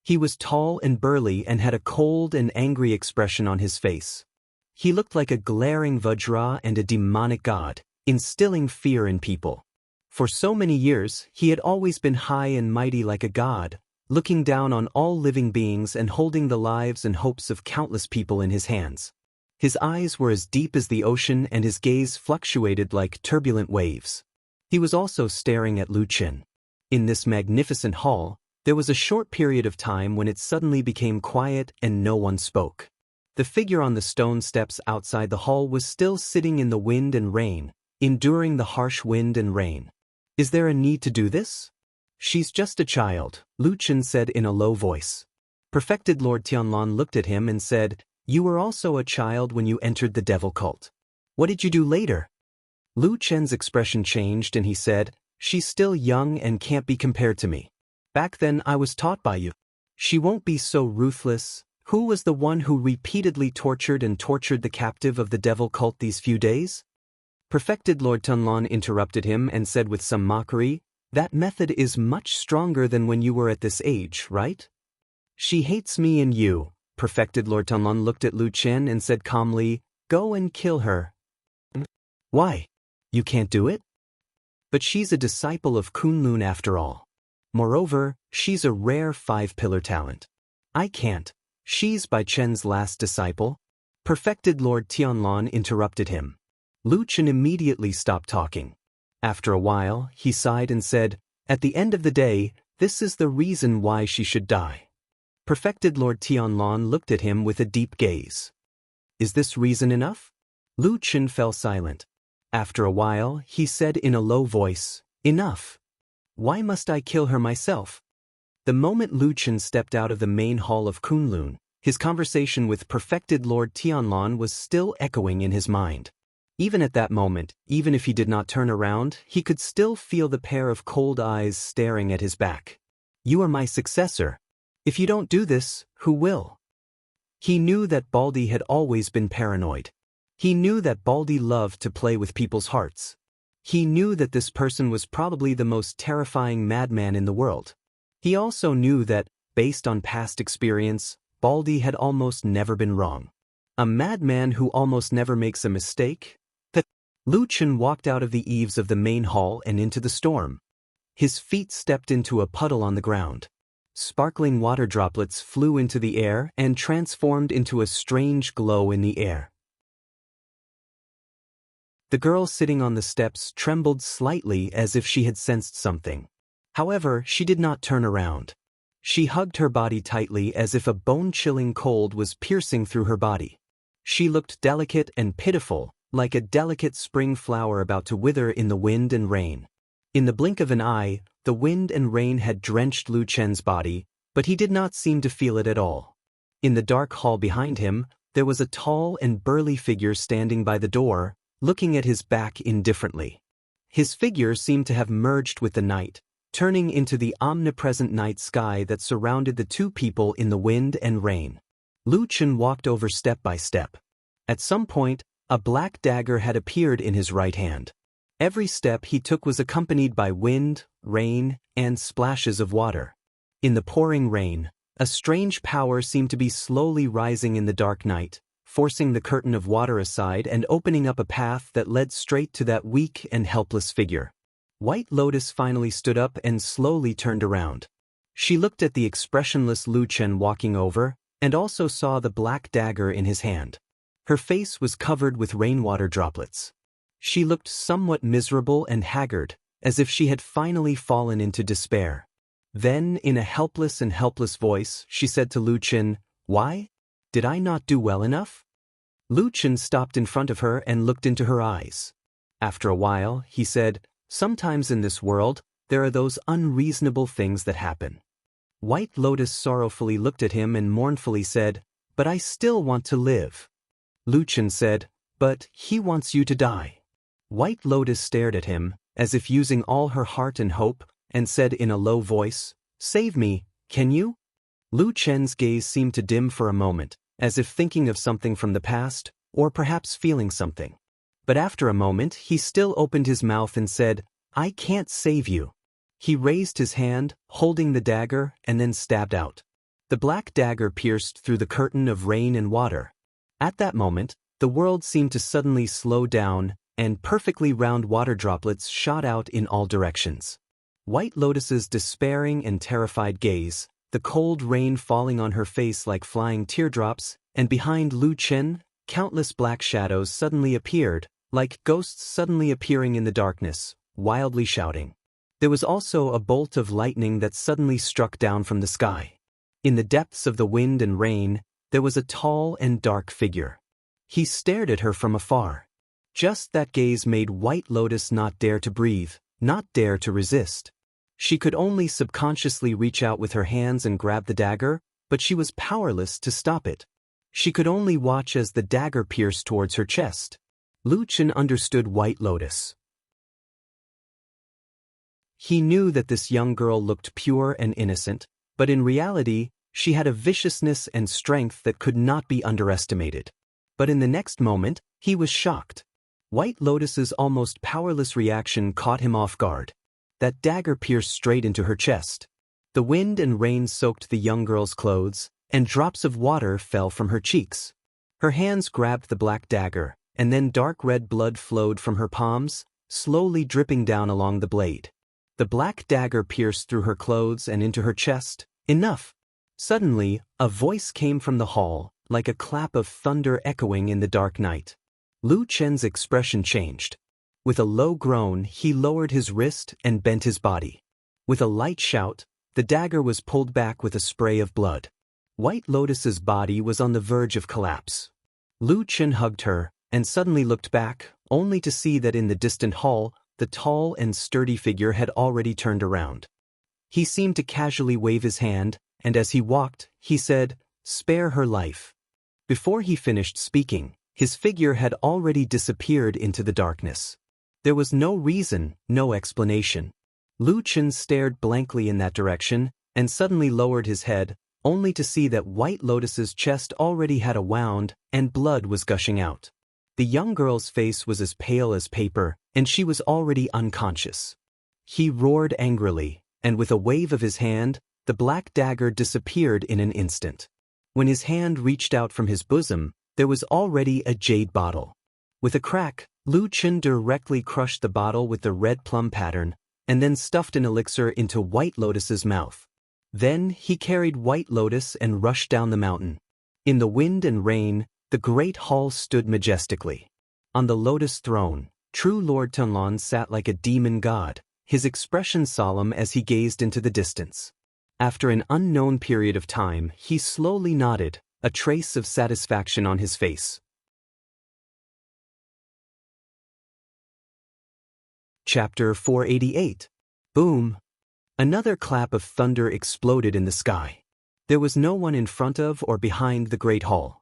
He was tall and burly and had a cold and angry expression on his face. He looked like a glaring Vajra and a demonic god, instilling fear in people. For so many years, he had always been high and mighty like a god, looking down on all living beings and holding the lives and hopes of countless people in his hands. His eyes were as deep as the ocean and his gaze fluctuated like turbulent waves. He was also staring at Lu Chen. In this magnificent hall, there was a short period of time when it suddenly became quiet and no one spoke. The figure on the stone steps outside the hall was still sitting in the wind and rain, enduring the harsh wind and rain. Is there a need to do this? She's just a child, Lu Chen said in a low voice. Perfected Lord Tianlan looked at him and said, "You were also a child when you entered the devil cult. What did you do later?" Lu Chen's expression changed and he said, "She's still young and can't be compared to me. Back then I was taught by you. She won't be so ruthless. Who was the one who repeatedly tortured the captive of the devil cult these few days?" Perfected Lord Tianlan interrupted him and said with some mockery, "That method is much stronger than when you were at this age, right?" "She hates me and you." Perfected Lord Tianlan looked at Lu Chen and said calmly, "Go and kill her." "Why? You can't do it?" "But she's a disciple of Kunlun after all. Moreover, she's a rare five-pillar talent. I can't. She's Bai Chen's last disciple." Perfected Lord Tianlan interrupted him. Lu Chen immediately stopped talking. After a while, he sighed and said, "At the end of the day, this is the reason why she should die." Perfected Lord Tianlan looked at him with a deep gaze. "Is this reason enough?" Lu Chen fell silent. After a while, he said in a low voice, "Enough. Why must I kill her myself?" The moment Lu Chen stepped out of the main hall of Kunlun, his conversation with Perfected Lord Tianlan was still echoing in his mind. Even at that moment, even if he did not turn around, he could still feel the pair of cold eyes staring at his back. "You are my successor. If you don't do this, who will?" He knew that Baldy had always been paranoid. He knew that Baldy loved to play with people's hearts. He knew that this person was probably the most terrifying madman in the world. He also knew that, based on past experience, Baldy had almost never been wrong. A madman who almost never makes a mistake? Lu Chen walked out of the eaves of the main hall and into the storm. His feet stepped into a puddle on the ground. Sparkling water droplets flew into the air and transformed into a strange glow in the air. The girl sitting on the steps trembled slightly as if she had sensed something. However, she did not turn around. She hugged her body tightly as if a bone-chilling cold was piercing through her body. She looked delicate and pitiful, like a delicate spring flower about to wither in the wind and rain. In the blink of an eye, the wind and rain had drenched Lu Chen's body, but he did not seem to feel it at all. In the dark hall behind him, there was a tall and burly figure standing by the door, looking at his back indifferently. His figure seemed to have merged with the night, turning into the omnipresent night sky that surrounded the two people in the wind and rain. Lu Chen walked over step by step. At some point, a black dagger had appeared in his right hand. Every step he took was accompanied by wind, rain, and splashes of water. In the pouring rain, a strange power seemed to be slowly rising in the dark night, forcing the curtain of water aside and opening up a path that led straight to that weak and helpless figure. White Lotus finally stood up and slowly turned around. She looked at the expressionless Lu Chen walking over, and also saw the black dagger in his hand. Her face was covered with rainwater droplets. She looked somewhat miserable and haggard, as if she had finally fallen into despair. Then, in a helpless voice, she said to Lu Chen, "Why? Did I not do well enough?" Lu Chen stopped in front of her and looked into her eyes. After a while, he said, "Sometimes in this world, there are those unreasonable things that happen." White Lotus sorrowfully looked at him and mournfully said, "But I still want to live." Lu Chen said, "But he wants you to die." White Lotus stared at him, as if using all her heart and hope, and said in a low voice, "Save me, can you?" Lu Chen's gaze seemed to dim for a moment, as if thinking of something from the past, or perhaps feeling something. But after a moment he still opened his mouth and said, "I can't save you." He raised his hand, holding the dagger, and then stabbed out. The black dagger pierced through the curtain of rain and water. At that moment, the world seemed to suddenly slow down, and perfectly round water droplets shot out in all directions. White Lotus's despairing and terrified gaze, the cold rain falling on her face like flying teardrops, and behind Lu Chen, countless black shadows suddenly appeared, like ghosts suddenly appearing in the darkness, wildly shouting. There was also a bolt of lightning that suddenly struck down from the sky. In the depths of the wind and rain, there was a tall and dark figure. He stared at her from afar. Just that gaze made White Lotus not dare to breathe, not dare to resist. She could only subconsciously reach out with her hands and grab the dagger, but she was powerless to stop it. She could only watch as the dagger pierced towards her chest. Lu Chen understood White Lotus. He knew that this young girl looked pure and innocent, but in reality, she had a viciousness and strength that could not be underestimated. But in the next moment, he was shocked. White Lotus's almost powerless reaction caught him off guard. That dagger pierced straight into her chest. The wind and rain soaked the young girl's clothes, and drops of water fell from her cheeks. Her hands grabbed the black dagger, and then dark red blood flowed from her palms, slowly dripping down along the blade. The black dagger pierced through her clothes and into her chest. Enough! Suddenly, a voice came from the hall, like a clap of thunder echoing in the dark night. Lu Chen's expression changed. With a low groan, he lowered his wrist and bent his body. With a light shout, the dagger was pulled back with a spray of blood. White Lotus's body was on the verge of collapse. Lu Chen hugged her, and suddenly looked back, only to see that in the distant hall, the tall and sturdy figure had already turned around. He seemed to casually wave his hand, and as he walked, he said, "Spare her life." Before he finished speaking, his figure had already disappeared into the darkness. There was no reason, no explanation. Lu Chen stared blankly in that direction, and suddenly lowered his head, only to see that White Lotus's chest already had a wound, and blood was gushing out. The young girl's face was as pale as paper, and she was already unconscious. He roared angrily, and with a wave of his hand, the black dagger disappeared in an instant. When his hand reached out from his bosom, there was already a jade bottle. With a crack, Lu Chen directly crushed the bottle with the red plum pattern, and then stuffed an elixir into White Lotus's mouth. Then he carried White Lotus and rushed down the mountain. In the wind and rain, the great hall stood majestically. On the lotus throne, true Lord Tunlon sat like a demon god, his expression solemn as he gazed into the distance. After an unknown period of time, he slowly nodded, a trace of satisfaction on his face. Chapter 488. Boom! Another clap of thunder exploded in the sky. There was no one in front of or behind the great hall.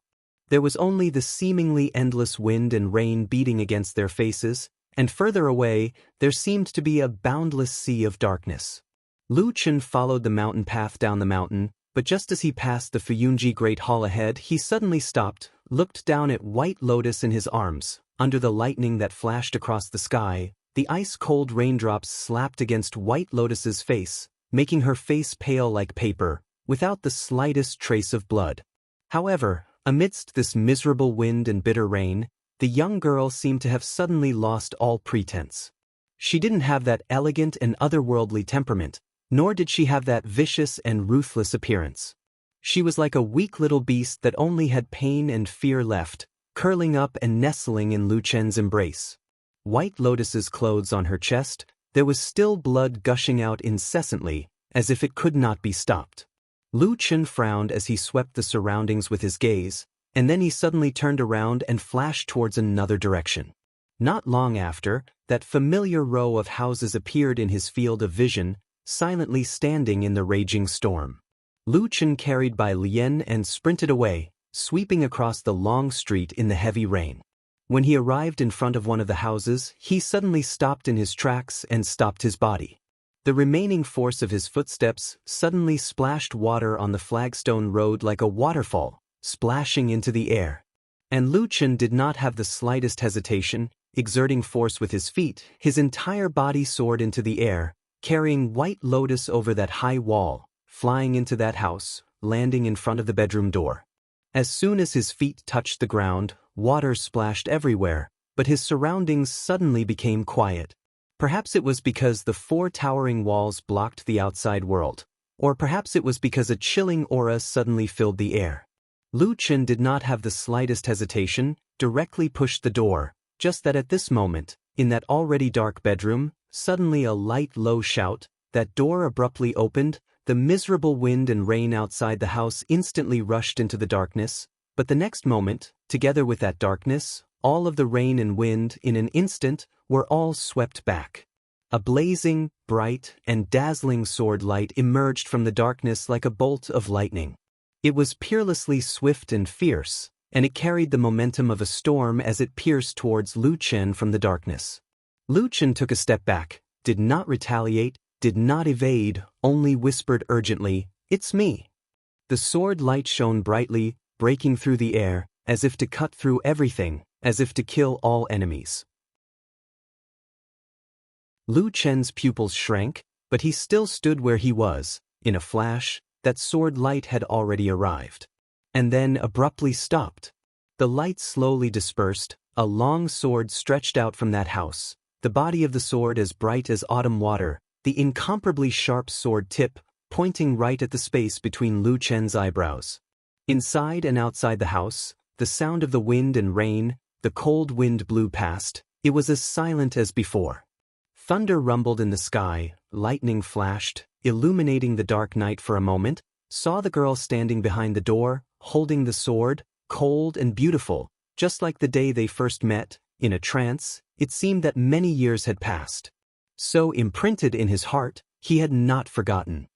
There was only the seemingly endless wind and rain beating against their faces, and further away, there seemed to be a boundless sea of darkness. Lu Chen followed the mountain path down the mountain, but just as he passed the Fuyunji Great Hall ahead, he suddenly stopped, looked down at White Lotus in his arms. Under the lightning that flashed across the sky, the ice-cold raindrops slapped against White Lotus's face, making her face pale like paper, without the slightest trace of blood. However, amidst this miserable wind and bitter rain, the young girl seemed to have suddenly lost all pretense. She didn't have that elegant and otherworldly temperament, nor did she have that vicious and ruthless appearance. She was like a weak little beast that only had pain and fear left, curling up and nestling in Lu Chen's embrace. White Lotus's clothes on her chest, there was still blood gushing out incessantly, as if it could not be stopped. Lu Chen frowned as he swept the surroundings with his gaze, and then he suddenly turned around and flashed towards another direction. Not long after, that familiar row of houses appeared in his field of vision, silently standing in the raging storm. Lu Chen carried by Lien and sprinted away, sweeping across the long street in the heavy rain. When he arrived in front of one of the houses, he suddenly stopped in his tracks and stopped his body. The remaining force of his footsteps suddenly splashed water on the flagstone road like a waterfall, splashing into the air. And Lu Chen did not have the slightest hesitation, exerting force with his feet, his entire body soared into the air, carrying White Lotus over that high wall, flying into that house, landing in front of the bedroom door. As soon as his feet touched the ground, water splashed everywhere, but his surroundings suddenly became quiet. Perhaps it was because the 4 towering walls blocked the outside world, or perhaps it was because a chilling aura suddenly filled the air. Lu Chen did not have the slightest hesitation, directly pushed the door, just that at this moment, in that already dark bedroom, suddenly a light low shout, that door abruptly opened, the miserable wind and rain outside the house instantly rushed into the darkness, but the next moment, together with that darkness, all of the rain and wind, in an instant, were all swept back. A blazing, bright, and dazzling sword light emerged from the darkness like a bolt of lightning. It was peerlessly swift and fierce, and it carried the momentum of a storm as it pierced towards Lu Chen from the darkness. Lu Chen took a step back, did not retaliate, did not evade, only whispered urgently, "It's me." The sword light shone brightly, breaking through the air, as if to cut through everything, as if to kill all enemies. Lu Chen's pupils shrank, but he still stood where he was. In a flash, that sword light had already arrived. And then abruptly stopped. The light slowly dispersed, a long sword stretched out from that house, the body of the sword as bright as autumn water, the incomparably sharp sword tip pointing right at the space between Lu Chen's eyebrows. Inside and outside the house, the sound of the wind and rain, the cold wind blew past, it was as silent as before. Thunder rumbled in the sky, lightning flashed, illuminating the dark night for a moment, saw the girl standing behind the door, holding the sword, cold and beautiful, just like the day they first met, in a trance. It seemed that many years had passed. So imprinted in his heart, he had not forgotten.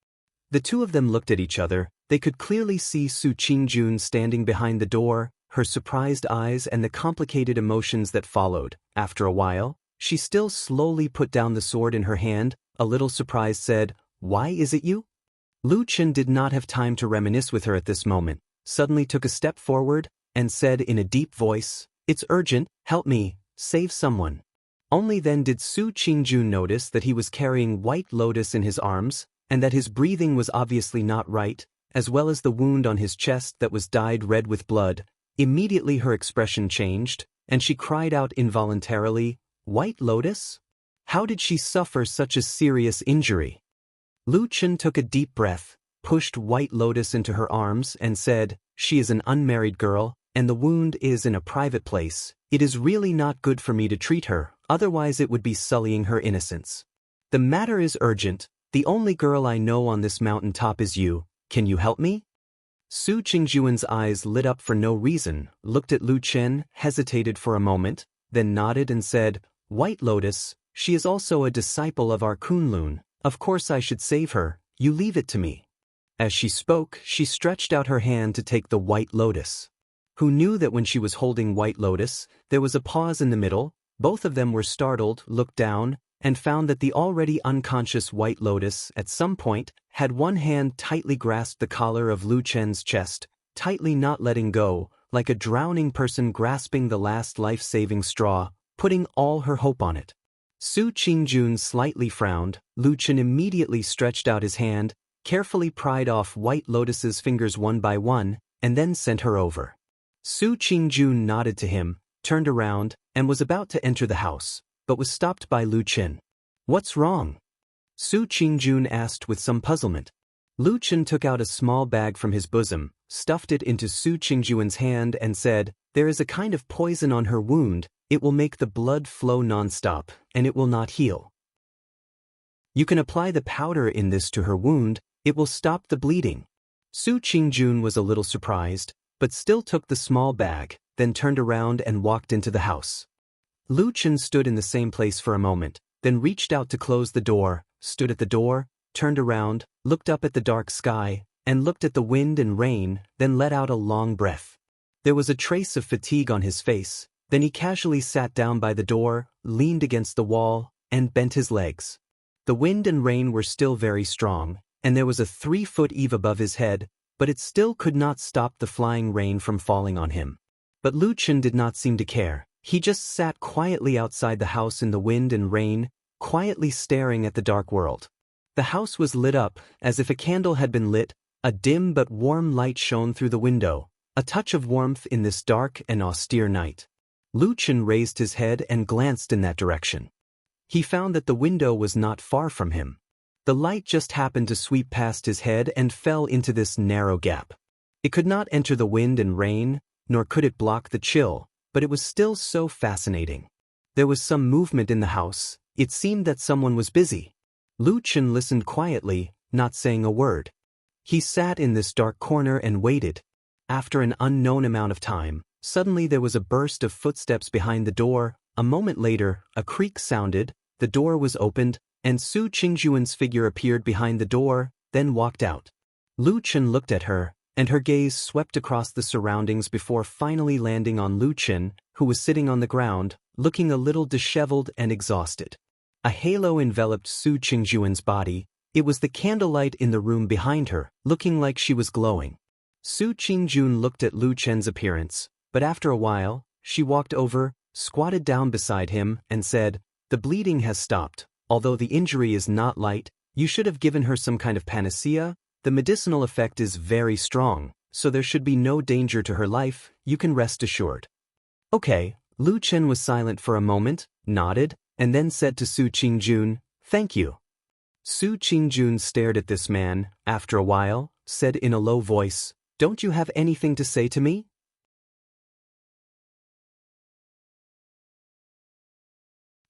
The two of them looked at each other. They could clearly see Su Qingjun standing behind the door, her surprised eyes and the complicated emotions that followed. After a while, she still slowly put down the sword in her hand, a little surprised said, "Why is it you?" Lu Chen did not have time to reminisce with her at this moment, suddenly took a step forward, and said in a deep voice, "It's urgent, help me, save someone." Only then did Su Qingjun notice that he was carrying White Lotus in his arms, and that his breathing was obviously not right, as well as the wound on his chest that was dyed red with blood. Immediately her expression changed, and she cried out involuntarily, "White Lotus? How did she suffer such a serious injury?" Lu Chen took a deep breath, pushed White Lotus into her arms and said, "She is an unmarried girl, and the wound is in a private place. It is really not good for me to treat her, otherwise it would be sullying her innocence. The matter is urgent. The only girl I know on this mountain top is you. Can you help me?" Su Qingjuan's eyes lit up for no reason, looked at Lu Chen, hesitated for a moment, then nodded and said, "White Lotus, she is also a disciple of our Kunlun. Of course I should save her, you leave it to me." As she spoke, she stretched out her hand to take the White Lotus. Who knew that when she was holding White Lotus, there was a pause in the middle? Both of them were startled, looked down, and found that the already unconscious White Lotus, at some point, had one hand tightly grasped the collar of Lu Chen's chest, tightly not letting go, like a drowning person grasping the last life-saving straw, putting all her hope on it. Su Qingjun slightly frowned. Lu Chen immediately stretched out his hand, carefully pried off White Lotus's fingers one by one, and then sent her over. Su Qingjun nodded to him, turned around, and was about to enter the house, but was stopped by Lu Chen. "What's wrong?" Su Qingjun asked with some puzzlement. Lu Chen took out a small bag from his bosom, stuffed it into Su Qingjuan's hand and said, "There is a kind of poison on her wound. It will make the blood flow non-stop, and it will not heal." You can apply the powder in this to her wound, it will stop the bleeding. Su Qingjun was a little surprised, but still took the small bag, then turned around and walked into the house. Lu Chen stood in the same place for a moment, then reached out to close the door, stood at the door, turned around, looked up at the dark sky, and looked at the wind and rain, then let out a long breath. There was a trace of fatigue on his face, then he casually sat down by the door, leaned against the wall, and bent his legs. The wind and rain were still very strong, and there was a 3-foot eave above his head, but it still could not stop the flying rain from falling on him. But Lu Chen did not seem to care. He just sat quietly outside the house in the wind and rain, quietly staring at the dark world. The house was lit up, as if a candle had been lit. A dim but warm light shone through the window, a touch of warmth in this dark and austere night. Lu Chen raised his head and glanced in that direction. He found that the window was not far from him. The light just happened to sweep past his head and fell into this narrow gap. It could not enter the wind and rain, nor could it block the chill, but it was still so fascinating. There was some movement in the house. It seemed that someone was busy. Lu Chen listened quietly, not saying a word. He sat in this dark corner and waited. After an unknown amount of time, suddenly there was a burst of footsteps behind the door. A moment later, a creak sounded, the door was opened, and Su Qingjuan's figure appeared behind the door, then walked out. Lu Chen looked at her, and her gaze swept across the surroundings before finally landing on Lu Chen, who was sitting on the ground, looking a little disheveled and exhausted. A halo enveloped Su Qingjuan's body. It was the candlelight in the room behind her, looking like she was glowing. Su Qingjun looked at Lu Chen's appearance, but after a while, she walked over, squatted down beside him, and said, "The bleeding has stopped. Although the injury is not light, you should have given her some kind of panacea. The medicinal effect is very strong, so there should be no danger to her life, you can rest assured." Okay, Lu Chen was silent for a moment, nodded, and then said to Su Qingjun, "Thank you." Su Qingjun stared at this man, after a while, said in a low voice, "Don't you have anything to say to me?"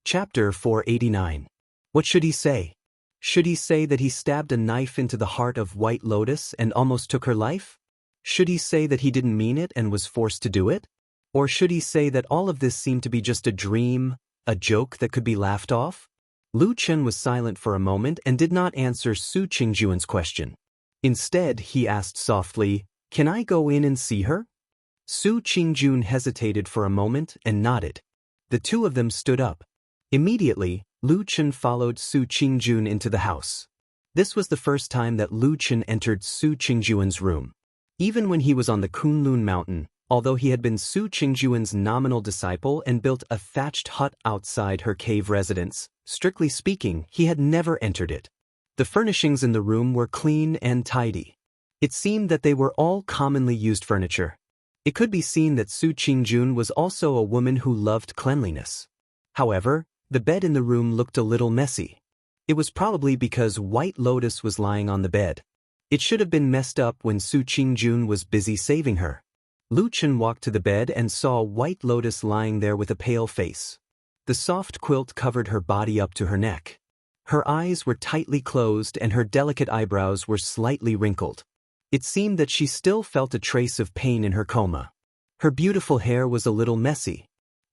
Chapter 489. What should he say? Should he say that he stabbed a knife into the heart of White Lotus and almost took her life? Should he say that he didn't mean it and was forced to do it? Or should he say that all of this seemed to be just a dream, a joke that could be laughed off? Lu Chen was silent for a moment and did not answer Su Qingjuan's question. Instead, he asked softly, "Can I go in and see her?" Su Qingjun hesitated for a moment and nodded. The two of them stood up. Immediately, Lu Chen followed Su Qingjun into the house. This was the first time that Lu Chen entered Su Qingjuan's room. Even when he was on the Kunlun mountain, although he had been Su Qingjuan's nominal disciple and built a thatched hut outside her cave residence, strictly speaking, he had never entered it. The furnishings in the room were clean and tidy. It seemed that they were all commonly used furniture. It could be seen that Su Qingjun was also a woman who loved cleanliness. However, the bed in the room looked a little messy. It was probably because White Lotus was lying on the bed. It should have been messed up when Su Qingjun was busy saving her. Lu Chen walked to the bed and saw White Lotus lying there with a pale face. The soft quilt covered her body up to her neck. Her eyes were tightly closed and her delicate eyebrows were slightly wrinkled. It seemed that she still felt a trace of pain in her coma. Her beautiful hair was a little messy.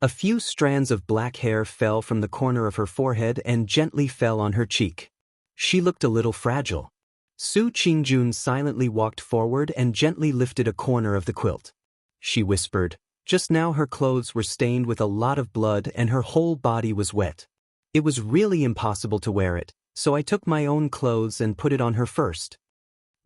A few strands of black hair fell from the corner of her forehead and gently fell on her cheek. She looked a little fragile. Su Qingjun silently walked forward and gently lifted a corner of the quilt. She whispered, "Just now her clothes were stained with a lot of blood and her whole body was wet. It was really impossible to wear it, so I took my own clothes and put it on her first."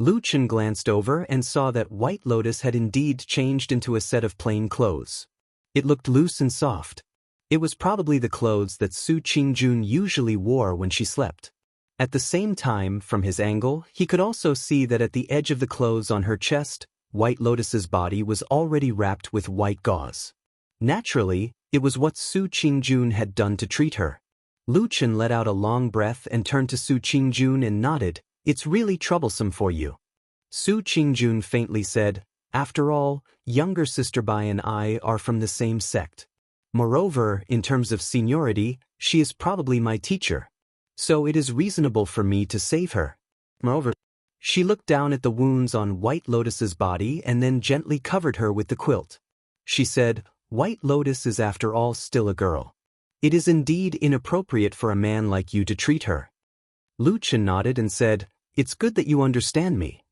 Lu Chen glanced over and saw that White Lotus had indeed changed into a set of plain clothes. It looked loose and soft. It was probably the clothes that Su Qingjun usually wore when she slept. At the same time, from his angle, he could also see that at the edge of the clothes on her chest, White Lotus's body was already wrapped with white gauze. Naturally, it was what Su Qingjun had done to treat her. Lu Chen let out a long breath and turned to Su Qingjun and nodded, "It's really troublesome for you." Su Qingjun faintly said, "After all, younger sister Bai and I are from the same sect. Moreover, in terms of seniority, she is probably my teacher." so it is reasonable for me to save her. Moreover, she looked down at the wounds on White Lotus's body and then gently covered her with the quilt. She said, White Lotus is after all still a girl. It is indeed inappropriate for a man like you to treat her. Lu Chen nodded and said, It's good that you understand me.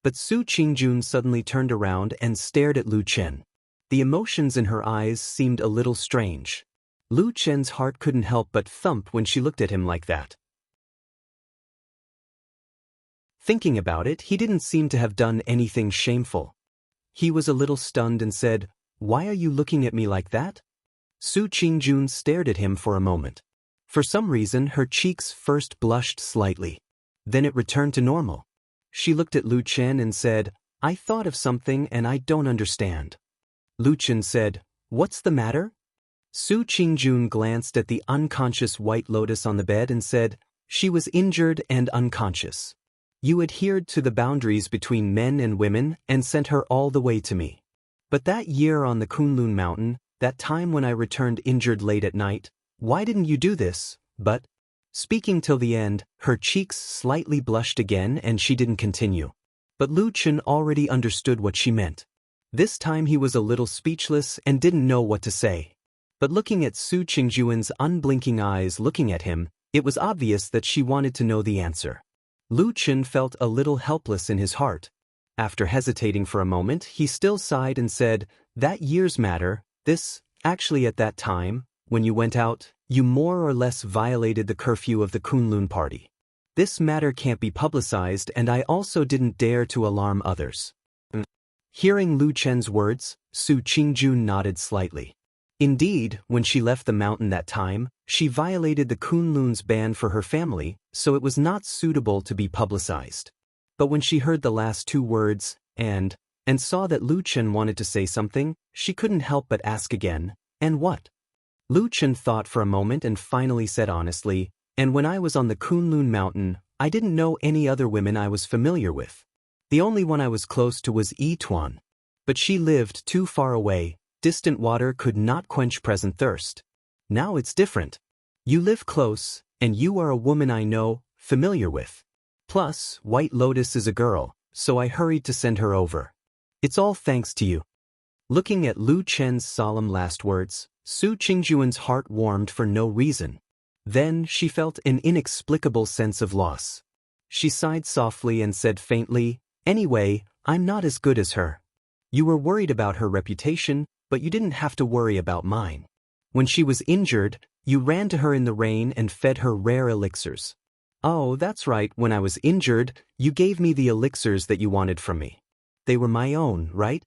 But Su Qingjun suddenly turned around and stared at Lu Chen. The emotions in her eyes seemed a little strange. Lu Chen's heart couldn't help but thump when she looked at him like that. Thinking about it, he didn't seem to have done anything shameful. He was a little stunned and said, Why are you looking at me like that? Su Qingjun stared at him for a moment. For some reason, her cheeks first blushed slightly. Then it returned to normal. She looked at Lu Chen and said, I thought of something and I don't understand. Lu Chen said, What's the matter? Su Qingjun glanced at the unconscious White Lotus on the bed and said, She was injured and unconscious. You adhered to the boundaries between men and women and sent her all the way to me. But that year on the Kunlun Mountain, that time when I returned injured late at night, why didn't you do this? But, speaking till the end, her cheeks slightly blushed again and she didn't continue. But Lu Chen already understood what she meant. This time he was a little speechless and didn't know what to say. But looking at Su Qingjun's unblinking eyes looking at him, it was obvious that she wanted to know the answer. Lu Chen felt a little helpless in his heart. After hesitating for a moment, he still sighed and said, That year's matter, actually at that time, when you went out, you more or less violated the curfew of the Kunlun party. This matter can't be publicized and I also didn't dare to alarm others. Hearing Lu Chen's words, Su Qingjun nodded slightly. Indeed, when she left the mountain that time, she violated the Kunlun's ban for her family, so it was not suitable to be publicized. But when she heard the last two words, and saw that Lu Chen wanted to say something, she couldn't help but ask again, And what? Lu Chen thought for a moment and finally said honestly, And when I was on the Kunlun Mountain, I didn't know any other women I was familiar with. The only one I was close to was Yi Tuan. But she lived too far away. Distant water could not quench present thirst. Now it's different. You live close, and you are a woman I know, familiar with. Plus, White Lotus is a girl, so I hurried to send her over. It's all thanks to you. Looking at Lu Chen's solemn last words, Su Qingjun's heart warmed for no reason. Then she felt an inexplicable sense of loss. She sighed softly and said faintly, Anyway, I'm not as good as her. You were worried about her reputation, but you didn't have to worry about mine. When she was injured, you ran to her in the rain and fed her rare elixirs. Oh, that's right, when I was injured, you gave me the elixirs that you wanted from me. They were my own, right?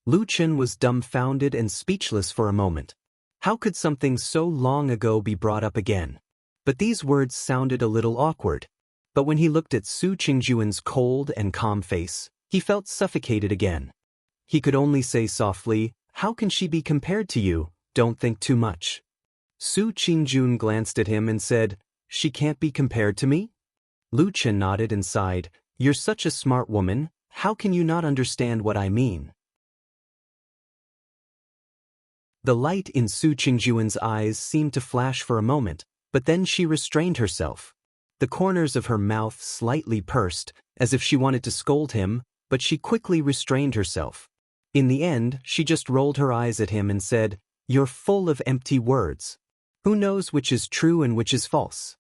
Lu Chen was dumbfounded and speechless for a moment. How could something so long ago be brought up again? But these words sounded a little awkward. But when he looked at Su Qingjun's cold and calm face, he felt suffocated again. He could only say softly, How can she be compared to you? Don't think too much. Su Qingjun glanced at him and said, She can't be compared to me? Lu Chen nodded and sighed, You're such a smart woman, how can you not understand what I mean? The light in Su Qingjun's eyes seemed to flash for a moment, but then she restrained herself. The corners of her mouth slightly pursed, as if she wanted to scold him, but she quickly restrained herself. In the end, she just rolled her eyes at him and said, You're full of empty words. Who knows which is true and which is false?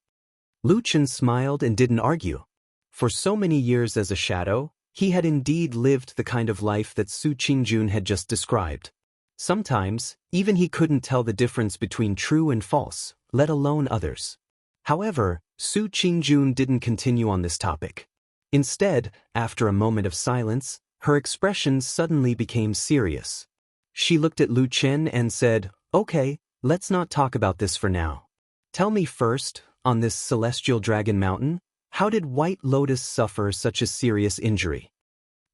Lu Chen smiled and didn't argue. For so many years as a shadow, he had indeed lived the kind of life that Su Qingjun had just described. Sometimes, even he couldn't tell the difference between true and false, let alone others. However, Su Qingjun didn't continue on this topic. Instead, after a moment of silence, her expression suddenly became serious. She looked at Lu Chen and said, Okay, let's not talk about this for now. Tell me first, on this celestial dragon mountain, how did White Lotus suffer such a serious injury?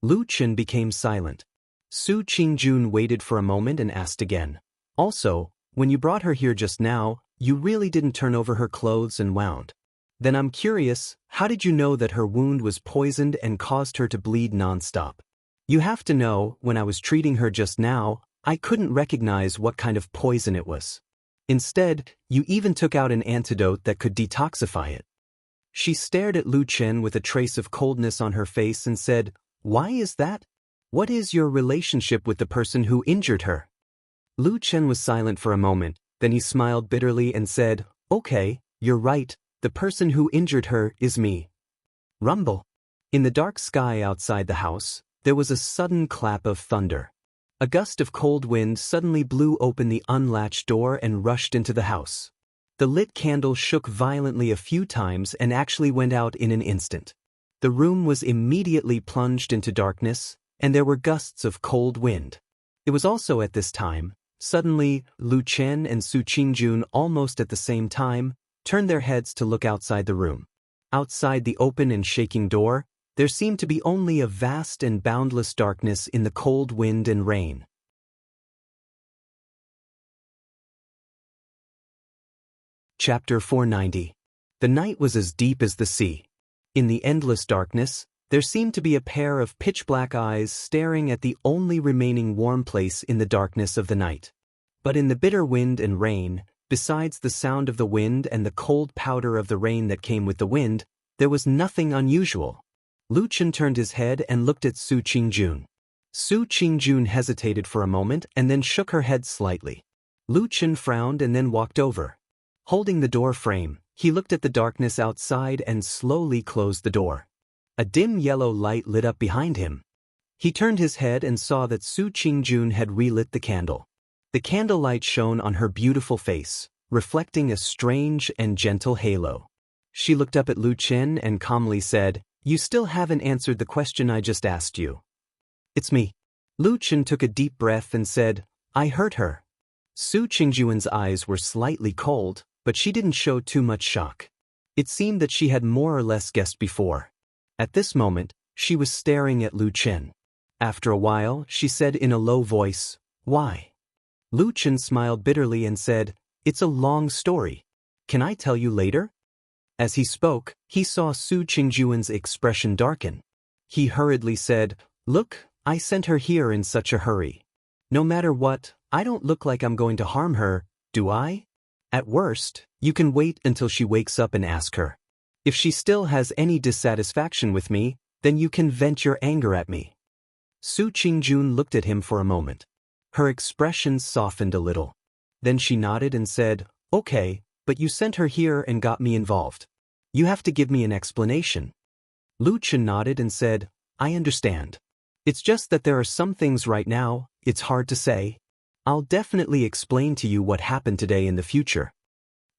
Lu Chen became silent. Su Qingjun waited for a moment and asked again. Also, when you brought her here just now, you really didn't turn over her clothes and wound. Then I'm curious, how did you know that her wound was poisoned and caused her to bleed non-stop? You have to know, when I was treating her just now, I couldn't recognize what kind of poison it was. Instead, you even took out an antidote that could detoxify it. She stared at Lu Chen with a trace of coldness on her face and said, "Why is that? What is your relationship with the person who injured her?" Lu Chen was silent for a moment, then he smiled bitterly and said, "Okay, you're right, the person who injured her is me." Rumble. In the dark sky outside the house, there was a sudden clap of thunder. A gust of cold wind suddenly blew open the unlatched door and rushed into the house. The lit candle shook violently a few times and actually went out in an instant. The room was immediately plunged into darkness, and there were gusts of cold wind. It was also at this time, suddenly, Lu Chen and Su Qingjun almost at the same time turned their heads to look outside the room. Outside the open and shaking door, there seemed to be only a vast and boundless darkness in the cold wind and rain. Chapter 490. The night was as deep as the sea. In the endless darkness, there seemed to be a pair of pitch-black eyes staring at the only remaining warm place in the darkness of the night. But in the bitter wind and rain, besides the sound of the wind and the cold powder of the rain that came with the wind, there was nothing unusual. Lu Chen turned his head and looked at Su Qingjun. Su Qingjun hesitated for a moment and then shook her head slightly. Lu Chen frowned and then walked over. Holding the door frame, he looked at the darkness outside and slowly closed the door. A dim yellow light lit up behind him. He turned his head and saw that Su Qingjun had relit the candle. The candlelight shone on her beautiful face, reflecting a strange and gentle halo. She looked up at Lu Chen and calmly said, "You still haven't answered the question I just asked you." "It's me." Lu Chen took a deep breath and said, "I hurt her." Su Qingjun's eyes were slightly cold, but she didn't show too much shock. It seemed that she had more or less guessed before. At this moment, she was staring at Lu Chen. After a while, she said in a low voice, "Why?" Lu Chen smiled bitterly and said, "It's a long story. Can I tell you later?" As he spoke, he saw Su Qingjun's expression darken. He hurriedly said, "Look, I sent her here in such a hurry. No matter what, I don't look like I'm going to harm her, do I? At worst, you can wait until she wakes up and ask her. If she still has any dissatisfaction with me, then you can vent your anger at me." Su Qingjun looked at him for a moment. Her expression softened a little. Then she nodded and said, "Okay, but you sent her here and got me involved. You have to give me an explanation." Lu Chen nodded and said, "I understand. It's just that there are some things right now, it's hard to say. I'll definitely explain to you what happened today in the future."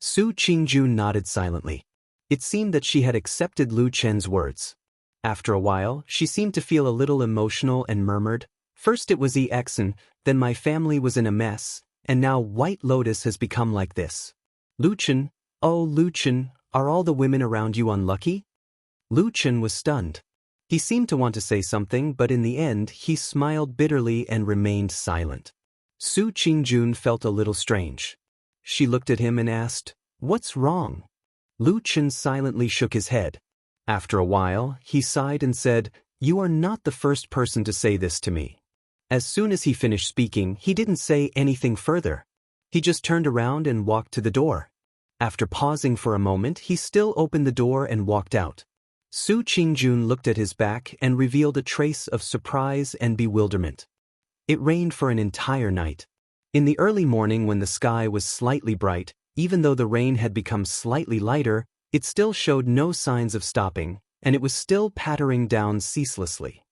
Su Qingjun nodded silently. It seemed that she had accepted Lu Chen's words. After a while, she seemed to feel a little emotional and murmured, "First it was EXN, then my family was in a mess, and now White Lotus has become like this. Lu Chen, oh Lu Chen, are all the women around you unlucky?" Lu Chen was stunned. He seemed to want to say something, but in the end he smiled bitterly and remained silent. Su Qingjun felt a little strange. She looked at him and asked, "What's wrong?" Lu Chen silently shook his head. After a while, he sighed and said, "You are not the first person to say this to me." As soon as he finished speaking, he didn't say anything further. He just turned around and walked to the door. After pausing for a moment, he still opened the door and walked out. Su Qingjun looked at his back and revealed a trace of surprise and bewilderment. It rained for an entire night. In the early morning when the sky was slightly bright, even though the rain had become slightly lighter, it still showed no signs of stopping, and it was still pattering down ceaselessly.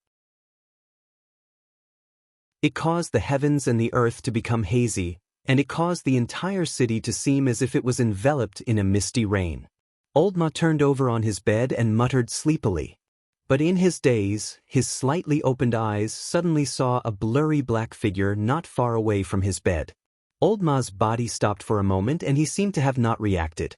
It caused the heavens and the earth to become hazy, and it caused the entire city to seem as if it was enveloped in a misty rain. Old Ma turned over on his bed and muttered sleepily. But in his daze, his slightly opened eyes suddenly saw a blurry black figure not far away from his bed. Old Ma's body stopped for a moment and he seemed to have not reacted.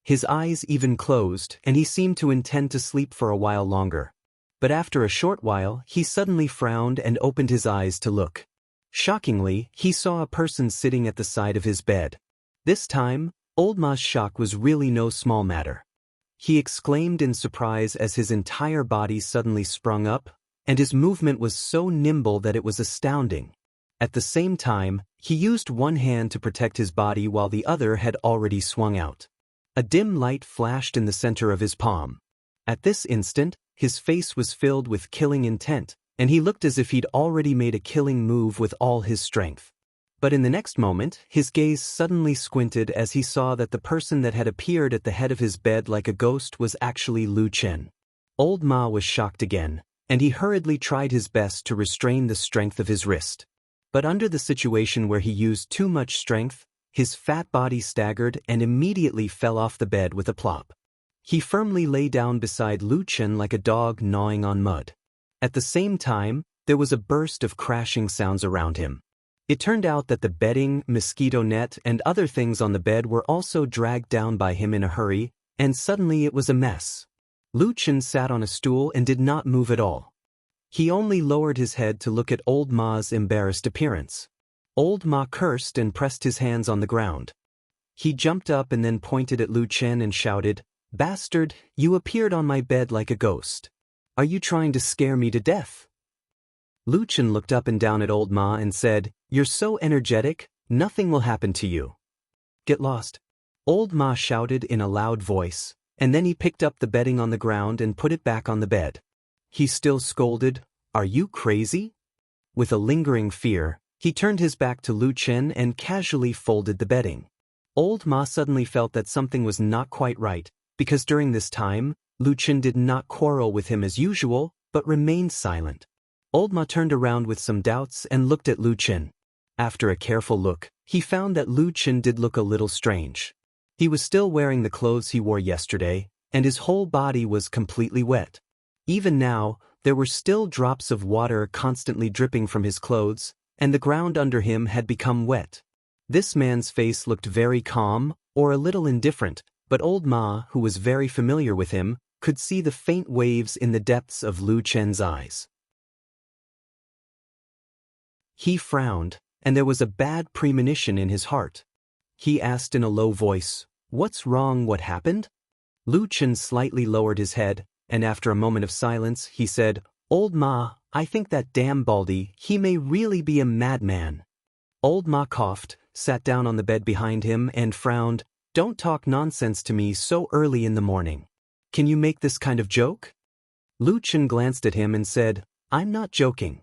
His eyes even closed and he seemed to intend to sleep for a while longer. But after a short while, he suddenly frowned and opened his eyes to look. Shockingly, he saw a person sitting at the side of his bed. This time, Old Ma's shock was really no small matter. He exclaimed in surprise as his entire body suddenly sprung up, and his movement was so nimble that it was astounding. At the same time, he used one hand to protect his body while the other had already swung out. A dim light flashed in the center of his palm. At this instant, his face was filled with killing intent, and he looked as if he'd already made a killing move with all his strength. But in the next moment, his gaze suddenly squinted as he saw that the person that had appeared at the head of his bed like a ghost was actually Lu Chen. Old Ma was shocked again, and he hurriedly tried his best to restrain the strength of his wrist. But under the situation where he used too much strength, his fat body staggered and immediately fell off the bed with a plop. He firmly lay down beside Lu Chen like a dog gnawing on mud. At the same time, there was a burst of crashing sounds around him. It turned out that the bedding, mosquito net, and other things on the bed were also dragged down by him in a hurry, and suddenly it was a mess. Lu Chen sat on a stool and did not move at all. He only lowered his head to look at Old Ma's embarrassed appearance. Old Ma cursed and pressed his hands on the ground. He jumped up and then pointed at Lu Chen and shouted, "Bastard, you appeared on my bed like a ghost. Are you trying to scare me to death?" Lu Chen looked up and down at Old Ma and said, "You're so energetic, nothing will happen to you. Get lost." Old Ma shouted in a loud voice, and then he picked up the bedding on the ground and put it back on the bed. He still scolded, "Are you crazy?" With a lingering fear, he turned his back to Lu Chen and casually folded the bedding. Old Ma suddenly felt that something was not quite right, because during this time, Lu Chen did not quarrel with him as usual, but remained silent. Old Ma turned around with some doubts and looked at Lu Chen. After a careful look, he found that Lu Chen did look a little strange. He was still wearing the clothes he wore yesterday, and his whole body was completely wet. Even now, there were still drops of water constantly dripping from his clothes, and the ground under him had become wet. This man's face looked very calm, or a little indifferent, but Old Ma, who was very familiar with him, could see the faint waves in the depths of Lu Chen's eyes. He frowned, and there was a bad premonition in his heart. He asked in a low voice, "What's wrong? What happened?" Lu Chen slightly lowered his head, and after a moment of silence, he said, "Old Ma, I think that damn Baldy, he may really be a madman." Old Ma coughed, sat down on the bed behind him, and frowned, "Don't talk nonsense to me so early in the morning. Can you make this kind of joke?" Lu Chen glanced at him and said, "I'm not joking."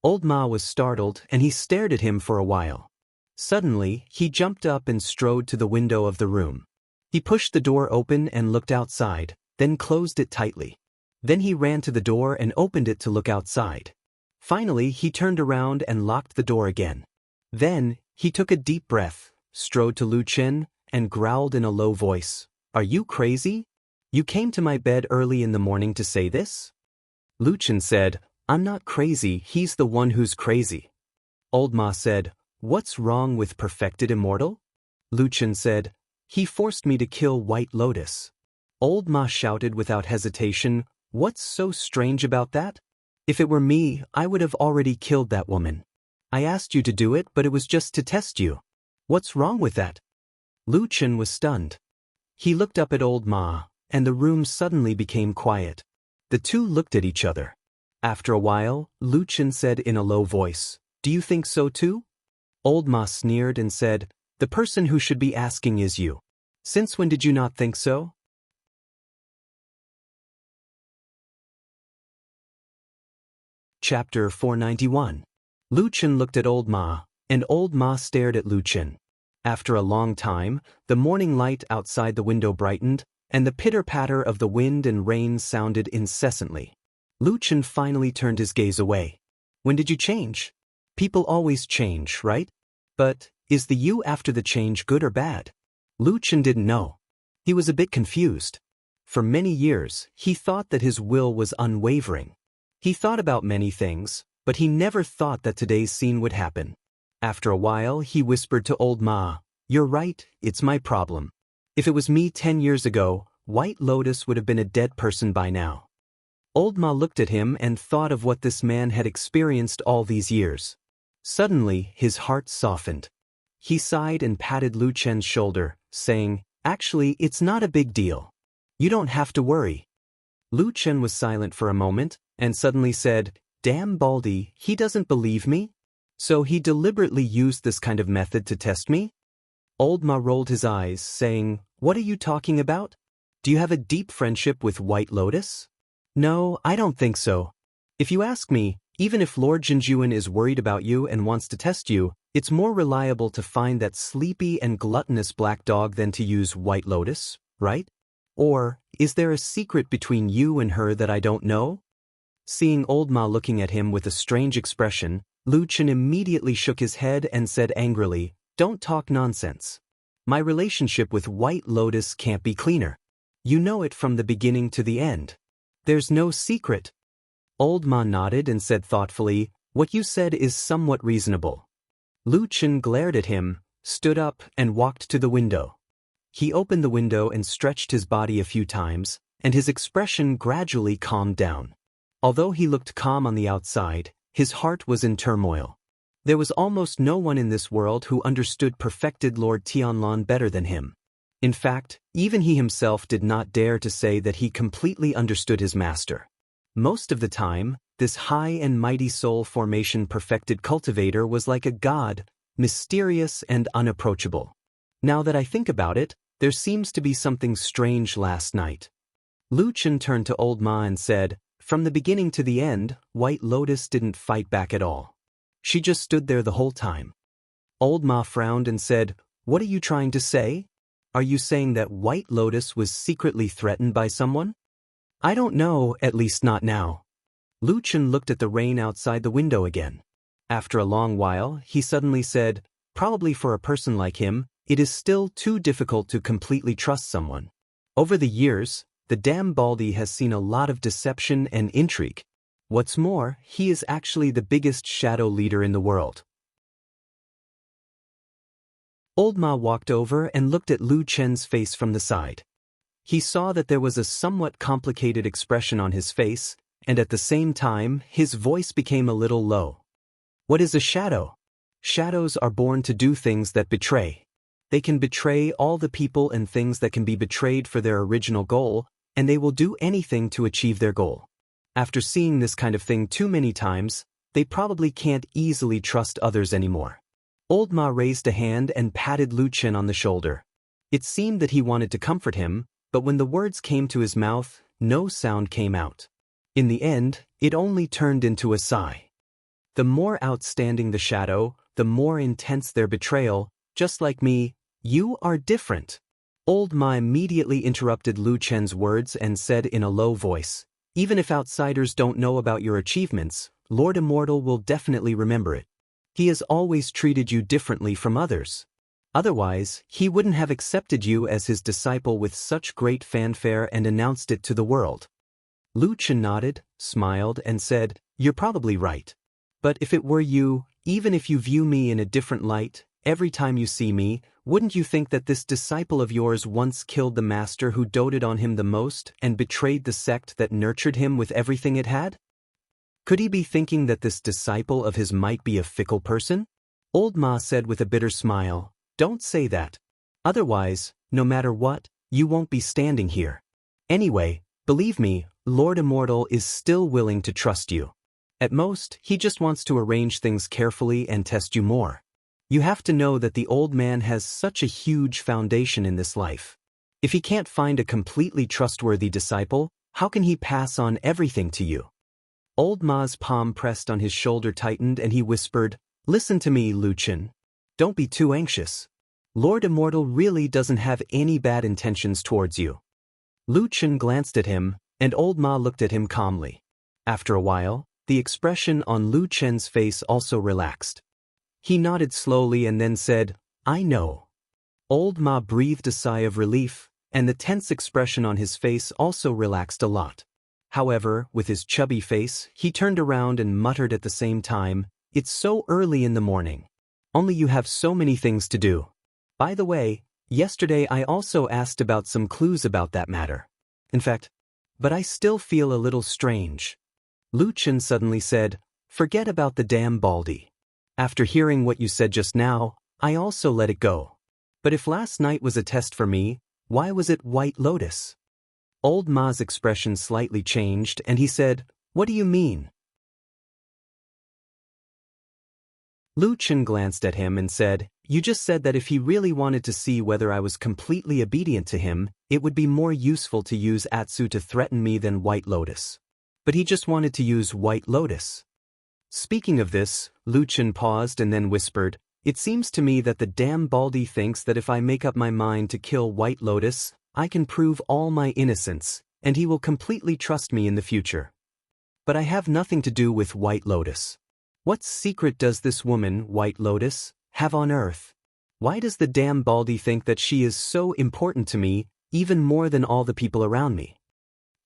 Old Ma was startled, and he stared at him for a while. Suddenly, he jumped up and strode to the window of the room. He pushed the door open and looked outside, then closed it tightly. Then he ran to the door and opened it to look outside. Finally, he turned around and locked the door again. Then, he took a deep breath, strode to Lu Chen, and growled in a low voice, "Are you crazy? You came to my bed early in the morning to say this?" Lu Chen said, "I'm not crazy, he's the one who's crazy." Old Ma said, "What's wrong with Perfected Immortal?" Lu Chen said, "He forced me to kill White Lotus." Old Ma shouted without hesitation, "What's so strange about that? If it were me, I would have already killed that woman. I asked you to do it, but it was just to test you. What's wrong with that?" Lu Chen was stunned. He looked up at Old Ma, and the room suddenly became quiet. The two looked at each other. After a while, Lu Chen said in a low voice, "Do you think so too?" Old Ma sneered and said, "The person who should be asking is you. Since when did you not think so?" Chapter 491. Lu Chen looked at Old Ma, and Old Ma stared at Lu Chen. After a long time, the morning light outside the window brightened, and the pitter-patter of the wind and rain sounded incessantly. Lu Chen finally turned his gaze away. "When did you change? People always change, right? But, is the you after the change good or bad?" Lu Chen didn't know. He was a bit confused. For many years, he thought that his will was unwavering. He thought about many things, but he never thought that today's scene would happen. After a while, he whispered to Old Ma, "You're right, it's my problem. If it was me 10 years ago, White Lotus would have been a dead person by now." Old Ma looked at him and thought of what this man had experienced all these years. Suddenly, his heart softened. He sighed and patted Lu Chen's shoulder, saying, "Actually, it's not a big deal. You don't have to worry." Lu Chen was silent for a moment, and suddenly said, "Damn Baldy, he doesn't believe me? So he deliberately used this kind of method to test me?" Old Ma rolled his eyes, saying, "What are you talking about? Do you have a deep friendship with White Lotus?" "No, I don't think so. If you ask me, even if Lord Jinjuan is worried about you and wants to test you, it's more reliable to find that sleepy and gluttonous black dog than to use White Lotus, right? Or, is there a secret between you and her that I don't know?" Seeing Old Ma looking at him with a strange expression, Lu Chen immediately shook his head and said angrily, "Don't talk nonsense. My relationship with White Lotus can't be cleaner. You know it from the beginning to the end. There's no secret." Old Ma nodded and said thoughtfully, "What you said is somewhat reasonable." Lu Chen glared at him, stood up, and walked to the window. He opened the window and stretched his body a few times, and his expression gradually calmed down. Although he looked calm on the outside, his heart was in turmoil. There was almost no one in this world who understood perfected Lord Tianlan better than him. In fact, even he himself did not dare to say that he completely understood his master. Most of the time, this high and mighty soul formation perfected cultivator was like a god, mysterious and unapproachable. Now that I think about it, there seems to be something strange last night. Lu Chen turned to Old Ma and said, "From the beginning to the end, White Lotus didn't fight back at all. She just stood there the whole time." Old Ma frowned and said, "What are you trying to say? Are you saying that White Lotus was secretly threatened by someone?" "I don't know, at least not now." Lu Chen looked at the rain outside the window again. After a long while, he suddenly said, "Probably for a person like him, it is still too difficult to completely trust someone. Over the years, the damn Baldy has seen a lot of deception and intrigue. What's more, he is actually the biggest shadow leader in the world." Old Ma walked over and looked at Lu Chen's face from the side. He saw that there was a somewhat complicated expression on his face, and at the same time, his voice became a little low. "What is a shadow? Shadows are born to do things that betray. They can betray all the people and things that can be betrayed for their original goal, and they will do anything to achieve their goal. After seeing this kind of thing too many times, they probably can't easily trust others anymore." Old Ma raised a hand and patted Lu Chen on the shoulder. It seemed that he wanted to comfort him, but when the words came to his mouth, no sound came out. In the end, it only turned into a sigh. The more outstanding the shadow, the more intense their betrayal. Just like me, you are different. Old Ma immediately interrupted Lu Chen's words and said in a low voice, "Even if outsiders don't know about your achievements, Lord Immortal will definitely remember it. He has always treated you differently from others. Otherwise, he wouldn't have accepted you as his disciple with such great fanfare and announced it to the world." Lu Chen nodded, smiled, and said, "You're probably right. But if it were you, even if you view me in a different light, every time you see me, wouldn't you think that this disciple of yours once killed the master who doted on him the most and betrayed the sect that nurtured him with everything it had? Could he be thinking that this disciple of his might be a fickle person?" Old Ma said with a bitter smile, "Don't say that. Otherwise, no matter what, you won't be standing here. Anyway, believe me, Lord Immortal is still willing to trust you. At most, he just wants to arrange things carefully and test you more. You have to know that the old man has such a huge foundation in this life. If he can't find a completely trustworthy disciple, how can he pass on everything to you?" Old Ma's palm pressed on his shoulder tightened and he whispered, "Listen to me, Lu Chen. Don't be too anxious. Lord Immortal really doesn't have any bad intentions towards you." Lu Chen glanced at him, and Old Ma looked at him calmly. After a while, the expression on Lu Chen's face also relaxed. He nodded slowly and then said, "I know." Old Ma breathed a sigh of relief, and the tense expression on his face also relaxed a lot. However, with his chubby face, he turned around and muttered at the same time, "It's so early in the morning. Only you have so many things to do. By the way, yesterday I also asked about some clues about that matter. In fact, but I still feel a little strange." Lu Chen suddenly said, "Forget about the damn Baldy. After hearing what you said just now, I also let it go. But if last night was a test for me, why was it White Lotus?" Old Ma's expression slightly changed and he said, "What do you mean?" Lu Chen glanced at him and said, "You just said that if he really wanted to see whether I was completely obedient to him, it would be more useful to use Atsu to threaten me than White Lotus. But he just wanted to use White Lotus." Speaking of this, Lu Chen paused and then whispered, "It seems to me that the damn Baldy thinks that if I make up my mind to kill White Lotus, I can prove all my innocence, and he will completely trust me in the future. But I have nothing to do with White Lotus. What secret does this woman, White Lotus, have on Earth? Why does the damn Baldy think that she is so important to me, even more than all the people around me?"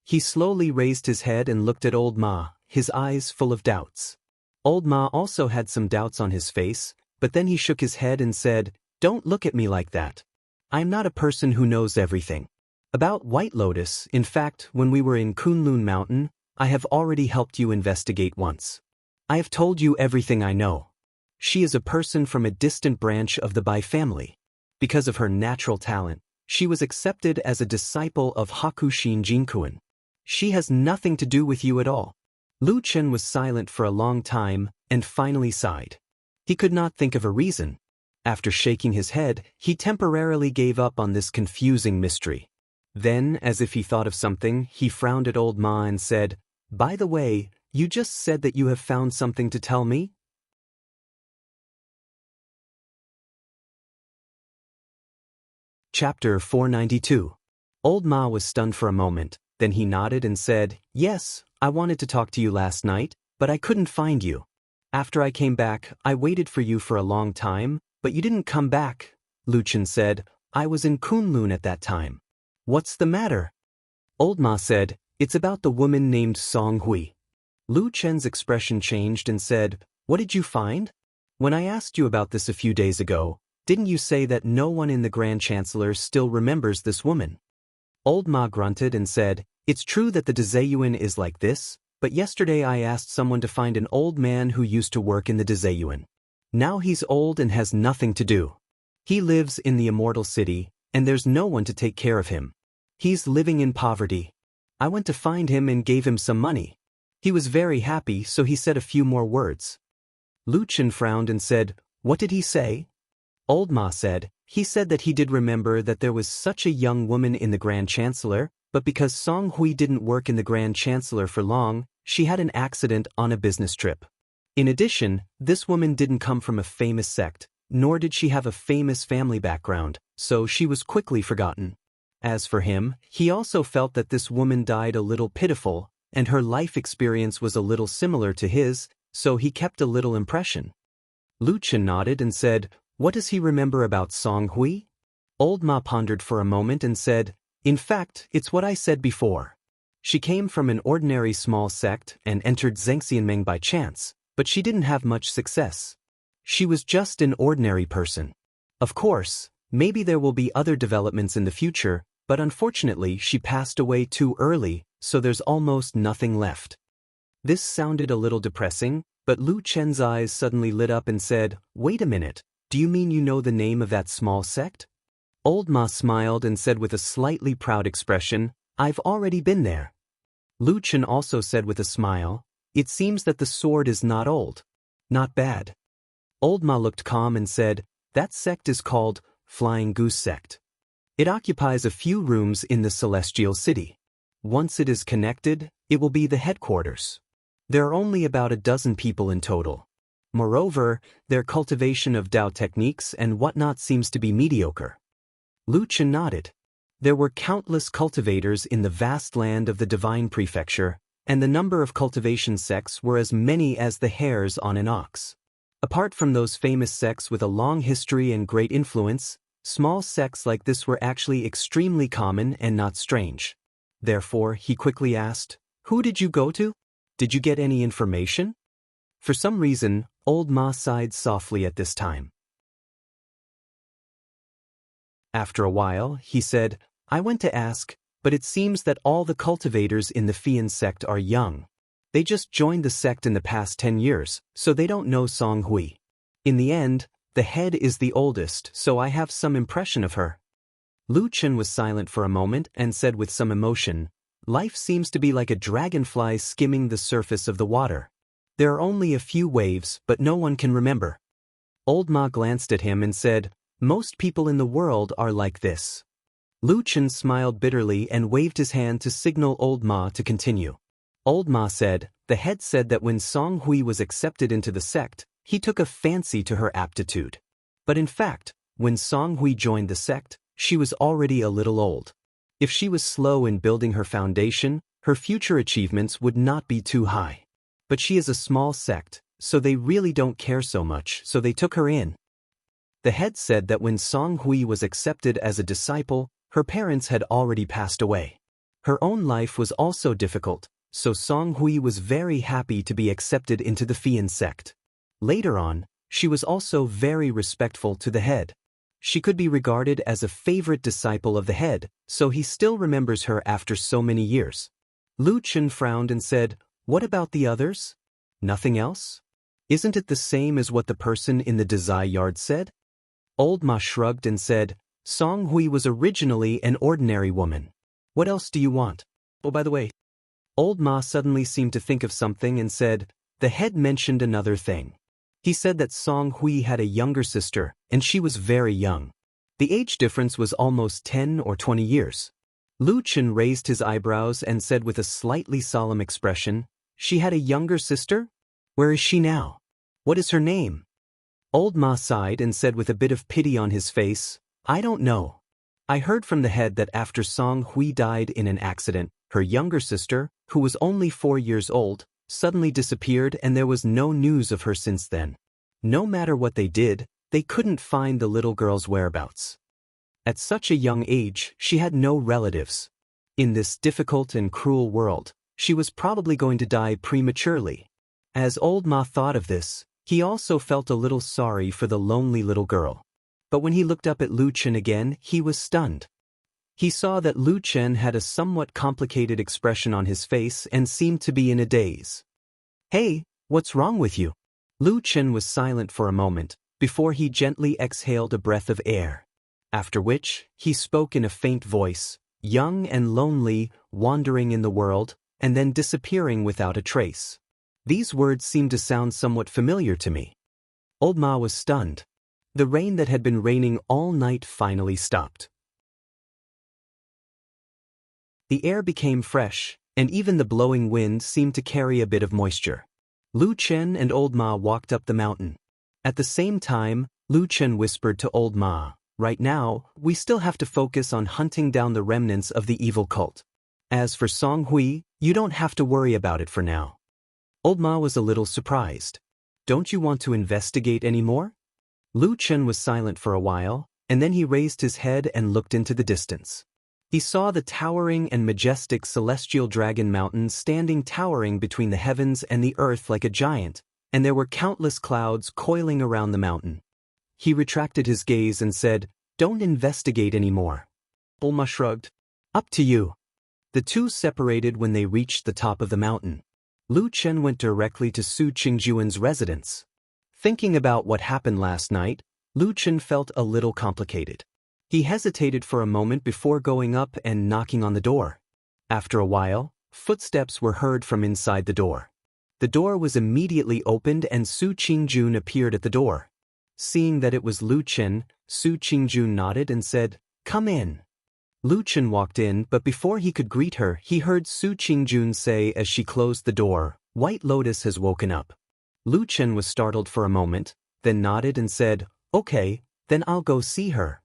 He slowly raised his head and looked at Old Ma, his eyes full of doubts. Old Ma also had some doubts on his face, but then he shook his head and said, "Don't look at me like that. I'm not a person who knows everything. About White Lotus, in fact, when we were in Kunlun Mountain, I have already helped you investigate once. I have told you everything I know. She is a person from a distant branch of the Bai family. Because of her natural talent, she was accepted as a disciple of Hakushin Jinkuan. She has nothing to do with you at all." Lu Chen was silent for a long time, and finally sighed. He could not think of a reason. After shaking his head, he temporarily gave up on this confusing mystery. Then, as if he thought of something, he frowned at Old Ma and said, "By the way, you just said that you have found something to tell me?" Chapter 492. Old Ma was stunned for a moment, then he nodded and said, "Yes, I wanted to talk to you last night, but I couldn't find you. After I came back, I waited for you for a long time, but you didn't come back." Lu Chen said, "I was in Kunlun at that time." "What's the matter?" Old Ma said, "It's about the woman named Song Hui." Lu Chen's expression changed and said, "What did you find? When I asked you about this a few days ago, didn't you say that no one in the Grand Chancellor still remembers this woman?" Old Ma grunted and said, "It's true that the Dezayuan is like this, but yesterday I asked someone to find an old man who used to work in the Dezayuan. Now he's old and has nothing to do. He lives in the Immortal City, and there's no one to take care of him. He's living in poverty. I went to find him and gave him some money. He was very happy, so he said a few more words." Lu Chen frowned and said, "What did he say?" Old Ma said, "He said that he did remember that there was such a young woman in the Grand Chancellor, but because Song Hui didn't work in the Grand Chancellor for long, she had an accident on a business trip. In addition, this woman didn't come from a famous sect, nor did she have a famous family background, so she was quickly forgotten. As for him, he also felt that this woman died a little pitiful, and her life experience was a little similar to his, so he kept a little impression." Lu Chen nodded and said, "What does he remember about Song Hui?" Old Ma pondered for a moment and said, "In fact, it's what I said before. She came from an ordinary small sect and entered Zhengxianmeng by chance, but she didn't have much success. She was just an ordinary person. Of course, maybe there will be other developments in the future, but unfortunately she passed away too early, so there's almost nothing left." This sounded a little depressing, but Lu Chen's eyes suddenly lit up and said, "Wait a minute, do you mean you know the name of that small sect?" Old Ma smiled and said with a slightly proud expression, "I've already been there." Lu Chen also said with a smile, "It seems that the sword is not old. Not bad." Old Ma looked calm and said, "That sect is called Flying Goose Sect. It occupies a few rooms in the Celestial City. Once it is connected, it will be the headquarters. There are only about a dozen people in total. Moreover, their cultivation of Dao techniques and whatnot seems to be mediocre." Lu Chen nodded. There were countless cultivators in the vast land of the Divine Prefecture, and the number of cultivation sects were as many as the hairs on an ox. Apart from those famous sects with a long history and great influence, small sects like this were actually extremely common and not strange. Therefore, he quickly asked, "Who did you go to? Did you get any information?" For some reason, Old Ma sighed softly at this time. After a while, he said, "I went to ask, but it seems that all the cultivators in the Fian sect are young. They just joined the sect in the past 10 years, so they don't know Song Hui. In the end, the head is the oldest, so I have some impression of her." Lu Chen was silent for a moment and said with some emotion, "Life seems to be like a dragonfly skimming the surface of the water. There are only a few waves, but no one can remember. Old Ma glanced at him and said, "Most people in the world are like this." Lu Chen smiled bitterly and waved his hand to signal Old Ma to continue. Old Ma said, "The head said that when Song Hui was accepted into the sect, he took a fancy to her aptitude. But in fact, when Song Hui joined the sect, she was already a little old. If she was slow in building her foundation, her future achievements would not be too high. But she is a small sect, so they really don't care so much, so they took her in." The head said that when Song Hui was accepted as a disciple, her parents had already passed away. Her own life was also difficult, so Song Hui was very happy to be accepted into the Fian sect. Later on, she was also very respectful to the head. She could be regarded as a favorite disciple of the head, so he still remembers her after so many years. Lu Chen frowned and said, "What about the others? Nothing else? Isn't it the same as what the person in the Dazai yard said?" Old Ma shrugged and said, "Song Hui was originally an ordinary woman. What else do you want? Oh, by the way." Old Ma suddenly seemed to think of something and said, "The head mentioned another thing. He said that Song Hui had a younger sister, and she was very young. The age difference was almost 10 or 20 years. Lu Chen raised his eyebrows and said with a slightly solemn expression, "She had a younger sister? Where is she now? What is her name?" Old Ma sighed and said with a bit of pity on his face, "I don't know. I heard from the head that after Song Hui died in an accident, her younger sister, who was only 4 years old, suddenly disappeared and there was no news of her since then. No matter what they did, they couldn't find the little girl's whereabouts. At such a young age, she had no relatives. In this difficult and cruel world, she was probably going to die prematurely." As Old Ma thought of this, he also felt a little sorry for the lonely little girl. But when he looked up at Lu Chen again, he was stunned. He saw that Lu Chen had a somewhat complicated expression on his face and seemed to be in a daze. "Hey, what's wrong with you?" Lu Chen was silent for a moment, before he gently exhaled a breath of air. After which, he spoke in a faint voice, "Young and lonely, wandering in the world, and then disappearing without a trace. These words seem to sound somewhat familiar to me." Old Ma was stunned. The rain that had been raining all night finally stopped. The air became fresh, and even the blowing wind seemed to carry a bit of moisture. Lu Chen and Old Ma walked up the mountain. At the same time, Lu Chen whispered to Old Ma, "Right now, we still have to focus on hunting down the remnants of the evil cult. As for Song Hui, you don't have to worry about it for now." Old Ma was a little surprised. "Don't you want to investigate any more?" Lu Chen was silent for a while, and then he raised his head and looked into the distance. He saw the towering and majestic celestial dragon mountain standing towering between the heavens and the earth like a giant, and there were countless clouds coiling around the mountain. He retracted his gaze and said, "Don't investigate anymore." Old Ma shrugged. "Up to you." The two separated when they reached the top of the mountain. Lu Chen went directly to Su Qingjuan's residence. Thinking about what happened last night, Lu Chen felt a little complicated. He hesitated for a moment before going up and knocking on the door. After a while, footsteps were heard from inside the door. The door was immediately opened and Su Qingjun appeared at the door. Seeing that it was Lu Chen, Su Qingjun nodded and said, "Come in." Lu Chen walked in, but before he could greet her, he heard Su Qingjun say as she closed the door, "White Lotus has woken up." Lu Chen was startled for a moment, then nodded and said, "Okay, then I'll go see her."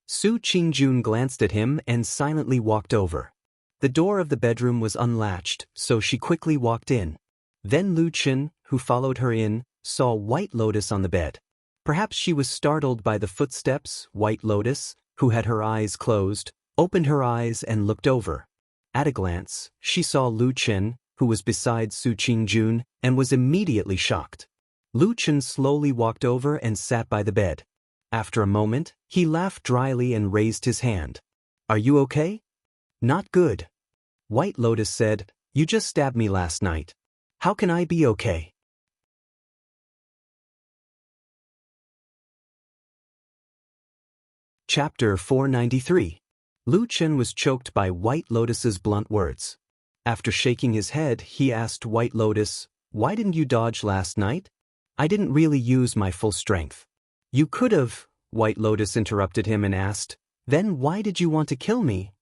Su Qingjun glanced at him and silently walked over. The door of the bedroom was unlatched, so she quickly walked in. Then Lu Chen, who followed her in, saw White Lotus on the bed. Perhaps she was startled by the footsteps. White Lotus, who had her eyes closed, opened her eyes and looked over. At a glance, she saw Lu Chen, who was beside Su Qingjun, and was immediately shocked. Lu Chen slowly walked over and sat by the bed. After a moment, he laughed dryly and raised his hand. "Are you okay?" "Not good." White Lotus said, "You just stabbed me last night. How can I be okay?" Chapter 493. Lu Chen was choked by White Lotus's blunt words. After shaking his head, he asked White Lotus, "Why didn't you dodge last night?" "I didn't really use my full strength." You could have, White Lotus interrupted him and asked, then why did you want to kill me?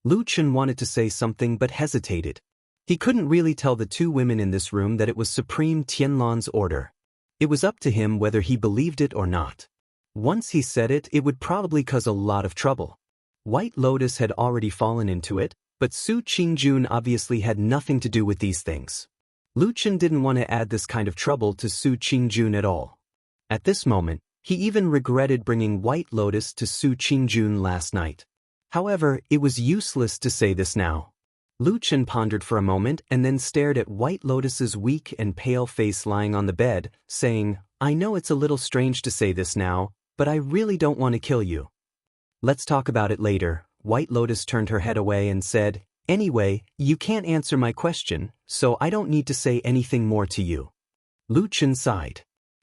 Lu Chen wanted to say something but hesitated. He couldn't really tell the two women in this room that it was Supreme Tianlan's order. It was up to him whether he believed it or not. Once he said it, it would probably cause a lot of trouble. White Lotus had already fallen into it, but Su Qingjun obviously had nothing to do with these things. Lu Chen didn't want to add this kind of trouble to Su Qingjun at all. At this moment, he even regretted bringing White Lotus to Su Qingjun last night. However, it was useless to say this now. Lu Chen pondered for a moment and then stared at White Lotus's weak and pale face lying on the bed, saying, I know it's a little strange to say this now, but I really don't want to kill you. Let's talk about it later. White Lotus turned her head away and said, anyway, you can't answer my question, so I don't need to say anything more to you. Lu Chen sighed.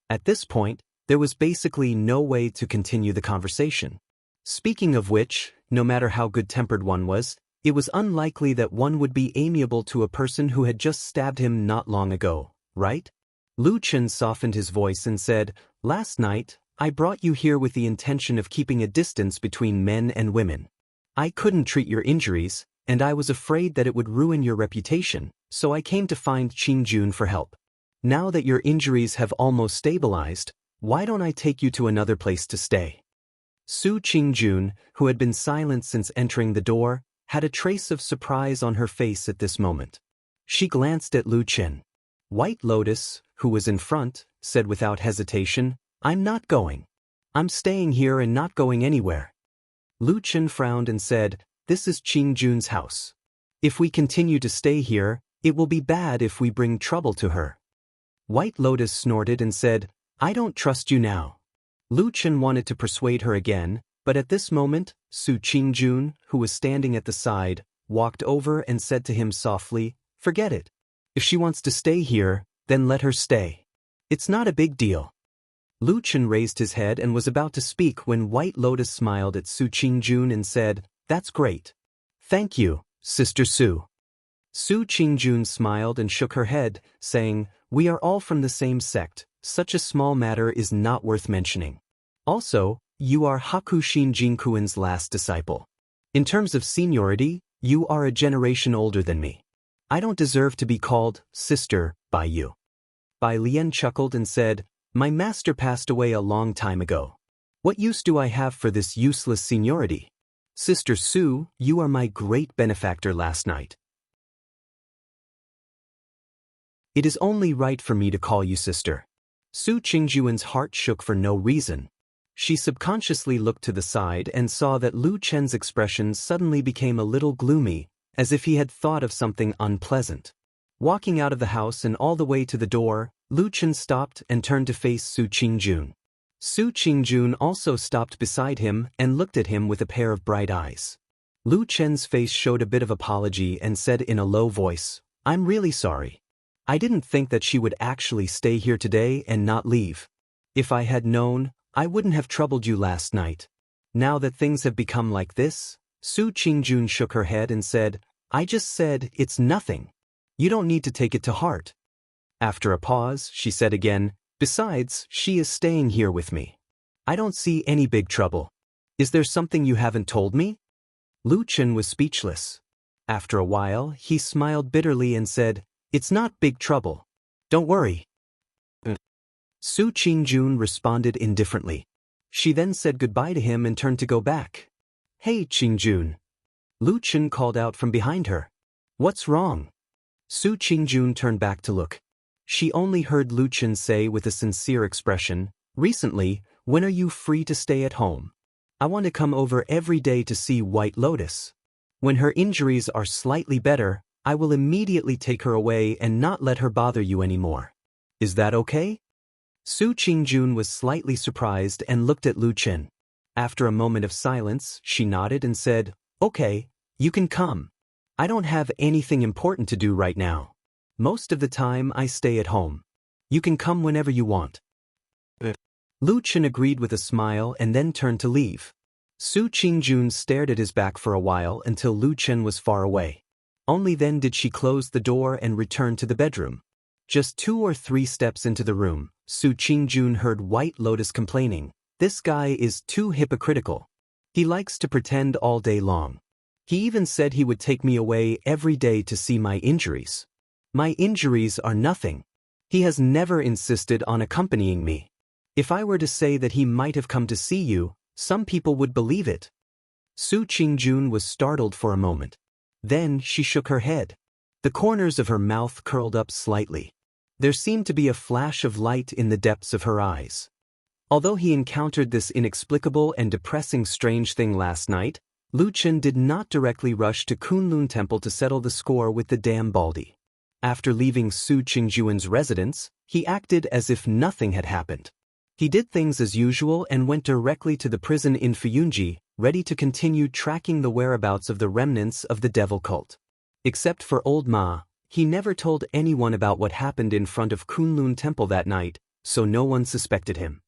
At this point, there was basically no way to continue the conversation. Speaking of which, no matter how good-tempered one was, it was unlikely that one would be amiable to a person who had just stabbed him not long ago, right? Lu Chen softened his voice and said, last night, I brought you here with the intention of keeping a distance between men and women. I couldn't treat your injuries, and I was afraid that it would ruin your reputation, so I came to find Qingjun for help. Now that your injuries have almost stabilized, why don't I take you to another place to stay? Su Qingjun, who had been silent since entering the door, had a trace of surprise on her face at this moment. She glanced at Lu Chen. White Lotus, who was in front, said without hesitation, I'm not going. I'm staying here and not going anywhere. Lu Chen frowned and said, this is Qingjun's house. If we continue to stay here, it will be bad if we bring trouble to her. White Lotus snorted and said, I don't trust you now. Lu Chen wanted to persuade her again, but at this moment, Su Qingjun, who was standing at the side, walked over and said to him softly, forget it. If she wants to stay here, then let her stay. It's not a big deal. Lu Chen raised his head and was about to speak when White Lotus smiled at Su Qingjun and said, that's great. Thank you, Sister Su. Su Qingjun smiled and shook her head, saying, we are all from the same sect, such a small matter is not worth mentioning. Also, you are Hakushin Jinkuan's last disciple. In terms of seniority, you are a generation older than me. I don't deserve to be called sister by you. Bai Lian chuckled and said, my master passed away a long time ago. What use do I have for this useless seniority? Sister Su, you are my great benefactor last night. It is only right for me to call you sister. Su Qingjuan's heart shook for no reason. She subconsciously looked to the side and saw that Lu Chen's expression suddenly became a little gloomy, as if he had thought of something unpleasant. Walking out of the house and all the way to the door, Lu Chen stopped and turned to face Su Qingjun. Su Qingjun also stopped beside him and looked at him with a pair of bright eyes. Lu Chen's face showed a bit of apology and said in a low voice, I'm really sorry. I didn't think that she would actually stay here today and not leave. If I had known, I wouldn't have troubled you last night. Now that things have become like this, Su Qingjun shook her head and said, I just said it's nothing. You don't need to take it to heart. After a pause, she said again, besides, she is staying here with me. I don't see any big trouble. Is there something you haven't told me? Lu Chen was speechless. After a while, he smiled bitterly and said, it's not big trouble. Don't worry. Su Qingjun responded indifferently. She then said goodbye to him and turned to go back. Hey Qingjun. Lu Chen called out from behind her. What's wrong? Su Qingjun turned back to look. She only heard Lu Chen say with a sincere expression, recently, when are you free to stay at home? I want to come over every day to see White Lotus. When her injuries are slightly better, I will immediately take her away and not let her bother you anymore. Is that okay? Su Qingjun was slightly surprised and looked at Lu Chen. After a moment of silence, she nodded and said, okay, you can come. I don't have anything important to do right now. Most of the time I stay at home. You can come whenever you want. Lu Chen agreed with a smile and then turned to leave. Su Qingjun stared at his back for a while until Lu Chen was far away. Only then did she close the door and return to the bedroom. Just 2 or 3 steps into the room, Su Qingjun heard White Lotus complaining, This guy is too hypocritical. He likes to pretend all day long. He even said he would take me away every day to see my injuries. My injuries are nothing. He has never insisted on accompanying me. If I were to say that he might have come to see you, some people would believe it." Su Qingjun was startled for a moment. Then she shook her head. The corners of her mouth curled up slightly. There seemed to be a flash of light in the depths of her eyes. Although he encountered this inexplicable and depressing strange thing last night, Lu Chen did not directly rush to Kunlun Temple to settle the score with the damn Baldi. After leaving Su Qingjuan's residence, he acted as if nothing had happened. He did things as usual and went directly to the prison in Fuyunji, ready to continue tracking the whereabouts of the remnants of the devil cult. Except for old Ma, he never told anyone about what happened in front of Kunlun Temple that night, so no one suspected him.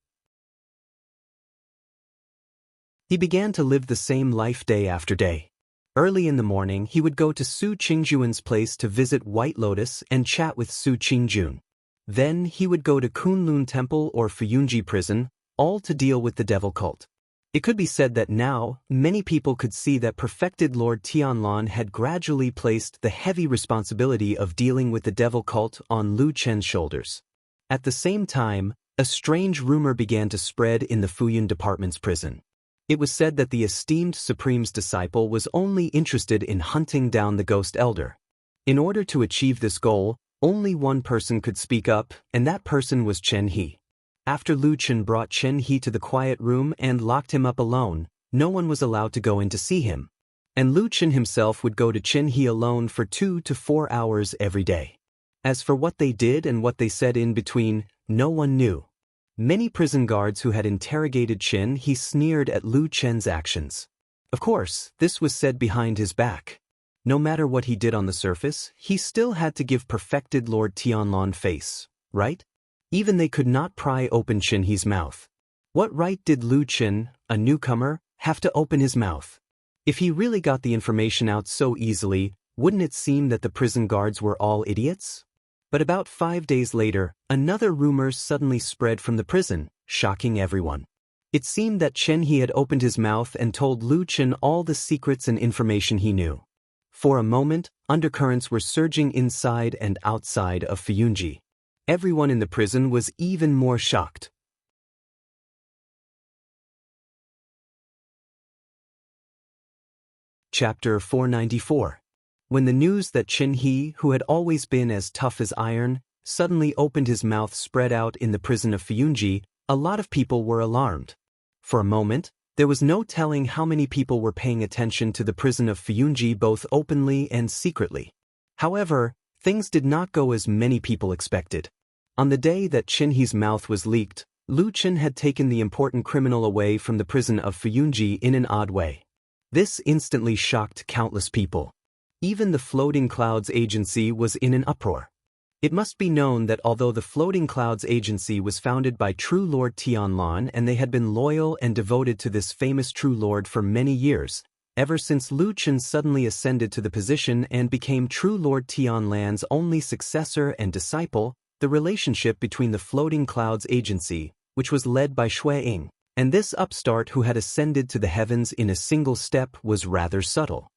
He began to live the same life day after day. Early in the morning he would go to Su Qingjuan's place to visit White Lotus and chat with Su Qingjun. Then he would go to Kunlun Temple or Fuyunji prison, all to deal with the devil cult. It could be said that now, many people could see that perfected Lord Tianlan had gradually placed the heavy responsibility of dealing with the devil cult on Lu Chen's shoulders. At the same time, a strange rumor began to spread in the Fuyun Department's prison. It was said that the esteemed Supreme's disciple was only interested in hunting down the Ghost Elder. In order to achieve this goal, only one person could speak up, and that person was Chen He. After Lu Chen brought Chen He to the quiet room and locked him up alone, no one was allowed to go in to see him. And Lu Chen himself would go to Chen He alone for 2 to 4 hours every day. As for what they did and what they said in between, no one knew. Many prison guards who had interrogated Chen He sneered at Lu Chen's actions. Of course, this was said behind his back. No matter what he did on the surface, he still had to give perfected Lord Tianlan face, right? Even they could not pry open Chen He's mouth. What right did Lu Chen, a newcomer, have to open his mouth? If he really got the information out so easily, wouldn't it seem that the prison guards were all idiots? But about 5 days later, another rumor suddenly spread from the prison, shocking everyone. It seemed that Chen He had opened his mouth and told Lu Chen all the secrets and information he knew. For a moment, undercurrents were surging inside and outside of Fuyunji. Everyone in the prison was even more shocked. Chapter 494. When the news that Chen He, who had always been as tough as iron, suddenly opened his mouth spread out in the prison of Fuyunji, a lot of people were alarmed. For a moment, there was no telling how many people were paying attention to the prison of Fuyunji both openly and secretly. However, things did not go as many people expected. On the day that Chen He's mouth was leaked, Lu Chen had taken the important criminal away from the prison of Fuyunji in an odd way. This instantly shocked countless people. Even the Floating Clouds Agency was in an uproar. It must be known that although the Floating Clouds Agency was founded by True Lord Tianlan and they had been loyal and devoted to this famous True Lord for many years, ever since Lu Chen suddenly ascended to the position and became True Lord Tianlan's only successor and disciple, the relationship between the Floating Clouds Agency, which was led by Shui Ying, and this upstart who had ascended to the heavens in a single step was rather subtle.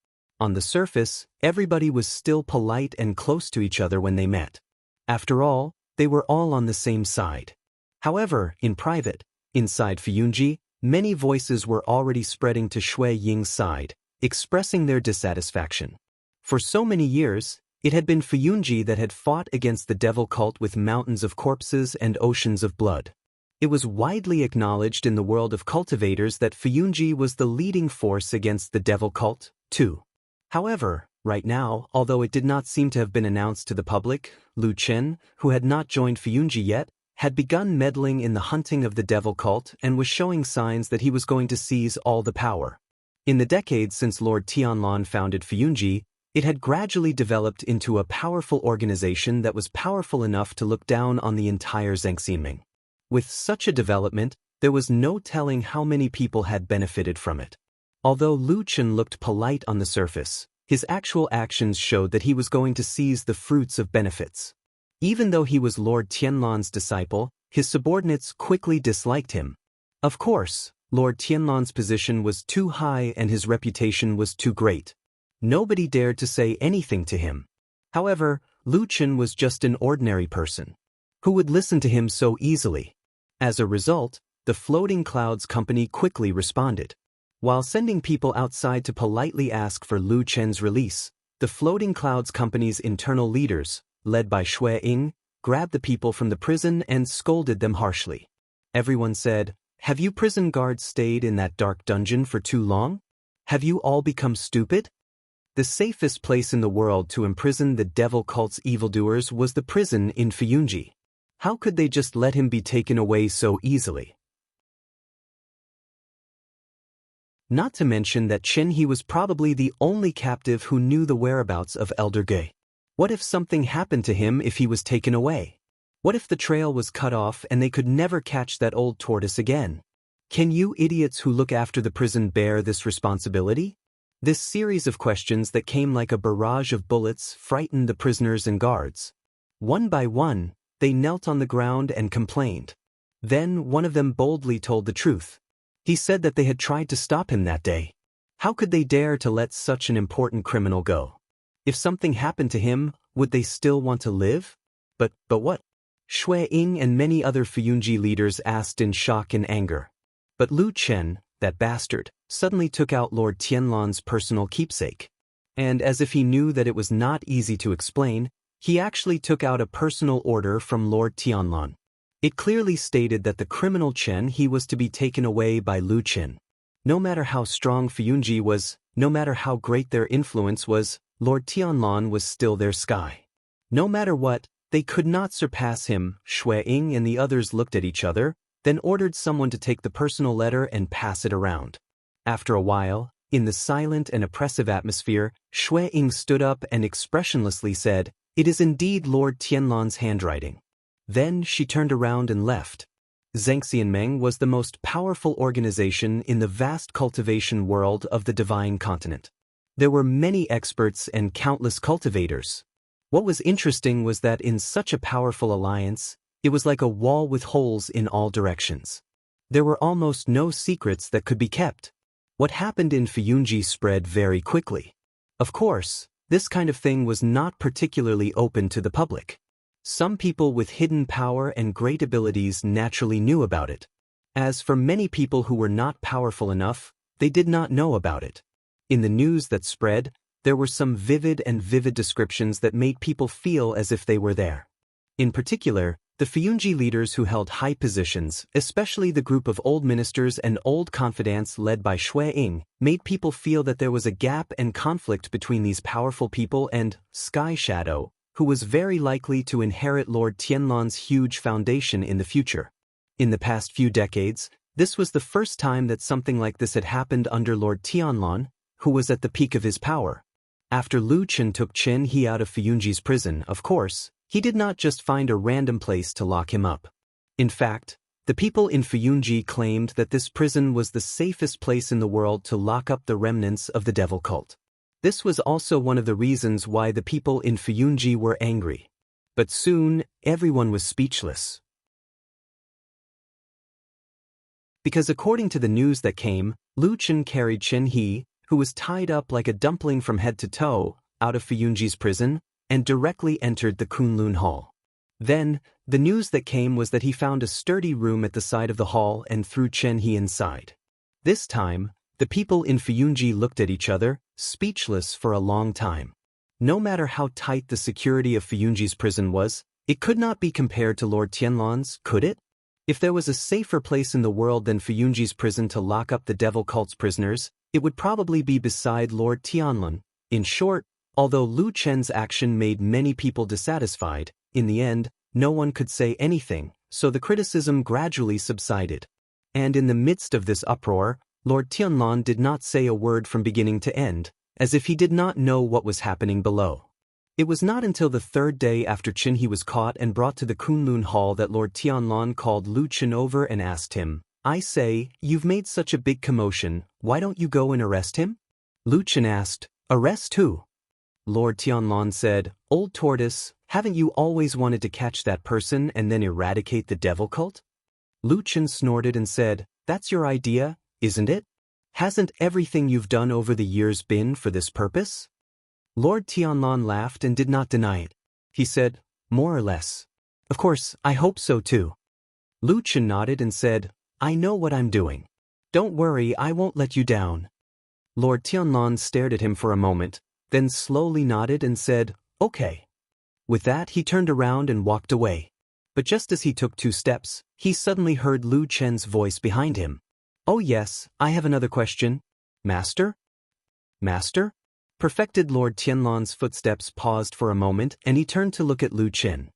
On the surface, everybody was still polite and close to each other when they met. After all, they were all on the same side. However, in private, inside Fuyunji, many voices were already spreading to Shui Ying's side, expressing their dissatisfaction. For so many years, it had been Fuyunji that had fought against the devil cult with mountains of corpses and oceans of blood. It was widely acknowledged in the world of cultivators that Fuyunji was the leading force against the devil cult, too. However, right now, although it did not seem to have been announced to the public, Lu Chen, who had not joined Fuyunji yet, had begun meddling in the hunting of the devil cult and was showing signs that he was going to seize all the power. In the decades since Lord Tianlan founded Fuyunji, it had gradually developed into a powerful organization that was powerful enough to look down on the entire Zhengximing. With such a development, there was no telling how many people had benefited from it. Although Lu Chen looked polite on the surface, his actual actions showed that he was going to seize the fruits of benefits. Even though he was Lord Tianlan's disciple, his subordinates quickly disliked him. Of course, Lord Tianlan's position was too high and his reputation was too great. Nobody dared to say anything to him. However, Lu Chen was just an ordinary person. Who would listen to him so easily? As a result, the Floating Clouds Company quickly responded. While sending people outside to politely ask for Lu Chen's release, the Floating Clouds Company's internal leaders, led by Xue Ying, grabbed the people from the prison and scolded them harshly. Everyone said, "Have you prison guards stayed in that dark dungeon for too long? Have you all become stupid?" The safest place in the world to imprison the devil cult's evildoers was the prison in Fuyunji. How could they just let him be taken away so easily? Not to mention that Chen He was probably the only captive who knew the whereabouts of Elder Gui. What if something happened to him if he was taken away? What if the trail was cut off and they could never catch that old tortoise again? Can you idiots who look after the prison bear this responsibility? This series of questions that came like a barrage of bullets frightened the prisoners and guards. One by one, they knelt on the ground and complained. Then one of them boldly told the truth. He said that they had tried to stop him that day. How could they dare to let such an important criminal go? If something happened to him, would they still want to live? But what? Xue Ying and many other Fuyunji leaders asked in shock and anger. But Lu Chen, that bastard, suddenly took out Lord Tianlan's personal keepsake. And as if he knew that it was not easy to explain, he actually took out a personal order from Lord Tianlan. It clearly stated that the criminal Chen He was to be taken away by Lu Chen. No matter how strong Fuyunji was, no matter how great their influence was, Lord Tianlan was still their sky. No matter what, they could not surpass him. Xue Ying and the others looked at each other, then ordered someone to take the personal letter and pass it around. After a while, in the silent and oppressive atmosphere, Xue Ying stood up and expressionlessly said, "It is indeed Lord Tianlan's handwriting." Then she turned around and left. Xianxia was the most powerful organization in the vast cultivation world of the Divine Continent. There were many experts and countless cultivators. What was interesting was that in such a powerful alliance, it was like a wall with holes in all directions. There were almost no secrets that could be kept. What happened in Fuyunji spread very quickly. Of course, this kind of thing was not particularly open to the public. Some people with hidden power and great abilities naturally knew about it. As for many people who were not powerful enough, they did not know about it. In the news that spread, there were some vivid descriptions that made people feel as if they were there. In particular, the Fuyunji leaders who held high positions, especially the group of old ministers and old confidants led by Xue Ying, made people feel that there was a gap and conflict between these powerful people and Sky Shadow, who was very likely to inherit Lord Tianlan's huge foundation in the future. In the past few decades, this was the first time that something like this had happened under Lord Tianlan, who was at the peak of his power. After Lu Chen took Chen He out of Fuyunji's prison, of course, he did not just find a random place to lock him up. In fact, the people in Fuyunji claimed that this prison was the safest place in the world to lock up the remnants of the devil cult. This was also one of the reasons why the people in Fuyunji were angry. But soon, everyone was speechless. Because according to the news that came, Lu Chen carried Chen He, who was tied up like a dumpling from head to toe, out of Fuyunji's prison, and directly entered the Kunlun Hall. Then, the news that came was that he found a sturdy room at the side of the hall and threw Chen He inside. This time, the people in Fuyunji looked at each other, speechless for a long time. No matter how tight the security of Fuyunji's prison was, it could not be compared to Lord Tianlan's, could it? If there was a safer place in the world than Fuyunji's prison to lock up the devil cult's prisoners, it would probably be beside Lord Tianlan. In short, although Lu Chen's action made many people dissatisfied, in the end, no one could say anything, so the criticism gradually subsided. And in the midst of this uproar, Lord Tianlan did not say a word from beginning to end, as if he did not know what was happening below. It was not until the third day after Chen He was caught and brought to the Kunlun Hall that Lord Tianlan called Lu Chen over and asked him, "I say, you've made such a big commotion, why don't you go and arrest him?" Lu Chen asked, "Arrest who?" Lord Tianlan said, "Old tortoise, haven't you always wanted to catch that person and then eradicate the devil cult?" Lu Chen snorted and said, That's your idea, isn't it? Hasn't everything you've done over the years been for this purpose? Lord Tianlong laughed and did not deny it. He said, more or less. Of course, I hope so too. Lu Chen nodded and said, I know what I'm doing. Don't worry, I won't let you down. Lord Tianlong stared at him for a moment, then slowly nodded and said, okay. With that, he turned around and walked away. But just as he took 2 steps, he suddenly heard Lu Chen's voice behind him. Oh yes, I have another question. Master? Master? Perfected Lord Tianlong's footsteps paused for a moment and he turned to look at Lu Chen.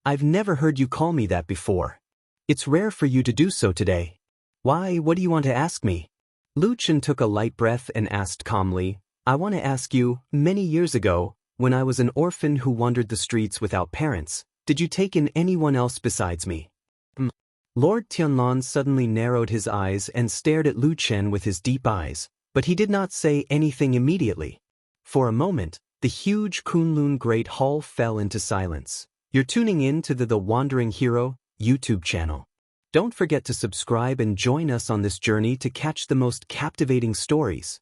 I've never heard you call me that before. It's rare for you to do so today. Why, what do you want to ask me? Lu Chen took a light breath and asked calmly, I want to ask you, many years ago, when I was an orphan who wandered the streets without parents, did you take in anyone else besides me? Lord Tianlong suddenly narrowed his eyes and stared at Lu Chen with his deep eyes, but he did not say anything immediately. For a moment, the huge Kunlun Great Hall fell into silence. You're tuning in to the Wandering Hero YouTube channel. Don't forget to subscribe and join us on this journey to catch the most captivating stories.